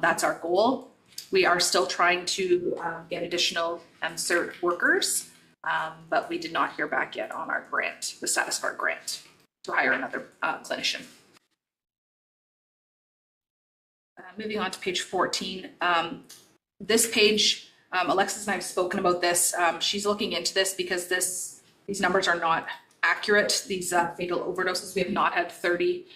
That's our goal. We are still trying to get additional MCERT workers, but we did not hear back yet on our grant, the status of our grant to hire another clinician. Moving on to page 14. This page, Alexis and I have spoken about this. She's looking into this because these numbers are not accurate. These fatal overdoses, we have not had 30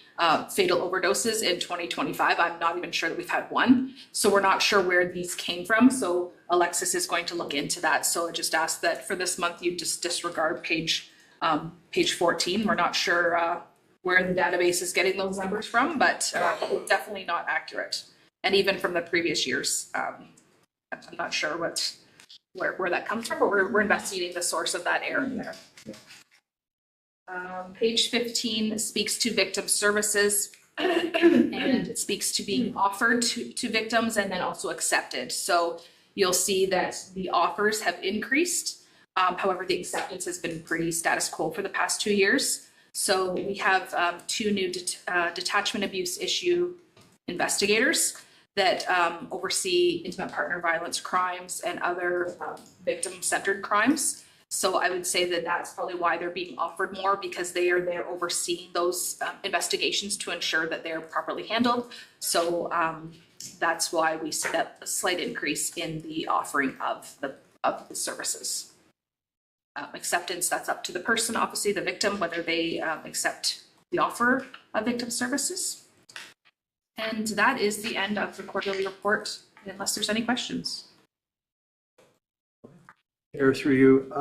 fatal overdoses in 2025. I'm not even sure that we've had one. So we're not sure where these came from. So Alexis is going to look into that. So I just ask that for this month, you just disregard page 14. We're not sure where the database is getting those numbers from, but definitely not accurate. And even from the previous years, I'm not sure where that comes from, but we're investigating the source of that error there. Page 15 speaks to victim services and it speaks to being offered to victims and then also accepted. So you'll see that the offers have increased. However, the acceptance has been pretty status quo for the past 2 years. So we have 2 new detachment abuse issue investigators that oversee intimate partner violence crimes and other victim-centered crimes. So I would say that that's probably why they're being offered more, because they are there overseeing those investigations to ensure that they're properly handled. So that's why we see that a slight increase in the offering of the services. Acceptance, that's up to the person, obviously the victim, whether they accept the offer of victim services. And that is the end of the quarterly report, unless there's any questions. Chair, through you,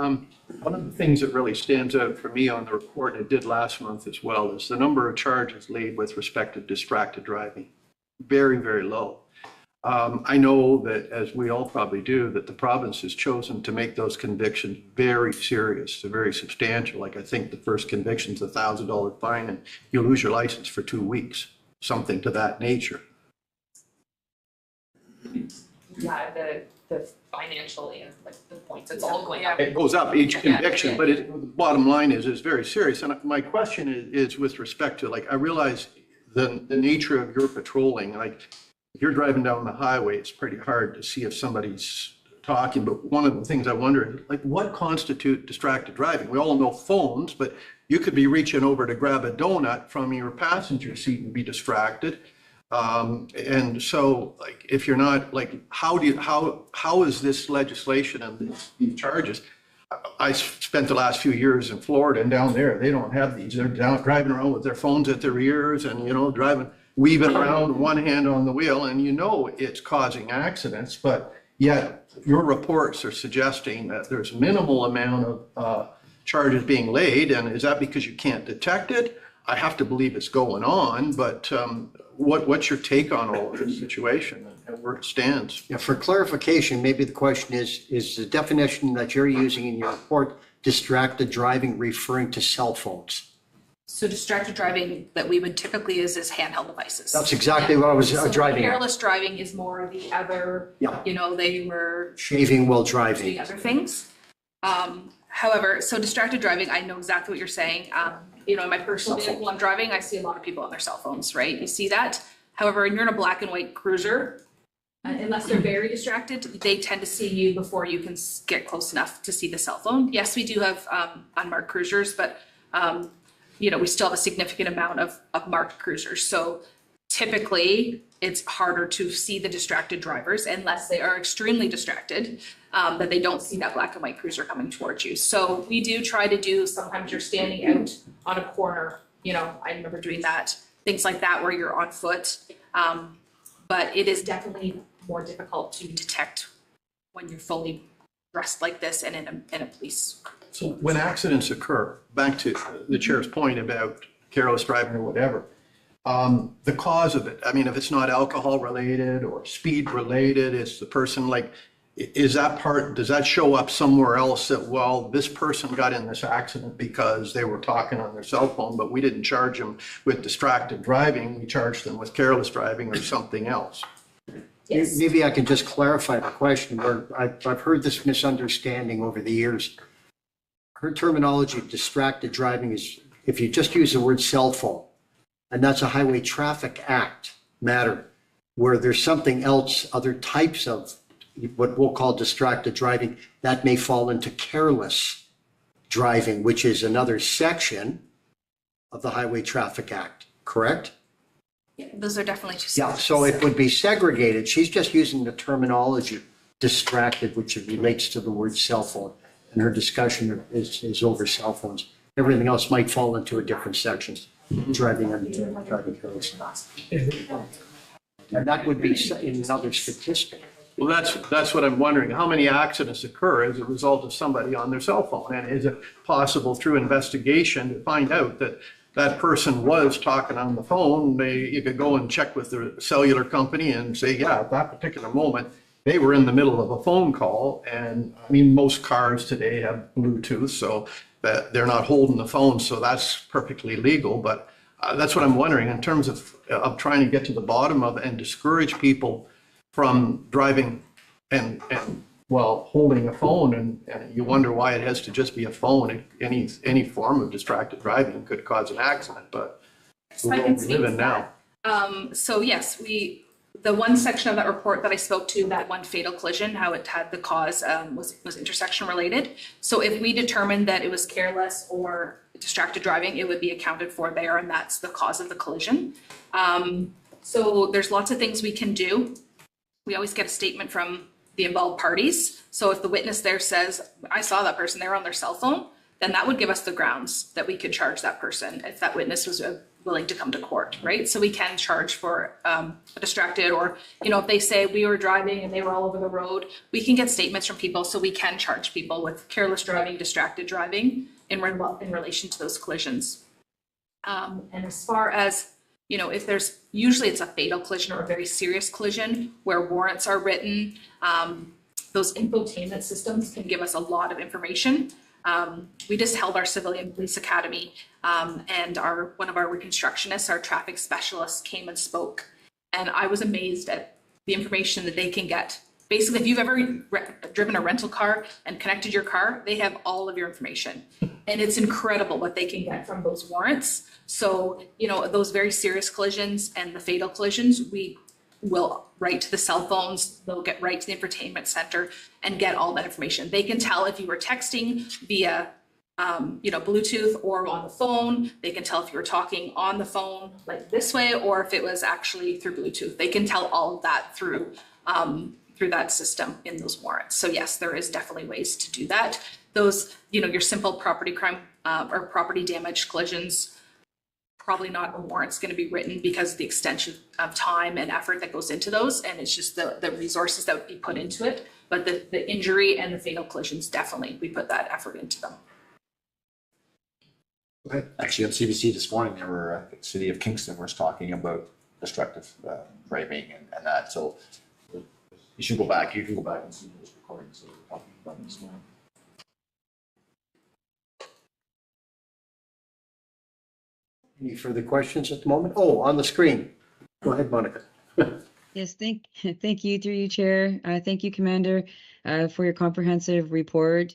one of the things that really stands out for me on the report, and it did last month as well, is the number of charges laid with respect to distracted driving. Very, very low. I know that, as we all probably do, that the province has chosen to make those convictions very serious, they're very substantial. Like I think the first conviction is $1,000 fine and you lose your license for 2 weeks, something to that nature. Yeah, the financial and like the points, it's all going up. It goes up each conviction, but the bottom line is very serious. And my question is with respect to, like, I realize the nature of your patrolling, like if you're driving down the highway, it's pretty hard to see if somebody's talking. But one of the things I wonder is, like, what constitutes distracted driving? We all know phones, but you could be reaching over to grab a donut from your passenger seat and be distracted. And so, like, if you're not, like, how is this legislation and these charges? I spent the last few years in Florida, and down there, they don't have these. They're driving around with their phones at their ears and, weaving around, one hand on the wheel, and it's causing accidents, but yet your reports are suggesting that there's minimal amount of charges being laid. And is that because you can't detect it? I have to believe it's going on, but what's your take on all of this situation and where it stands? Yeah, for clarification, maybe the question is the definition that you're using in your report, distracted driving, referring to cell phones? So distracted driving that we would typically use is handheld devices. That's exactly what I was driving at. Careless driving is more the other, they were shaving while driving. doing other things. However, so distracted driving, I know exactly what you're saying. In my personal vehicle, when I'm driving, I see a lot of people on their cell phones, right? You see that. However, when you're in a black and white cruiser, unless they're very distracted, they tend to see you before you can get close enough to see the cell phone. Yes, we do have unmarked cruisers, but we still have a significant amount of marked cruisers. So typically, it's harder to see the distracted drivers unless they are extremely distracted, that they don't see that black and white cruiser coming towards you. So we do try to do, sometimes you're standing out on a corner, I remember doing that, things like that where you're on foot. But it is definitely more difficult to detect when you're fully dressed like this and in a police. So when accidents occur, back to the chair's point about careless driving or whatever, the cause of it, I mean, if it's not alcohol related or speed related, it's the person, like, does that show up somewhere else that, well, this person got in this accident because they were talking on their cell phone, but we didn't charge them with distracted driving, we charged them with careless driving or something else? Yes. Maybe I can just clarify the question, where I've heard this misunderstanding over the years. Her terminology of distracted driving is if you just use the word cell phone, and that's a Highway Traffic Act matter. where there's something else, other types of what we'll call distracted driving, that may fall into careless driving, which is another section of the Highway Traffic Act, correct? Yeah, those are definitely two Yeah, sections. so it would be segregated. She's just using the terminology distracted, which relates to the word cell phone. And her discussion is over cell phones. Everything else might fall into a different section, driving carelessly. And that would be in another statistic. Well, that's what I'm wondering. How many accidents occur as a result of somebody on their cell phone? And is it possible through investigation to find out that that person was talking on the phone? You could go and check with the cellular company and say, yeah, at that particular moment, they were in the middle of a phone call. And I mean, most cars today have Bluetooth, so that they're not holding the phone. So that's perfectly legal. But that's what I'm wondering in terms of trying to get to the bottom of it and discourage people from driving and well, holding a phone, and you wonder why it has to just be a phone. Any form of distracted driving could cause an accident, but the I can world we speak live to in now. So yes, the one section of that report that I spoke to, that one fatal collision, how it had the cause was intersection related. So if we determined that it was careless or distracted driving, it would be accounted for there, and that's the cause of the collision. So there's lots of things we can do. We always get a statement from the involved parties. So if the witness there says, I saw that person, they were on their cell phone, then that would give us the grounds that we could charge that person if that witness was willing to come to court, right? So we can charge for a distracted, or, you know, if they say we were driving and they were all over the road, we can get statements from people, so we can charge people with careless driving, distracted driving in relation to those collisions. And as far as, you know, if there's, usually it's a fatal collision or a very serious collision where warrants are written, those infotainment systems can give us a lot of information. We just held our civilian police academy, and one of our reconstructionists, our traffic specialists, came and spoke. And I was amazed at the information that they can get. Basically, if you've ever driven a rental car and connected your car, they have all of your information. And it's incredible what they can get from those warrants. So, you know, those very serious collisions and the fatal collisions, we will write to the cell phones, they'll get right to the infotainment center and get all that information. They can tell if you were texting via, you know, Bluetooth or on the phone. They can tell if you were talking on the phone like this way, or if it was actually through Bluetooth. They can tell all of that through that system in those warrants. So yes, there is definitely ways to do that. Those, you know, your simple property crime or property damage collisions, probably not a warrant's going to be written because of the extension of time and effort that goes into those, and it's just the resources that would be put into it. But the injury and the fatal collisions, definitely we put that effort into them. Actually, on CBC this morning, there were, I think, City of Kingston was talking about destructive driving and that. So you should go back. You can go back and see those recordings that we're talking about this morning. Any further questions at the moment? Oh, on the screen. Go ahead, Monica. Yes, thank you through you, Chair. Thank you, Commander, for your comprehensive report.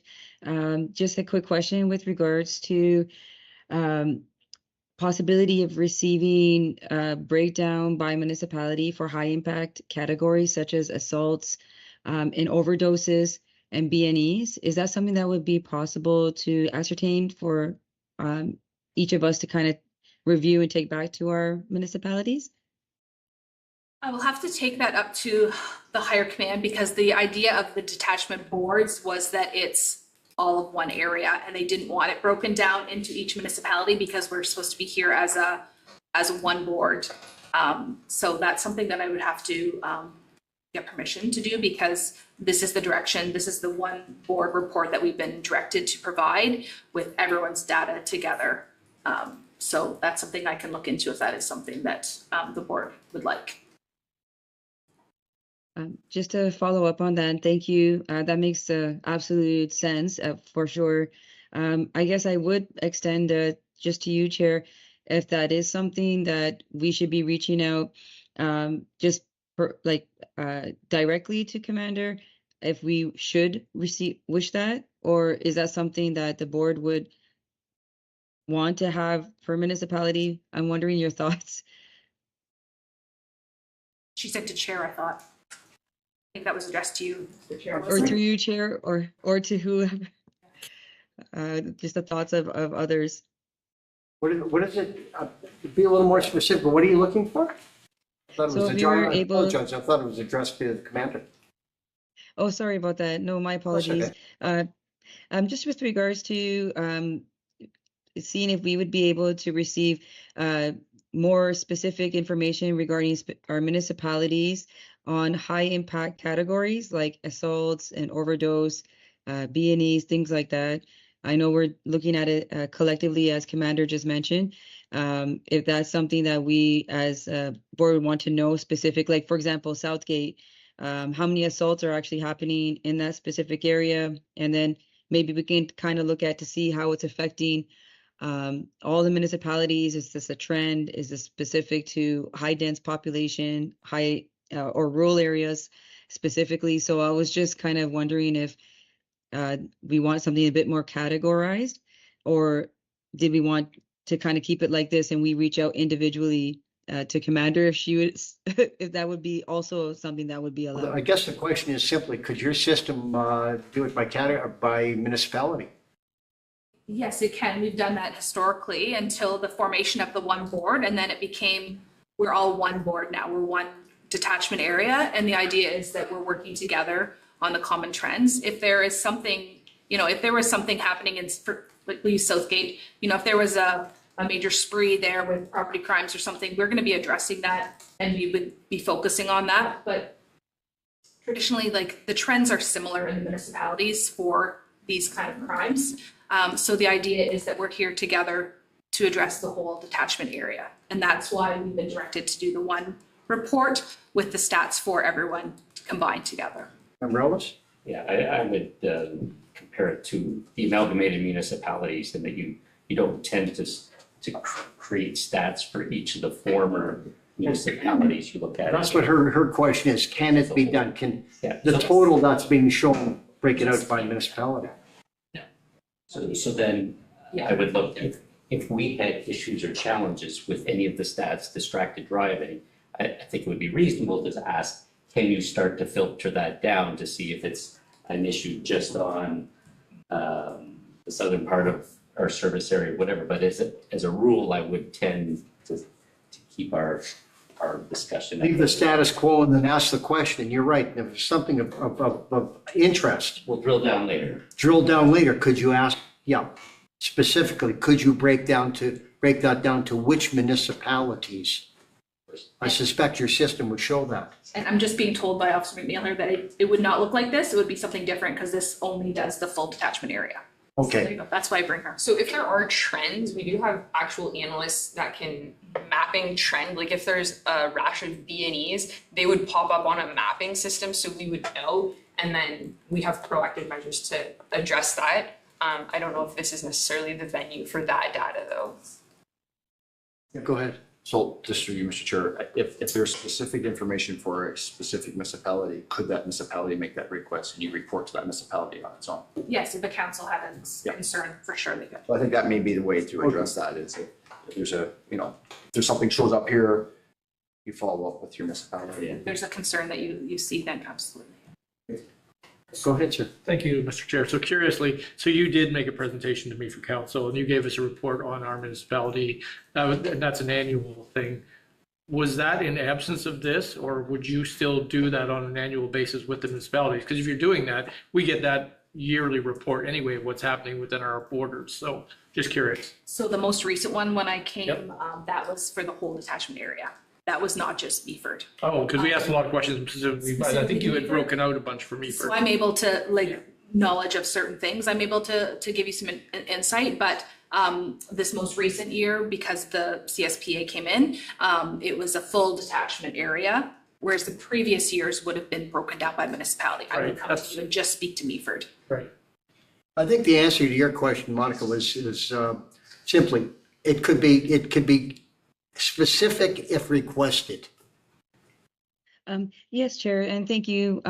Just a quick question with regards to possibility of receiving a breakdown by municipality for high impact categories such as assaults and overdoses and BNEs. Is that something that would be possible to ascertain for each of us to kind of review and take back to our municipalities? I will have to take that up to the higher command, because the idea of the detachment boards was that it's all of one area, and they didn't want it broken down into each municipality because we're supposed to be here as a one board. So that's something that I would have to get permission to do, because this is the direction, this is the one board report that we've been directed to provide with everyone's data together. So that's something I can look into if that is something that the board would like. Just to follow up on that, and thank you. That makes absolute sense for sure. I guess I would extend just to you, Chair, if that is something that we should be reaching out just directly to Commander, if we should wish that, or is that something that the board would want to have for municipality? I'm wondering your thoughts. She said to chair, I thought. I think that was addressed to you, Mr. Chair. Or through you, Chair, or to whoever. Just the thoughts of others. What is it? Be a little more specific. What are you looking for? I thought it So was if a you were I able- apologize. I thought it was addressed to the commander. Oh, sorry about that. No, my apologies. Just with regards to seeing if we would be able to receive more specific information regarding our municipalities on high impact categories like assaults and overdose, B&Es, things like that. I know we're looking at it collectively, as Commander just mentioned. If that's something that we as a board want to know specific, like for example, Southgate, how many assaults are actually happening in that specific area, and then maybe we can kind of look at to see how it's affecting all the municipalities. Is this a trend? Is this specific to high dense population, high or rural areas specifically? So I was just kind of wondering if we want something a bit more categorized, or did we want to kind of keep it like this and we reach out individually to Commander if she would, if that would be also something that would be allowed? I guess the question is simply, could your system do it by category or by municipality? Yes, it can. We've done that historically until the formation of the one board, and then it became, we're all one board now. We're one detachment area, and the idea is that we're working together on the common trends. If there is something, if there was something happening in, like we use Southgate, if there was a major spree there with property crimes or something, we're going to be addressing that, and we would be focusing on that. But traditionally, like the trends are similar in the municipalities for these kind of crimes. So the idea is that we're here together to address the whole detachment area. And that's why we've been directed to do the one report with the stats for everyone combined together. Umbrellas? Yeah, I would compare it to the amalgamated municipalities, and that you don't tend to create stats for each of the former municipalities. You look at That's it. what her question is. Can it be done? Can the total that's being shown break it out by municipality? So then I would look, if we had issues or challenges with any of the stats, distracted driving, I think it would be reasonable to ask, can you start to filter that down to see if it's an issue just on the southern part of our service area, whatever. But as a rule, I would tend to keep our discussion. Leave the status quo and then ask the question. You're right. If there's something of interest, we'll drill down later. Drill down later. Could you ask, specifically, could you break that down to which municipalities? I suspect your system would show that. And I'm just being told by Officer McNeil that it would not look like this. It would be something different because this only does the full detachment area. So there you go. That's why I bring her. So if there are trends, we do have actual analysts that can mapping trend. Like if there's a rash of B&Es, they would pop up on a mapping system so we would know, and then we have proactive measures to address that. I don't know if this is necessarily the venue for that data though. Yeah, go ahead. So just through you, Mr. Chair, if there's specific information for a specific municipality, could that municipality make that request and you report to that municipality on its own? Yes, if the council had a concern, for sure they could. So I think that may be the way to address that is if there's if there's something shows up here, you follow up with your municipality. If there's a concern that you see, then absolutely. Go ahead, sir. Thank you, Mr. Chair. So curiously, so you did make a presentation to me for council and you gave us a report on our municipality, and that's an annual thing. Was that in absence of this, or would you still do that on an annual basis with the municipalities? Because if you're doing that, we get that yearly report anyway of what's happening within our borders. So just curious. So the most recent one, when I came, that was for the whole detachment area. That was not just Meaford. Oh, because we asked a lot of questions specifically, but I think you had broken out a bunch for Meaford. So I'm able to, knowledge of certain things, I'm able to give you some insight, but this most recent year, because the CSPA came in, it was a full detachment area, whereas the previous years would have been broken down by municipality. I would come to you and just speak to Meaford. Right. I think the answer to your question, Monica, is simply, it could be specific if requested. Yes, Chair, and thank you.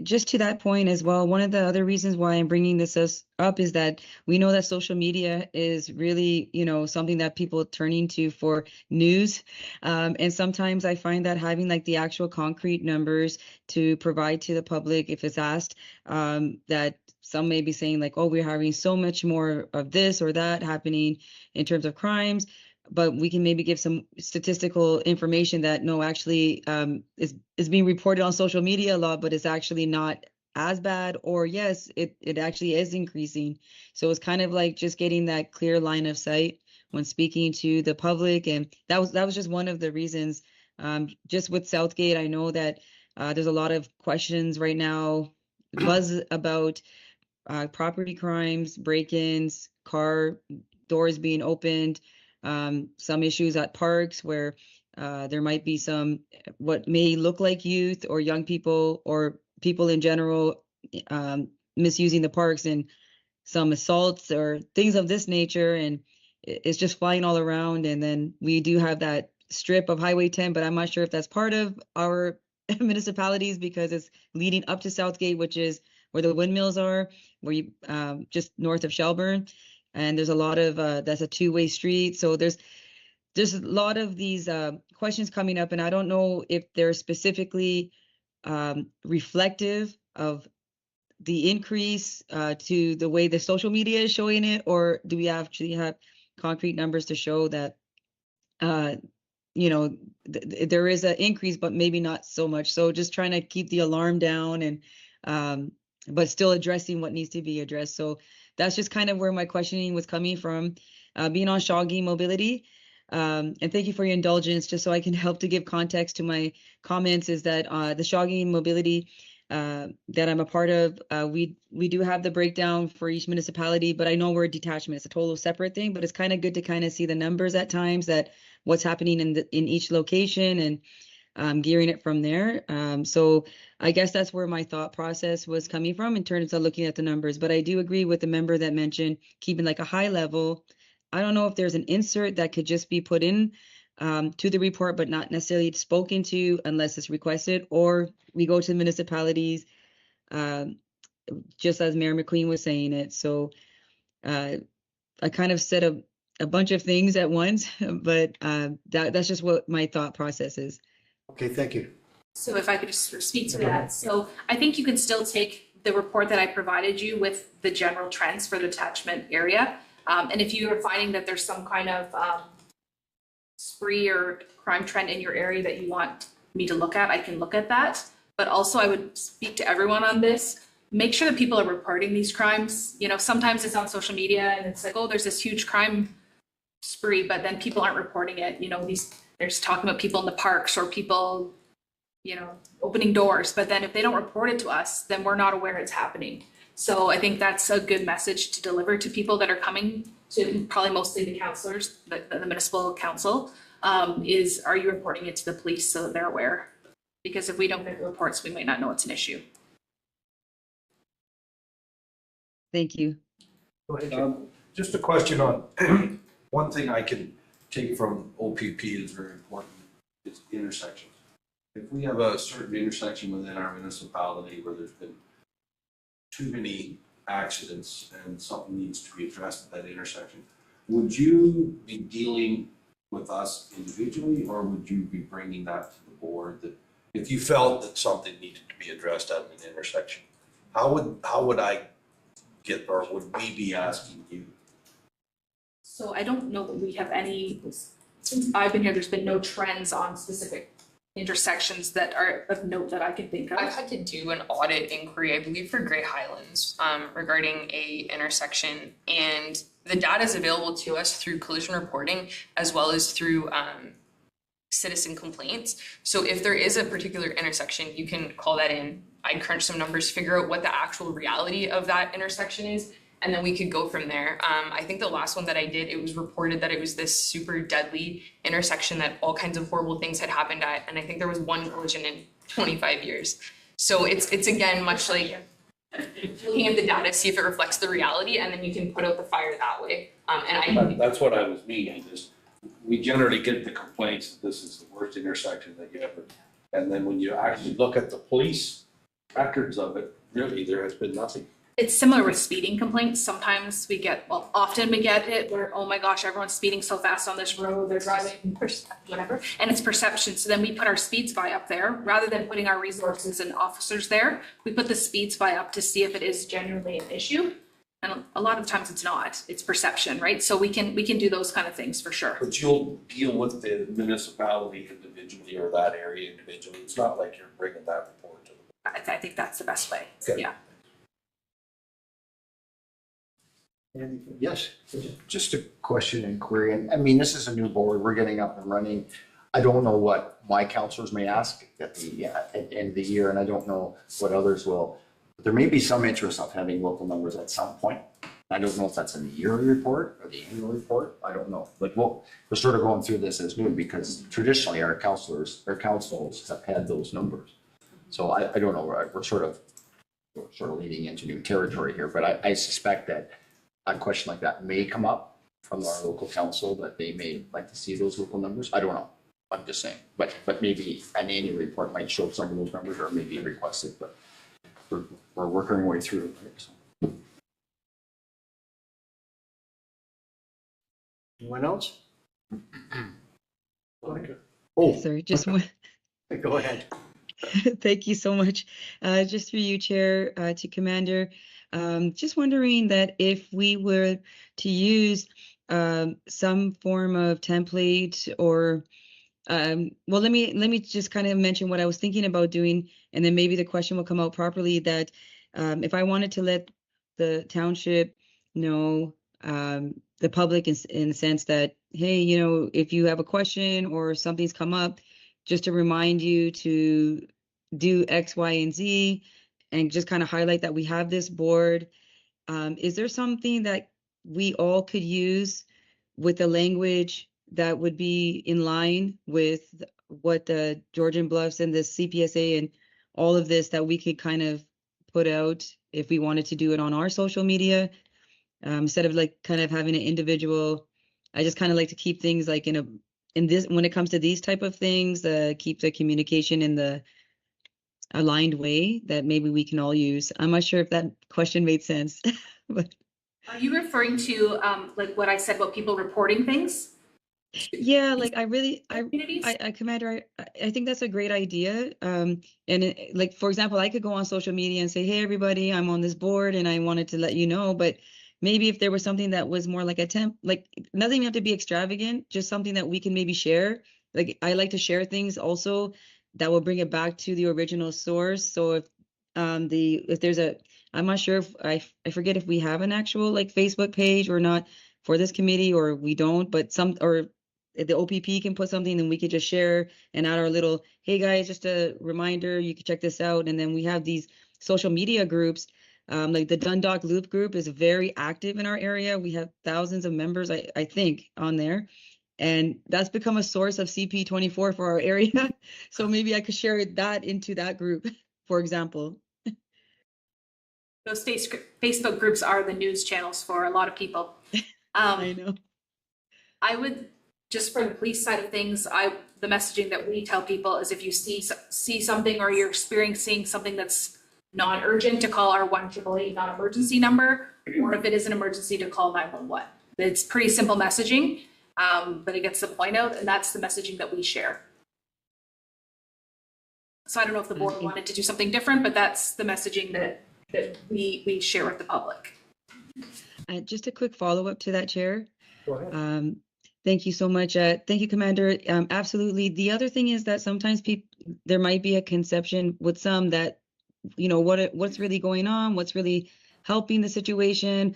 Just to that point as well, one of the other reasons why I'm bringing this up is that we know that social media is really, something that people are turning to for news. And sometimes I find that having like the actual concrete numbers to provide to the public if it's asked, that some may be saying like, oh, we're having so much more of this or that happening in terms of crimes, but we can maybe give some statistical information that no, actually, is being reported on social media a lot, but it's actually not as bad, or yes, it actually is increasing. So it's kind of like just getting that clear line of sight when speaking to the public, and that was just one of the reasons. Just with Southgate, I know that there's a lot of questions right now, buzz about property crimes, break-ins, car doors being opened, some issues at parks where there might be some what may look like youth or young people or people in general misusing the parks, and some assaults or things of this nature, and it's just flying all around. And then we do have that strip of Highway 10, but I'm not sure if that's part of our municipalities because it's leading up to Southgate, which is where the windmills are, where you just north of Shelburne. And there's a lot of that's a two-way street. So there's a lot of these questions coming up, and I don't know if they're specifically reflective of the increase to the way the social media is showing it, or do we actually have concrete numbers to show that there is an increase, but maybe not so much. So just trying to keep the alarm down, and but still addressing what needs to be addressed. So that's just kind of where my questioning was coming from, being on Shawgi Mobility. And thank you for your indulgence. Just so I can help to give context to my comments, is that the Shawgi Mobility that I'm a part of, we do have the breakdown for each municipality, but I know we're a detachment. It's a total separate thing, but it's kind of good to kind of see the numbers at times, that what's happening in each location, and gearing it from there. So I guess that's where my thought process was coming from in terms of looking at the numbers. But I do agree with the member that mentioned keeping like a high level. I don't know if there's an insert that could just be put in to the report, but not necessarily spoken to unless it's requested, or we go to the municipalities, just as Mayor McQueen was saying it. So I kind of said a bunch of things at once, but that's just what my thought process is. Okay, thank you. So if I could just speak to that. So I think you can still take the report that I provided you with the general trends for the attachment area. And if you are finding that there's some kind of spree or crime trend in your area that you want me to look at, I can look at that. But also I would speak to everyone on this. Make sure that people are reporting these crimes. Sometimes it's on social media and it's like, oh, there's this huge crime spree, but then people aren't reporting it. There's talking about people in the parks or people, opening doors. But then if they don't report it to us, then we're not aware it's happening. So I think that's a good message to deliver to people that are coming to, probably mostly the councillors, the municipal council, is, are you reporting it to the police so that they're aware? Because if we don't get the reports, we might not know it's an issue. Thank you. Just a question on one thing I can take from OPP is very important, is intersections. If we have a certain intersection within our municipality where there's been too many accidents and something needs to be addressed at that intersection, would you be dealing with us individually, or would you be bringing that to the board, that if you felt that something needed to be addressed at an intersection, how would I get, or would we be asking you? So I don't know that we have any, since I've been here, there's been no trends on specific intersections that are of note that I can think of. I've had to do an audit inquiry, I believe, for Grey Highlands regarding a intersection, and the data is available to us through collision reporting as well as through citizen complaints. So if there is a particular intersection, you can call that in. I'd crunch some numbers, figure out what the actual reality of that intersection is, and then we could go from there. I think the last one that I did, it was reported that it was this super deadly intersection that all kinds of horrible things had happened at, and I think there was one collision in 25 years. So it's again, much like looking at the data, see if it reflects the reality, and then you can put out the fire that way. That's what I was meaning, is we generally get the complaints that this is the worst intersection that you ever And then when you actually look at the police records of it, really, there has been nothing. It's similar with speeding complaints. Sometimes we get, well, often we get it where, oh my gosh, everyone's speeding so fast on this road, they're driving, whatever, and it's perception. So then we put our speed spy up there, rather than putting our resources and officers there, we put the speed spy up to see if it is genuinely an issue. And a lot of times it's not, it's perception, right? So we can do those kind of things for sure. But you'll deal with the municipality individually or that area individually. It's not like you're bringing that report to them. I think that's the best way, Okay. yeah. Yes, just a question and query, and I mean, this is a new board, we're getting up and running. I don't know what my counselors may ask at the end of the year, and I don't know what others will. But there may be some interest of having local numbers at some point. I don't know if that's in the yearly report or the annual report, I don't know. But we're sort of going through this as new because traditionally our councils have had those numbers. So I don't know, we're sort of leading into new territory here, but I suspect that a question like that may come up from our local council, that they may like to see those local numbers. I don't know. I'm just saying, but maybe an annual report might show some of those numbers or maybe requested, but we're working our way through it. Right? So. Anyone else? Oh, sorry, just one. Go ahead. Thank you so much. Just through you, Chair, to Commander. Just wondering that if we were to use some form of template or, well, let me just kind of mention what I was thinking about doing, and then maybe the question will come out properly, that if I wanted to let the township know, the public in the sense that, hey, you know, if you have a question or something's come up, just to remind you to do X, Y, and Z, and just kind of highlight that we have this board. Is there something that we all could use with the language that would be in line with what the Georgian Bluffs and the CPSA and all of this, that we could kind of put out if we wanted to do it on our social media, instead of like kind of having an individual? I just kind of like to keep things like in this, when it comes to these type of things, keep the communication in the aligned way that maybe we can all use. I'm not sure if that question made sense, but. Are you referring to like what I said about people reporting things? Yeah, like Commander, I think that's a great idea. And like, for example, I could go on social media and say, hey, everybody, I'm on this board and I wanted to let you know, but maybe if there was something that was more like like nothing have to be extravagant, just something that we can maybe share. Like I like to share things also that will bring it back to the original source. So if there's I'm not sure if I forget if we have an actual like Facebook page or not for this committee, or we don't, but or if the OPP can put something, then we could just share and add our little, hey guys, just a reminder, you can check this out. And then we have these social media groups, like the Dundalk Loop group is very active in our area. We have thousands of members, I think, on there. And that's become a source of CP24 for our area. So maybe I could share that into that group, for example. Those Facebook groups are the news channels for a lot of people. I know. I would, just for the police side of things, the messaging that we tell people is if you see something or you're experiencing something that's non-urgent, to call our 1-888 non-emergency number, or if it is an emergency, to call 911. It's pretty simple messaging, but it gets the point out, and that's the messaging that we share. So I don't know if the board wanted to do something different, but that's the messaging that we share with the public. Just a quick follow-up to that, Chair. Go ahead. Thank you so much. Thank you, Commander. Absolutely. The other thing is that sometimes there might be a conception with some that, you know, what's really going on, what's really helping the situation,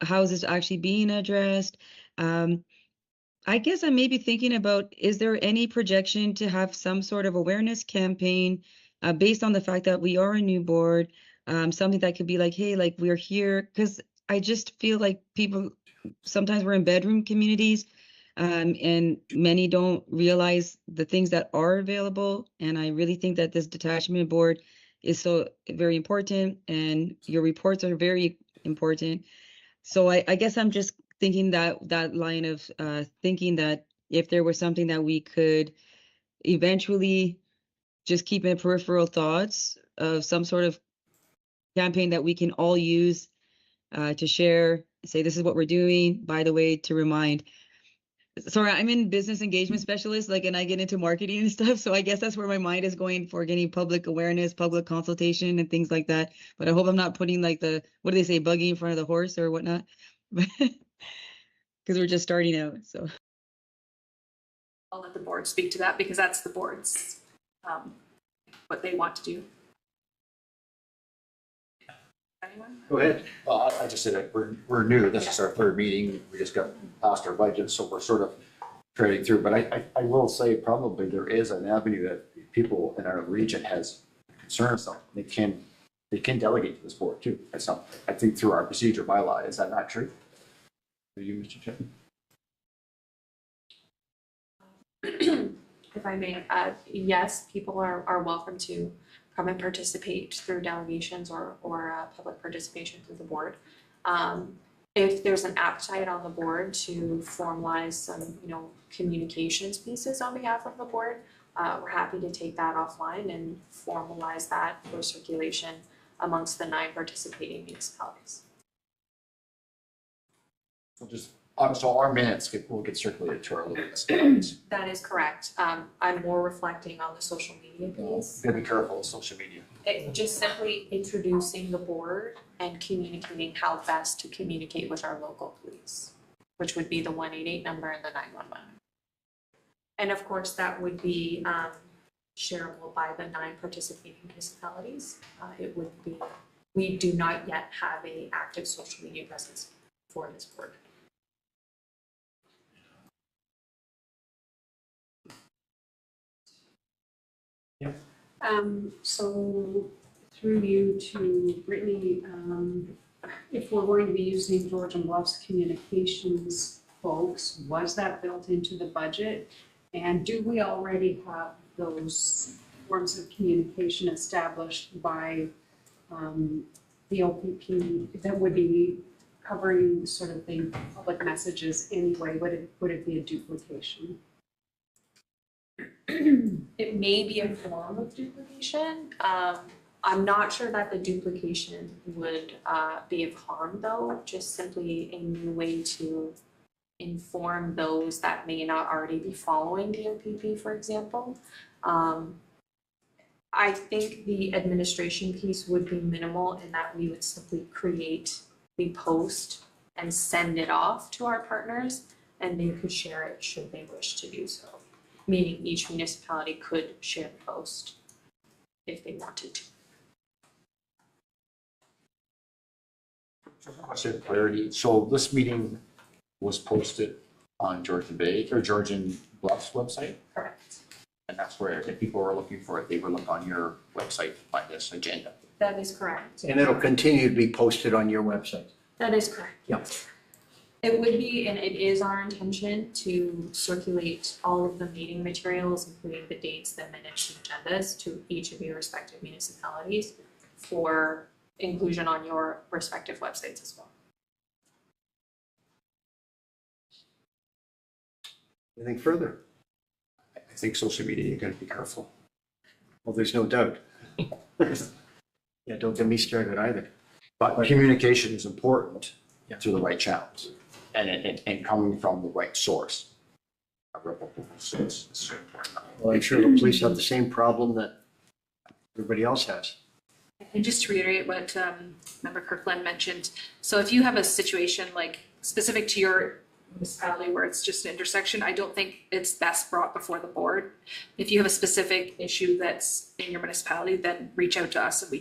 how is this actually being addressed? I guess I may be thinking about, is there any projection to have some sort of awareness campaign based on the fact that we are a new board, something that could be like, hey, like we're here, because I just feel like people, sometimes we're in bedroom communities, and many don't realize the things that are available. And I really think that this detachment board is so very important, and your reports are very important. So I guess I'm just thinking that line of thinking that if there was something that we could eventually just keep in peripheral thoughts of some sort of campaign that we can all use to share, say this is what we're doing, by the way, to remind. Sorry, I'm in business engagement specialist, like, and I get into marketing and stuff. So I guess that's where my mind is going for getting public awareness, public consultation and things like that. But I hope I'm not putting like what do they say, buggy in front of the horse or whatnot. Because we're just starting out, so. I'll let the board speak to that because that's the board's, what they want to do. Anyone? Go ahead. I just said that we're new. This is our third meeting. We just got past our budget, so we're sort of trading through. But I will say probably there is an avenue that people in our region has concerns on. They can delegate to this board too. That's not, I think through our procedure bylaw. Is that not true? Are you, Mr. Chairman? If I may, yes, people are welcome to come and participate through delegations or public participation through the board. If there's an appetite on the board to formalize some, communications pieces on behalf of the board, we're happy to take that offline and formalize that for circulation amongst the 9 participating municipalities. So so our minutes will get circulated to our local municipalities. That is correct. I'm more reflecting on the social media piece. Gotta be careful with social media. Just simply introducing the board and communicating how best to communicate with our local police, which would be the 188 number and the 911. And of course, that would be shareable by the 9 participating municipalities. We do not yet have an active social media presence for this board. So through you to Brittany, if we're going to be using Georgian Bluffs communications folks, was that built into the budget? And do we already have those forms of communication established by the OPP that would be covering sort of the public messages anyway? Would it be a duplication? It may be a form of duplication. I'm not sure that the duplication would be of harm though, just simply a new way to inform those that may not already be following the OPP, for example. I think the administration piece would be minimal in that we would simply create the post and send it off to our partners and they could share it should they wish to do so. Meaning each municipality could share the post if they wanted to. Question of clarity. So this meeting was posted on Georgian Bluffs website? Correct. And that's where if people were looking for it, they would look on your website to find this agenda. That is correct. And it'll continue to be posted on your website. That is correct. Yep. It would be, and it is our intention to circulate all of the meeting materials, including the dates, the minutes, and agendas to each of your respective municipalities for inclusion on your respective websites as well. Anything further? I think social media, you gotta be careful. Well, there's no doubt. Yeah, don't get me started either. But communication is important through the right channels and coming from the right source. A reputable source is so important. Well, I'm sure the police have the same problem that everybody else has. And just to reiterate what Member Kirkland mentioned, so if you have a situation like specific to your municipality where it's just an intersection, I don't think it's best brought before the board. If you have a specific issue that's in your municipality, then reach out to us and we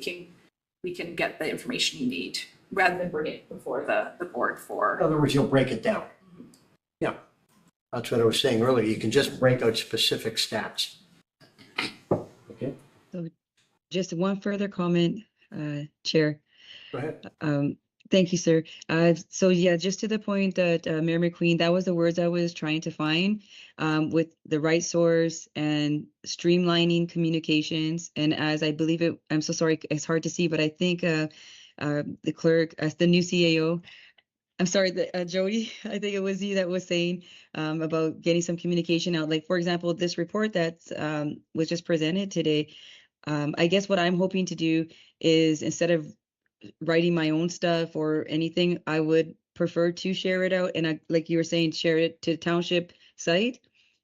can get the information you need rather than bring it before the board for. In other words, you'll break it down. Yeah, that's what I was saying earlier. You can just break out specific stats. Okay. So just one further comment, Chair. Go ahead. Thank you, sir. So yeah, just to the point that Mayor McQueen, that was the words I was trying to find with the right source and streamlining communications. And as I believe it, I'm so sorry, it's hard to see, but I think the clerk, as the new CAO, I'm sorry, Jody, I think it was you that was saying about getting some communication out. Like, for example, this report that was just presented today, I guess what I'm hoping to do is instead of writing my own stuff or anything, I would prefer to share it out. And like you were saying, share it to the township site.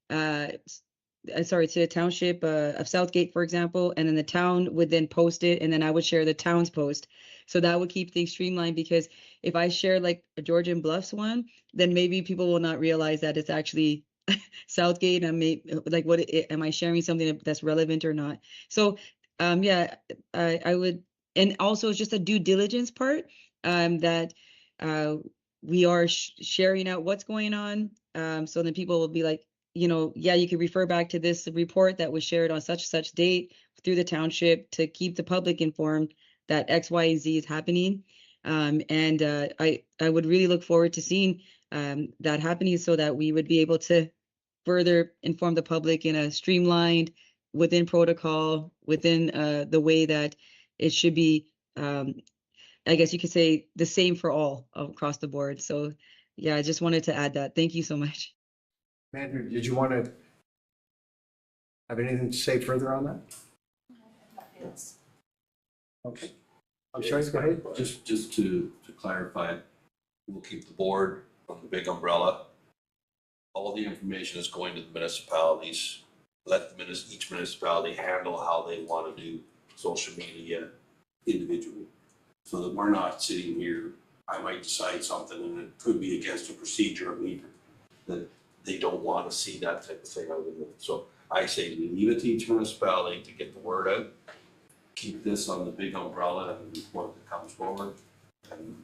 Sorry, to the township of Southgate, for example, and then the town would then post it, and then I would share the town's post. So that would keep things streamlined, because if I share like a Georgian Bluffs one, then maybe people will not realize that it's actually Southgate. And like, am I sharing something that's relevant or not? So yeah, I would, and also it's just a due diligence part that we are sharing out what's going on. So then people will be like, yeah, you could refer back to this report that was shared on such date through the township to keep the public informed that X, Y, and Z is happening. And I would really look forward to seeing that happening, so that we would be able to further inform the public in a streamlined, within protocol, within the way that it should be. I guess you could say the same for all across the board. So yeah, I just wanted to add that. Thank you so much. Andrew, did you want to have anything to say further on that? Okay. I'm sorry, go ahead. Just to clarify, we'll keep the board on the big umbrella. All the information is going to the municipalities. Let each municipality handle how they want to do social media individually, so that we're not sitting here. I might decide something and it could be against a procedure of me that they don't want to see that type of thing out in the, so I say leave it to each municipality to get the word out. Keep this on the big umbrella and report that comes forward, and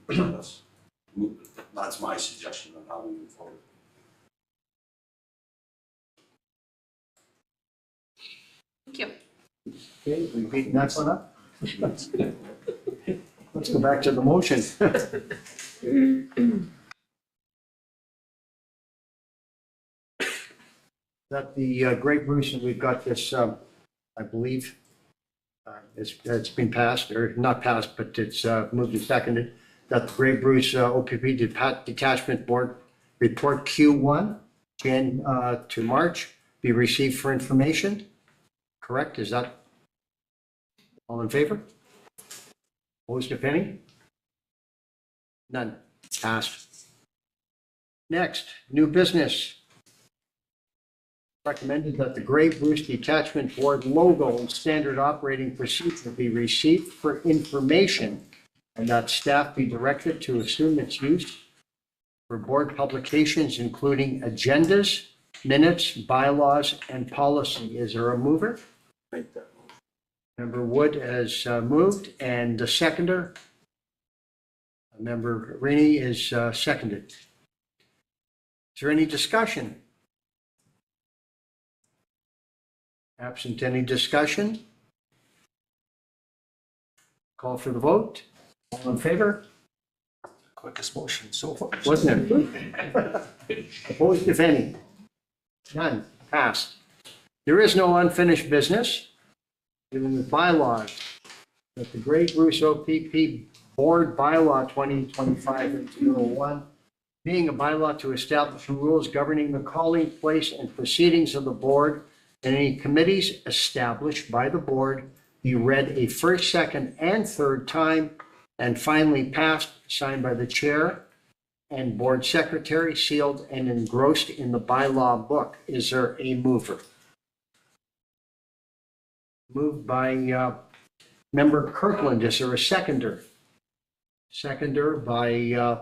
that's my suggestion on how we move forward. Thank you. Okay, we beat that one up. Let's go back to the motion. That the Great Bruce, and we've got this, I believe, it's been passed, or not passed, but it's moved and seconded, that the Great Bruce OPP Detachment Board Report Q1, Jan to March, be received for information. Correct? Is that all in favor? Opposed, if any? None. Passed. Next, new business. Recommended that the Great Bruce Detachment Board logo and standard operating procedure be received for information, and that staff be directed to assume its use for board publications, including agendas, minutes, bylaws, and policy. Is there a mover? Make that. Member Wood has moved, and the seconder, Member Rainey, is seconded. Is there any discussion? Absent any discussion, call for the vote. All in favor? Quickest motion so far. Wasn't it? Opposed, if any? None. Passed. There is no unfinished business. Given the bylaws, that the Great Bruce OPP Board Bylaw 2025-01, being a bylaw to establish rules governing the calling, place, and proceedings of the board and any committees established by the board, be read a first, second, and third time, and finally passed, signed by the chair and board secretary, sealed and engrossed in the bylaw book. Is there a mover? Moved by Member Kirkland. Is there a seconder? Seconder by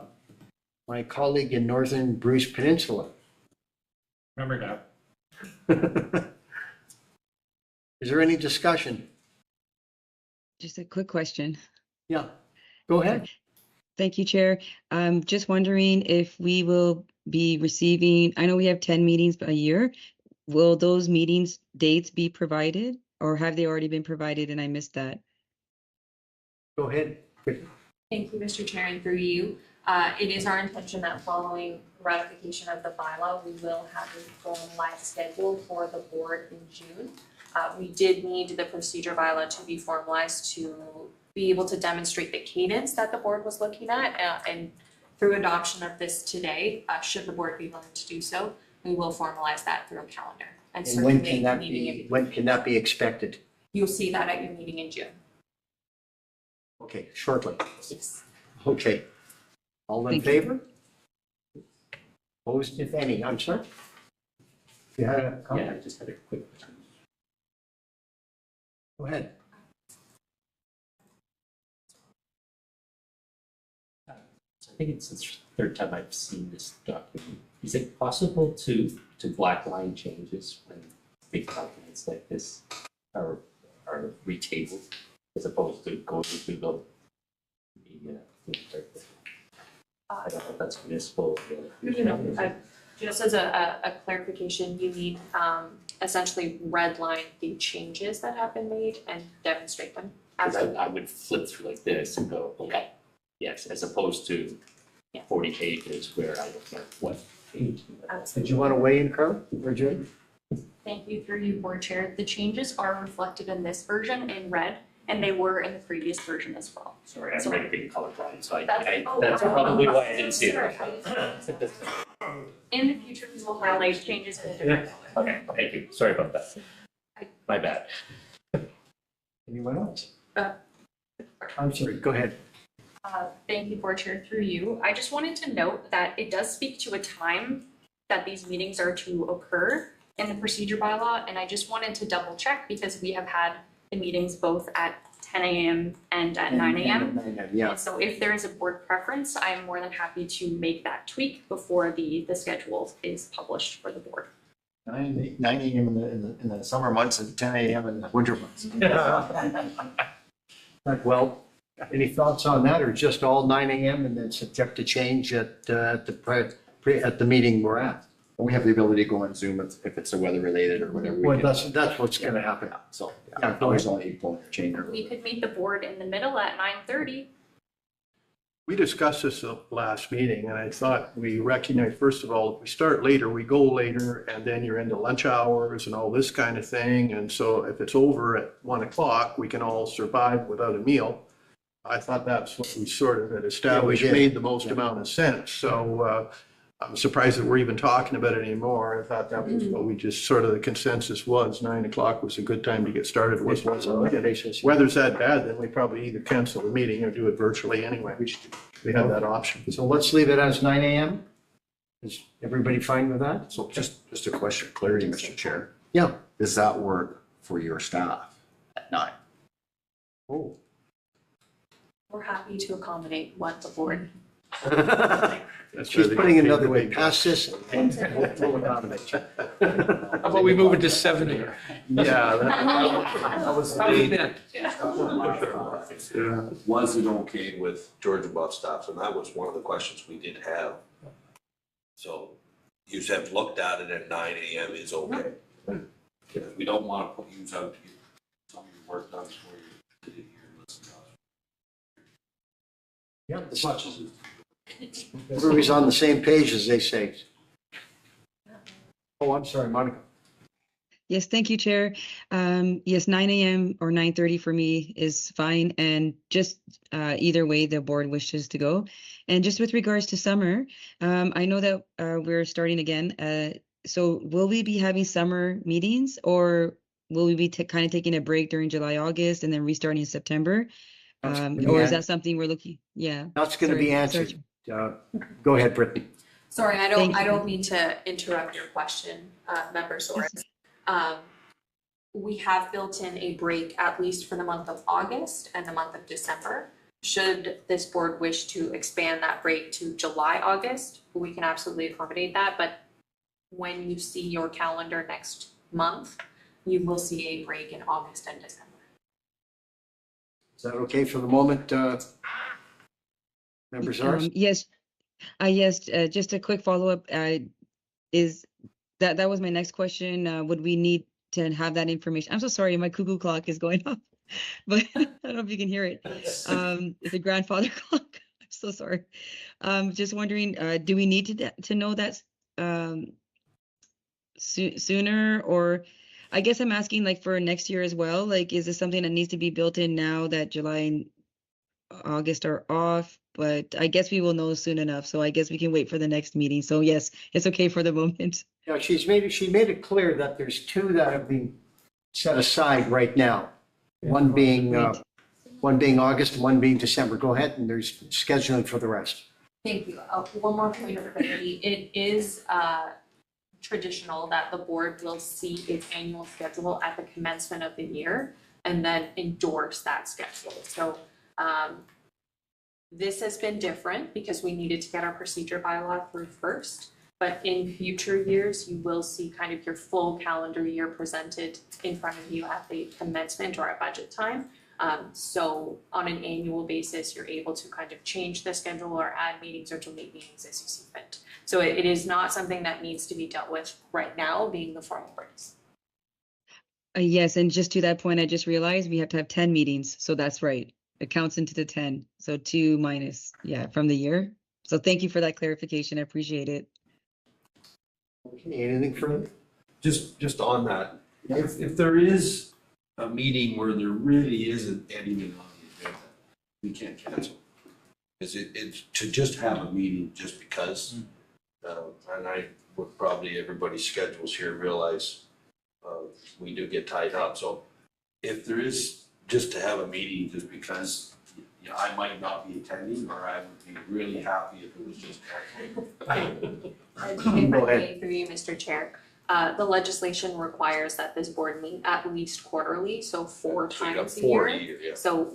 my colleague in Northern Bruce Peninsula. Remember that. Is there any discussion? Just a quick question. Yeah, go ahead. Thank you, Chair. Just wondering if we will be receiving, I know we have 10 meetings a year. Will those meetings dates be provided, or have they already been provided and I missed that? Go ahead. Thank you, Mr. Chair, and through you. It is our intention that following ratification of the bylaw, we will have a formalized schedule for the board in June. We did need the procedure bylaw to be formalized to be able to demonstrate the cadence that the board was looking at, and through adoption of this today, should the board be willing to do so, we will formalize that through a calendar and And when circulate can the that meeting. be, when can that be expected? You'll see that at your meeting in June. Okay, shortly. Yes. Okay. All in Thank you. favor? Opposed, if any? I'm sorry? You had a comment? Yeah, I just had a quick question. Go ahead. So I think it's the third time I've seen this document. Is it possible to black line changes when big documents like this are retabled as opposed to going through the I don't know if that's municipal. Just as a clarification, you need essentially redline the changes that have been made and demonstrate them. Because I would flip through like this and go, okay, yes, as opposed to 40 pages where I don't know what page. Did you want to weigh in, Carl or Jim? Thank you through you, Board Chair. The changes are reflected in this version in red, and they were in the previous version as well. Sorry, I'm reading colorblind, so That's that's probably why I didn't see it. In the future, we will highlight changes in different color. Okay, thank you. Sorry about that. My bad. Anyone else? I'm sorry, go ahead. Thank you, Board Chair, through you. I just wanted to note that it does speak to a time that these meetings are to occur in the procedure bylaw, and I just wanted to double check because we have had the meetings both at 10 a.m. and at 9 a.m. Yeah. And so if there is a board preference, I'm more than happy to make that tweak before the schedule is published for the board. 9 a.m. in the summer months and 10 a.m. in the winter months. Well, any thoughts on that, or just all 9 a.m. and then subject to change at the meeting we're at? We have the ability to go on Zoom if it's weather related or whatever. Well, that's what's going to happen. So, Yeah, go always ahead. only point change. We could meet the board in the middle at 9:30. We discussed this at the last meeting, and I thought we recognized, first of all, if we start later, we go later, and then you're into lunch hours and all this kind of thing. And so if it's over at 1 o'clock, we can all survive without a meal. I thought that's what we sort of had established, did. made the most amount of sense. So I'm surprised that we're even talking about it anymore. I thought that was what we just sort of the consensus was. 9 o'clock was a good time to get started. Weather's that bad, then we probably either cancel the meeting or do it virtually anyway. We have that option. So let's leave it as 9 a.m. Is everybody fine with that? So just a question of clarity, Mr. Chair. Yeah. Does that work for your staff at 9? Oh. We're happy to accommodate what the board. She's putting it another way, pass this and we'll accommodate you. How about we move it to 7 a.m.? Yeah. That was How do you then? Was it okay with Georgia Buff staff? And that was one of the questions we did have. So you have looked at it at 9 a.m. is okay. We don't want to put you out to get some of your work done before you did it here. Listen to us. Yeah, As much as everybody's on the same page, as they say. Oh, I'm sorry, Monica. Yes, thank you, Chair. Yes, 9 a.m. or 9:30 for me is fine, and just either way the board wishes to go. And just with regards to summer, I know that we're starting again. So will we be having summer meetings, or will we be kind of taking a break during July, August, and then restarting in September? Or is that something we're looking? Yeah. That's going to be answered. Go ahead, Brittany. Sorry, I Thank don't mean to interrupt your question, Member Soares. We have built in a break at least for the month of August and the month of December. Should this board wish to expand that break to July, August, we can absolutely accommodate that. But when you see your calendar next month, you will see a break in August and December. Is that okay for the moment, Member Soares? Yes. Yes, just a quick follow-up. Is that was my next question. Would we need to have that information? I'm so sorry, my cuckoo clock is going off, but I don't know if you can hear it. It's a grandfather clock. I'm so sorry. Just wondering, do we need to know that sooner, or I guess I'm asking like for next year as well. Like, is this something that needs to be built in now that July and August are off? but I guess we will know soon enough. So I guess we can wait for the next meeting. So yes, it's okay for the moment. Yeah, she made it clear that there's two that have been set aside right now. One being August, one being December. Go ahead, and there's scheduling for the rest. Thank you. One more point of clarity. It is traditional that the board will see its annual schedule at the commencement of the year and then endorse that schedule. So this has been different because we needed to get our procedure bylaw through first. But in future years, you will see kind of your full calendar year presented in front of you at the commencement or at budget time. So on an annual basis, you're able to kind of change the schedule or add meetings or delete meetings as you see fit. So it is not something that needs to be dealt with right now, being the formal breaks. Yes, and just to that point, I just realized we have to have 10 meetings. So that's right. It counts into the 10. So 2 minus, yeah, from the year. So thank you for that clarification. I appreciate it. Okay, anything further? Just on that, if there is a meeting where there really isn't anything on the agenda, we can't cancel. Because it's to just have a meeting just because, and I would probably everybody's schedules here realize we do get tied up. So if there is just to have a meeting just because I might not be attending, or I would be really happy if it was just canceled. If I may, through you, Mr. Chair, the legislation requires that this board meet at least quarterly, so 4 times a year. Yeah. So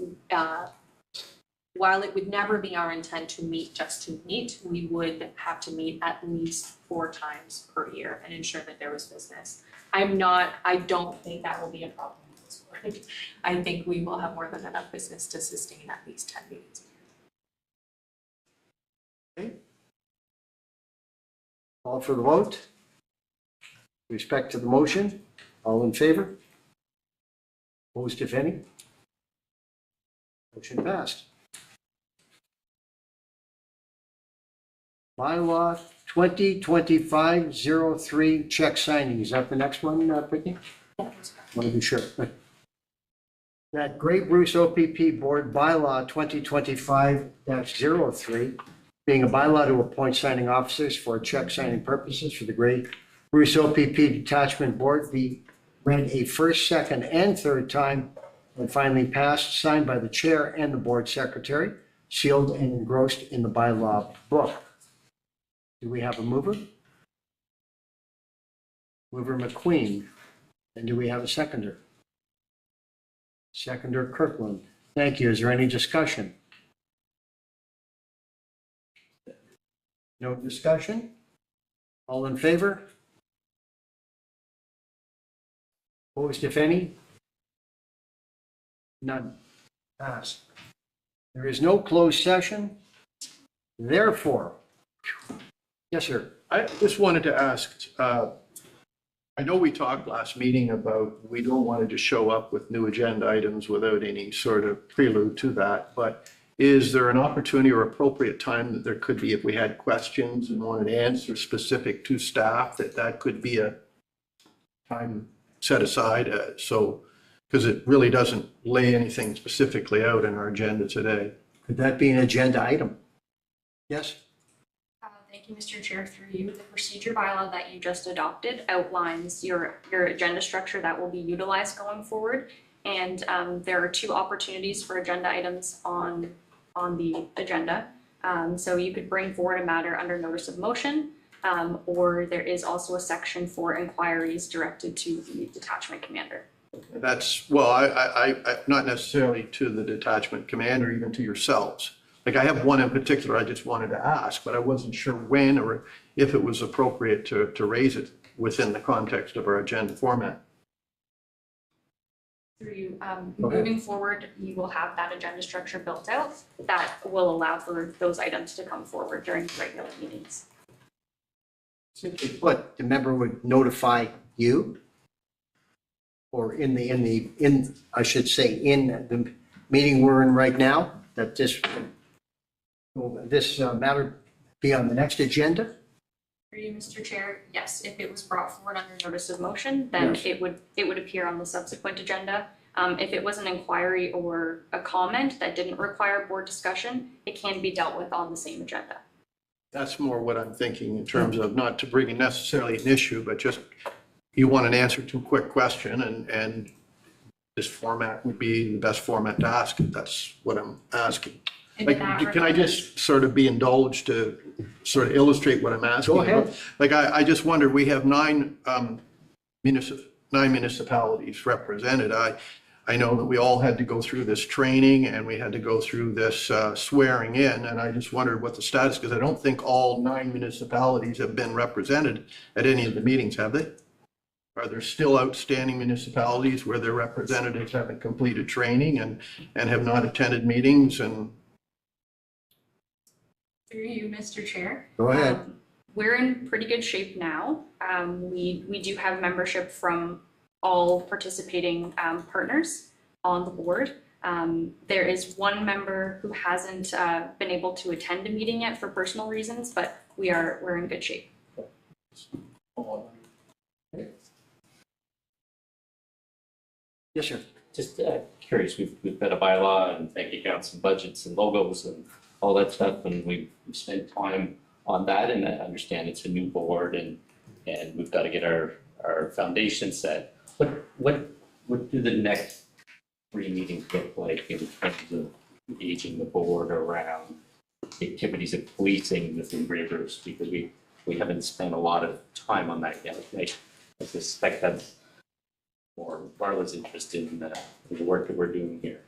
while it would never be our intent to meet just to meet, we would have to meet at least 4 times per year and ensure that there was business. I don't think that will be a problem with this board. I think we will have more than enough business to sustain at least 10 meetings a year. Okay. Call for the vote. With respect to the motion, all in favor? Opposed, if any? Motion passed. Bylaw 2025-03 check signing. Is that the next one, Brittany? Yeah. Want to be sure. That Grey Bruce OPP Board Bylaw 2025-03, being a bylaw to appoint signing officers for check signing purposes for the Grey Bruce OPP Detachment Board, be read a first, second, and third time, and finally passed, signed by the chair and the board secretary, sealed and engrossed in the bylaw book. Do we have a mover? Mover McQueen. And do we have a seconder? Seconder Kirkland. Thank you. Is there any discussion? No discussion? All in favor? Opposed, if any? None. Passed. There is no closed session. Therefore, yes, sir. I just wanted to ask, I know we talked last meeting about we don't want to just show up with new agenda items without any sort of prelude to that, but is there an opportunity or appropriate time that there could be if we had questions and wanted answers specific to staff, that could be a time set aside? So, because it really doesn't lay anything specifically out in our agenda today. Could that be an agenda item? Yes? Thank you, Mr. Chair, through you. The procedure bylaw that you just adopted outlines your agenda structure that will be utilized going forward. And there are 2 opportunities for agenda items on the agenda. So you could bring forward a matter under notice of motion, or there is also a section for inquiries directed to the detachment commander. That's, well, I not necessarily to the detachment commander, even to yourselves. Like I have one in particular I just wanted to ask, but I wasn't sure when or if it was appropriate to raise it within the context of our agenda format. Through you, moving forward, you will have that agenda structure built out that will allow for those items to come forward during regular meetings. Simply put, the member would notify you, or in the meeting we're in right now, that this matter be on the next agenda? For you, Mr. Chair, yes, if it was brought forward under notice of motion, then Yes. it would appear on the subsequent agenda. If it was an inquiry or a comment that didn't require board discussion, it can be dealt with on the same agenda. That's more what I'm thinking in terms of not to bring in necessarily an issue, but just you want an answer to a quick question, and this format would be the best format to ask it. That's what I'm asking. Like, can I just sort of be indulged to sort of illustrate what I'm asking? Go ahead. Like, I just wonder, we have nine municipalities represented. I know that we all had to go through this training and we had to go through this swearing in, and I just wondered what the status, because I don't think all 9 municipalities have been represented at any of the meetings, have they? Are there still outstanding municipalities where their representatives haven't completed training and have not attended meetings? And Through you, Mr. Chair. Go ahead. We're in pretty good shape now. We do have membership from all participating partners on the board. There is one member who hasn't been able to attend a meeting yet for personal reasons, but we're in good shape. Yes, sir. Just curious, we've got a bylaw and bank accounts and budgets and logos and all that stuff, and we've spent time on that, and I understand it's a new board and we've got to get our foundation set. What do the next 3 meetings look like in terms of engaging the board around activities of policing within Grey Bruce? Because we haven't spent a lot of time on that yet. I suspect that's more Marla's interest in the work that we're doing here.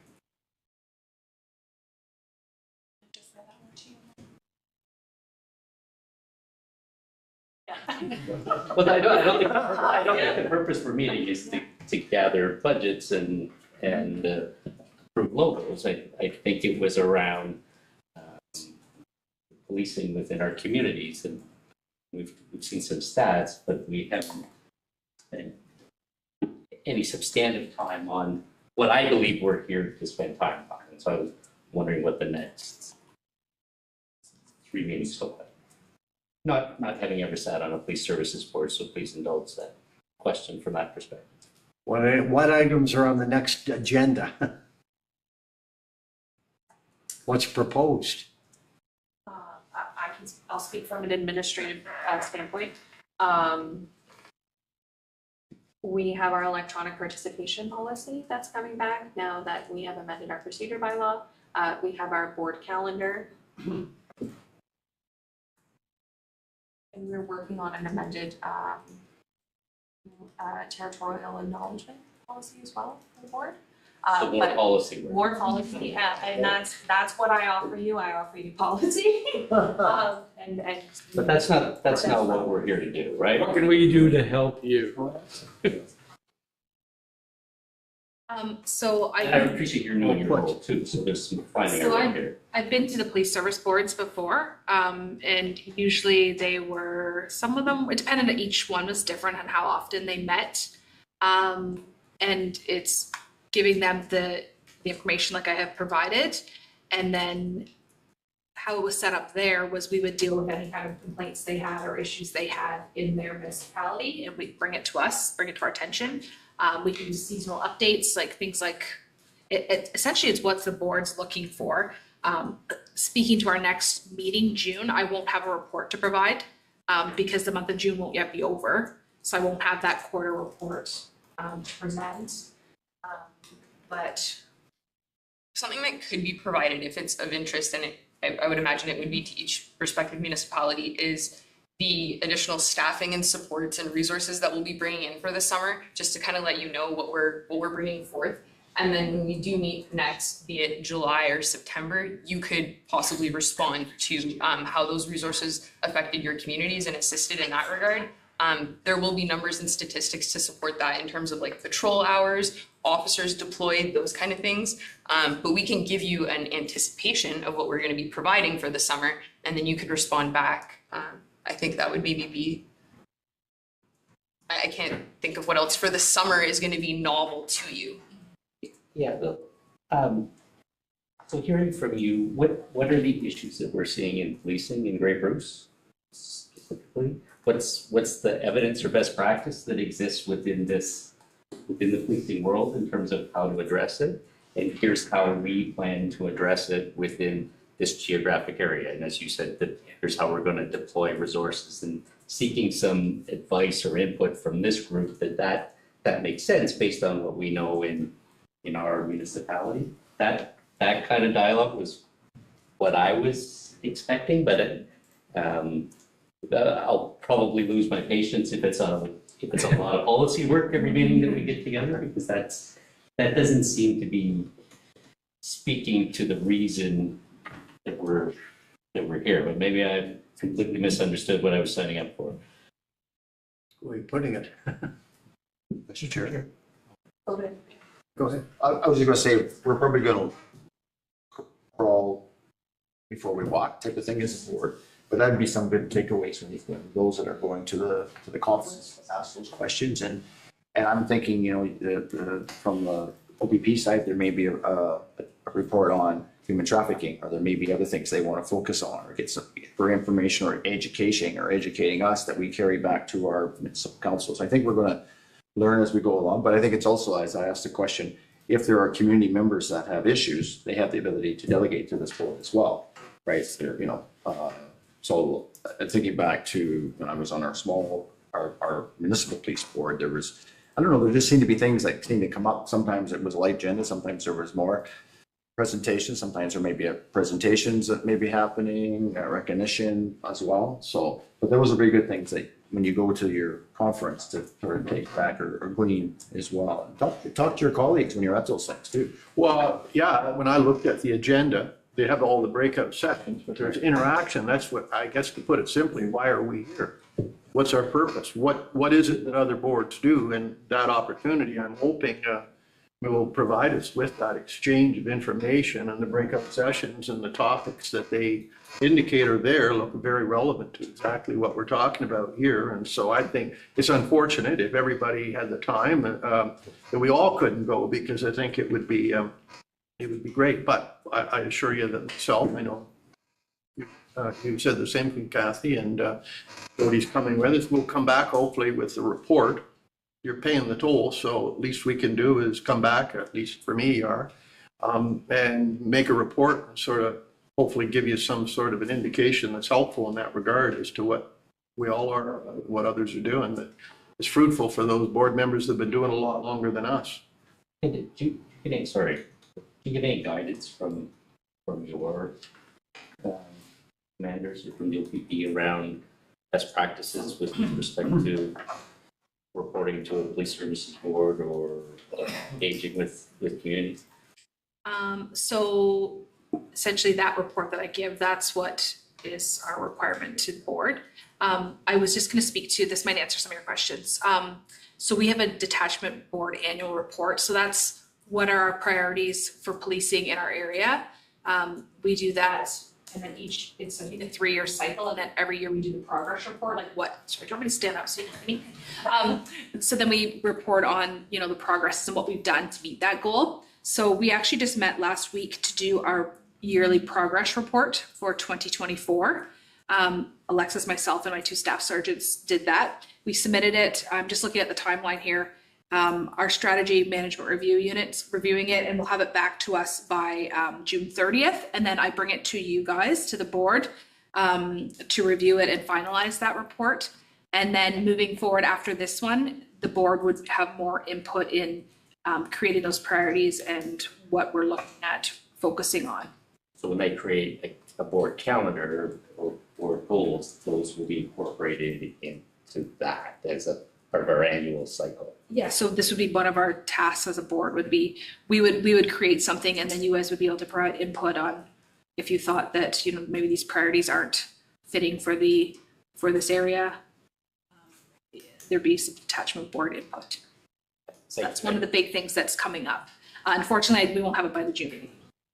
But I don't think the purpose for meeting is to gather budgets and approve logos. I think it was around policing within our communities, and we've seen some stats, but we haven't spent any substantive time on what I believe we're here to spend time on. And so I was wondering what the next 3 meetings look like. Not having ever sat on a police services board, so please indulge that question from that perspective. What items are on the next agenda? What's proposed? I'll speak from an administrative standpoint. We have our electronic participation policy that's coming back now that we have amended our procedure bylaw. We have our board calendar. And we're working on an amended territorial acknowledgement policy as well for the board. So more policy work. More policy, yeah, and that's what I offer you. I offer you policy. And But that's not what we're here to do, right? What can we do to help you? So And I appreciate your knowing your role too, so there's some finding So around here. I've been to the police service boards before, and usually they were, some of them, it depended on, each one was different on how often they met. And it's giving them the information like I have provided. And then how it was set up there was we would deal with any kind of complaints they had or issues they had in their municipality, and we bring it to us, bring it to our attention. We can do seasonal updates, like things like, essentially it's what the board's looking for. Speaking to our next meeting, June, I won't have a report to provide because the month of June won't yet be over. So I won't have that quarter report to present. But something that could be provided if it's of interest, and I would imagine it would be to each respective municipality, is the additional staffing and supports and resources that we'll be bringing in for the summer, just to kind of let you know what we're bringing forth. And then when we do meet next, be it July or September, you could possibly respond to how those resources affected your communities and assisted in that regard. There will be numbers and statistics to support that in terms of like patrol hours, officers deployed, those kind of things. But we can give you an anticipation of what we're going to be providing for the summer, and then you could respond back. I think that would maybe be, I can't think of what else for the summer is going to be novel to you. Yeah, so hearing from you, what are the issues that we're seeing in policing in Grey Bruce specifically? What's the evidence or best practice that exists within this within the policing world in terms of how to address it. And here's how we plan to address it within this geographic area. And as you said, that here's how we're going to deploy resources, and seeking some advice or input from this group that makes sense based on what we know in our municipality. That kind of dialogue was what I was expecting, but I'll probably lose my patience if it's a lot of policy work every meeting that we get together, because that doesn't seem to be speaking to the reason that we're here. But maybe I completely misunderstood what I was signing up for. Where are you putting it? Mr. Chair. Okay. Go ahead. I was just gonna say, we're probably gonna crawl before we walk type of thing as a board, but that'd be some good takeaways from those that are going to the conference, ask those questions. And I'm thinking, from the OPP side, there may be a report on human trafficking, or there may be other things they want to focus on, or get some for information or educating us that we carry back to our municipal councils. I think we're going to learn as we go along, but I think it's also, as I asked the question, if there are community members that have issues, they have the ability to delegate to this board as well, right? So thinking back to when I was on our municipal police board, there was, I don't know, there just seemed to be things that seemed to come up. Sometimes it was a light agenda, sometimes there was more presentations, sometimes there may be presentations that may be happening, recognition as well. So, but those are very good things that when you go to your conference to sort of take back or glean as well. Talk to your colleagues when you're at those things too. Well, yeah, when I looked at the agenda, they have all the breakout sessions, but there's interaction. That's what, I guess, to put it simply, why are we here? What's our purpose? What is it that other boards do? And that opportunity, I'm hoping will provide us with that exchange of information, and the breakout sessions and the topics that they indicate are there look very relevant to exactly what we're talking about here. And so I think it's unfortunate if everybody had the time that we all couldn't go, because I think it would be great. But I assure you that myself, I know you said the same thing, Kathy, and Cody's coming with us. We'll come back hopefully with the report. You're paying the toll, so at least we can do is come back, at least for me, and make a report and sort of hopefully give you some sort of an indication that's helpful in that regard as to what we all are, what others are doing, that is fruitful for those board members that have been doing a lot longer than us. Do you get any guidance from your commanders or from the OPP around best practices with respect to reporting to a police services board or engaging with communities? So essentially that report that I give, that's what is our requirement to the board. I was just going to speak to this, might answer some of your questions. So we have a detachment board annual report. So that's what are our priorities for policing in our area. We do that, and then it's a 3-year cycle, and then every year we do the progress report, like sorry, do you want me to stand up so you can hear me? So then we report on, the progress and what we've done to meet that goal. So we actually just met last week to do our yearly progress report for 2024. Alexis, myself, and my 2 staff sergeants did that. We submitted it. I'm just looking at the timeline here. Our strategy management review unit's reviewing it, and we'll have it back to us by June 30th. And then I bring it to you guys, to the board, to review it and finalize that report. And then moving forward after this one, the board would have more input in creating those priorities and what we're looking at focusing on. So when they create a board calendar or goals, those will be incorporated into that as a part of our annual cycle. Yeah, so this would be one of our tasks as a board would be, we would create something, and then you guys would be able to provide input on if you thought that, maybe these priorities aren't fitting for this area. There'd be some detachment board input. So that's one of the big things that's coming up. Unfortunately, we won't have it by the June meeting,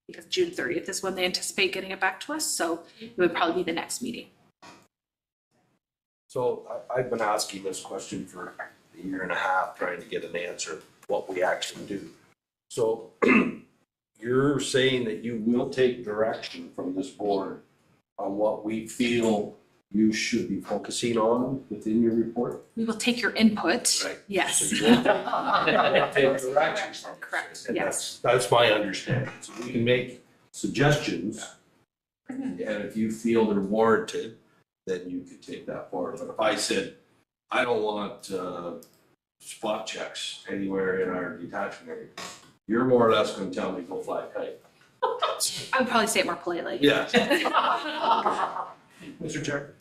because June 30th is when they anticipate getting it back to us. So it would probably be the next meeting. So I've been asking this question for a year and a half, trying to get an answer, what we actually do. So you're saying that you will take direction from this board on what we feel you should be focusing on within your report? We will take your input. Right. Yes. So you won't take directions from us. Correct, And yes. that's my understanding. So we can make suggestions, and if you feel they're warranted, then you could take that forward. But if I said, I don't want spot checks anywhere in our detachment area, you're more or less gonna tell me go fly a kite. I would probably say it more politely. Yeah. Mr. Chair.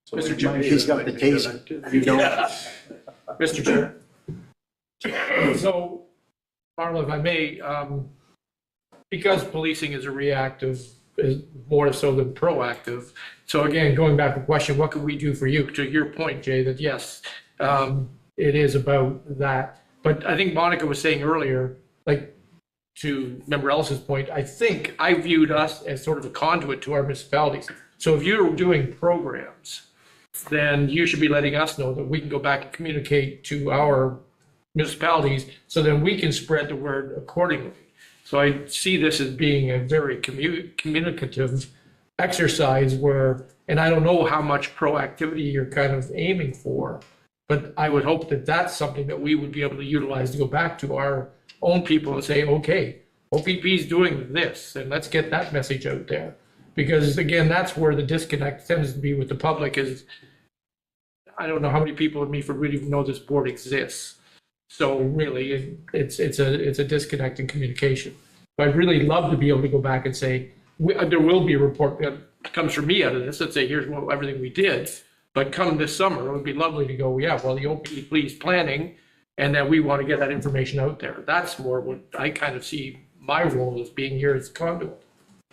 So Mr. Chair. He's got the taser. You don't. Mr. Chair. So, Marla, if I may, because policing is a reactive, is more so than proactive. So again, going back to the question, what can we do for you? To your point, Jay, that yes, it is about that. But I think Monica was saying earlier, like, to Member Ellis's point, I think I viewed us as sort of a conduit to our municipalities. So if you're doing programs, then you should be letting us know that we can go back and communicate to our municipalities so then we can spread the word accordingly. So I see this as being a very communicative exercise where, and I don't know how much proactivity you're kind of aiming for, but I would hope that that's something that we would be able to utilize to go back to our own people and say, okay, OPP is doing this, and let's get that message out there. Because again, that's where the disconnect tends to be with the public is, I don't know how many people in Meaford really even know this board exists. So really, it's a disconnect in communication. But I'd really love to be able to go back and say, there will be a report that comes from me out of this that say, here's everything we did. But come this summer, it would be lovely to go, yeah, well, the OPP is planning, and that we want to get that information out there. That's more what I kind of see my role as being here as a conduit.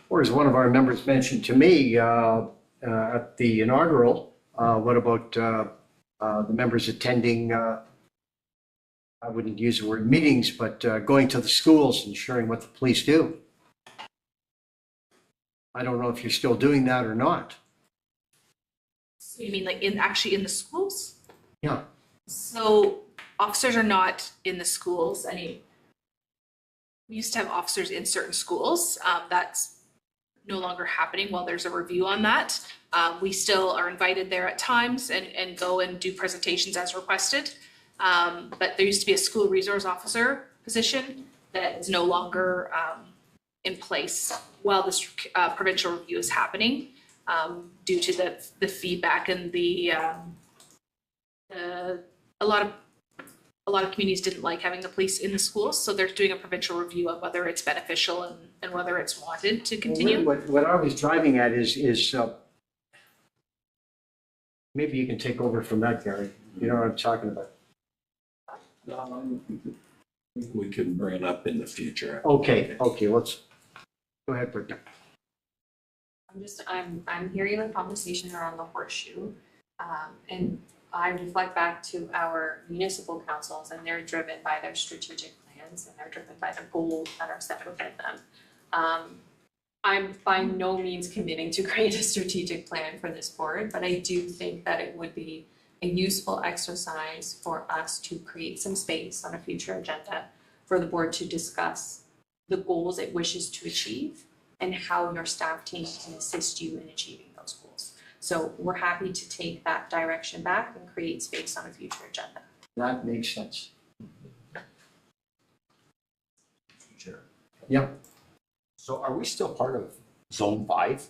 Or as one of our members mentioned to me at the inaugural, what about the members attending, I wouldn't use the word meetings, but going to the schools and sharing what the police do? I don't know if you're still doing that or not. So you mean like actually in the schools? Yeah. So officers are not in the schools. We used to have officers in certain schools. That's no longer happening while there's a review on that. We still are invited there at times and go and do presentations as requested. But there used to be a school resource officer position that is no longer in place while this provincial review is happening due to the feedback and a lot of communities didn't like having the police in the schools, so they're doing a provincial review of whether it's beneficial and whether it's wanted to continue. Well, what I was driving at is maybe you can take over from that, Gary. You know what I'm talking about. We can bring it up in the future. Okay, let's go ahead, Brittany. I'm hearing the conversation around the horseshoe, and I reflect back to our municipal councils, and they're driven by their strategic plans and they're driven by the goals that are set within them. I'm by no means committing to create a strategic plan for this board, but I do think that it would be a useful exercise for us to create some space on a future agenda for the board to discuss the goals it wishes to achieve and how your staff team can assist you in achieving those goals. So we're happy to take that direction back and create space on a future agenda. That makes sense. Sure. Yep. So are we still part of Zone 5?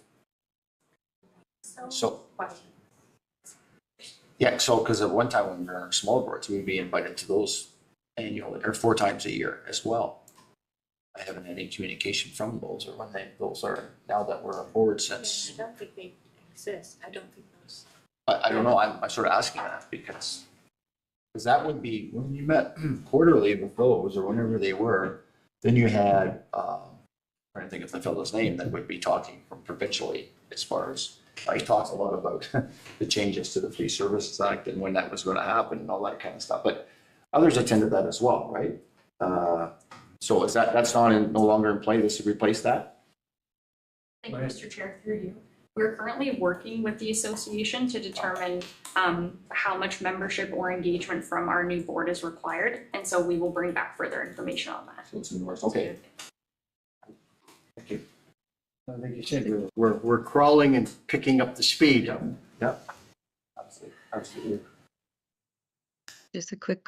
So yeah, so because at one time when we were on our small boards, we'd be invited to those annually or 4 times a year as well. I haven't had any communication from those or when those are, now that we're on board since. I don't think they exist. I don't think those. I don't know, I'm sort of asking that because that would be, when you met quarterly with those or whenever they were, then you had, I'm trying to think of the fellow's name that would be talking from provincially as far as, he talks a lot about the changes to the Police Services Act and when that was going to happen and all that kind of stuff, but others attended that as well, right? So is that's no longer in play, this to replace that? Thank you, Mr. Chair, through you. We're currently working with the association to determine how much membership or engagement from our new board is required. And so we will bring back further information on that. So it's in the works, okay. Thank you. I think you said we're crawling and picking up the speed. Yep. Absolutely. Just a quick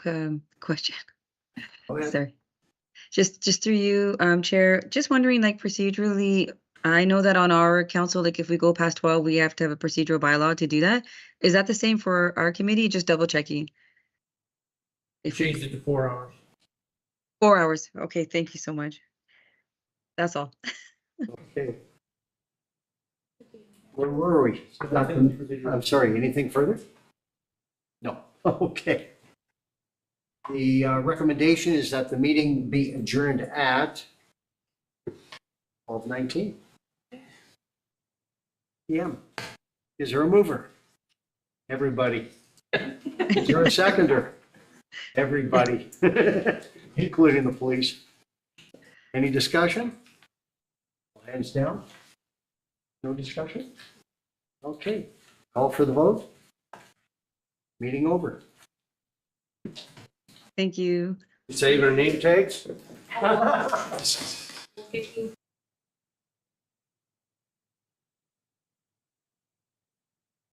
question. Go ahead. Sorry. Just through you, Chair, just wondering, like, procedurally, I know that on our council, like, if we go past 12, we have to have a procedural bylaw to do that. Is that the same for our committee? Just double checking. If changed it to 4 hours. 4 hours. Okay, thank you so much. That's all. Okay. Where were we? I'm sorry, anything further? No. Okay. The recommendation is that the meeting be adjourned at 12:19 p.m. Is there a mover? Everybody. Is there a seconder? Everybody, including the police. Any discussion? Hands down. No discussion? Okay. Call for the vote. Meeting over. Thank you. Save our name tags?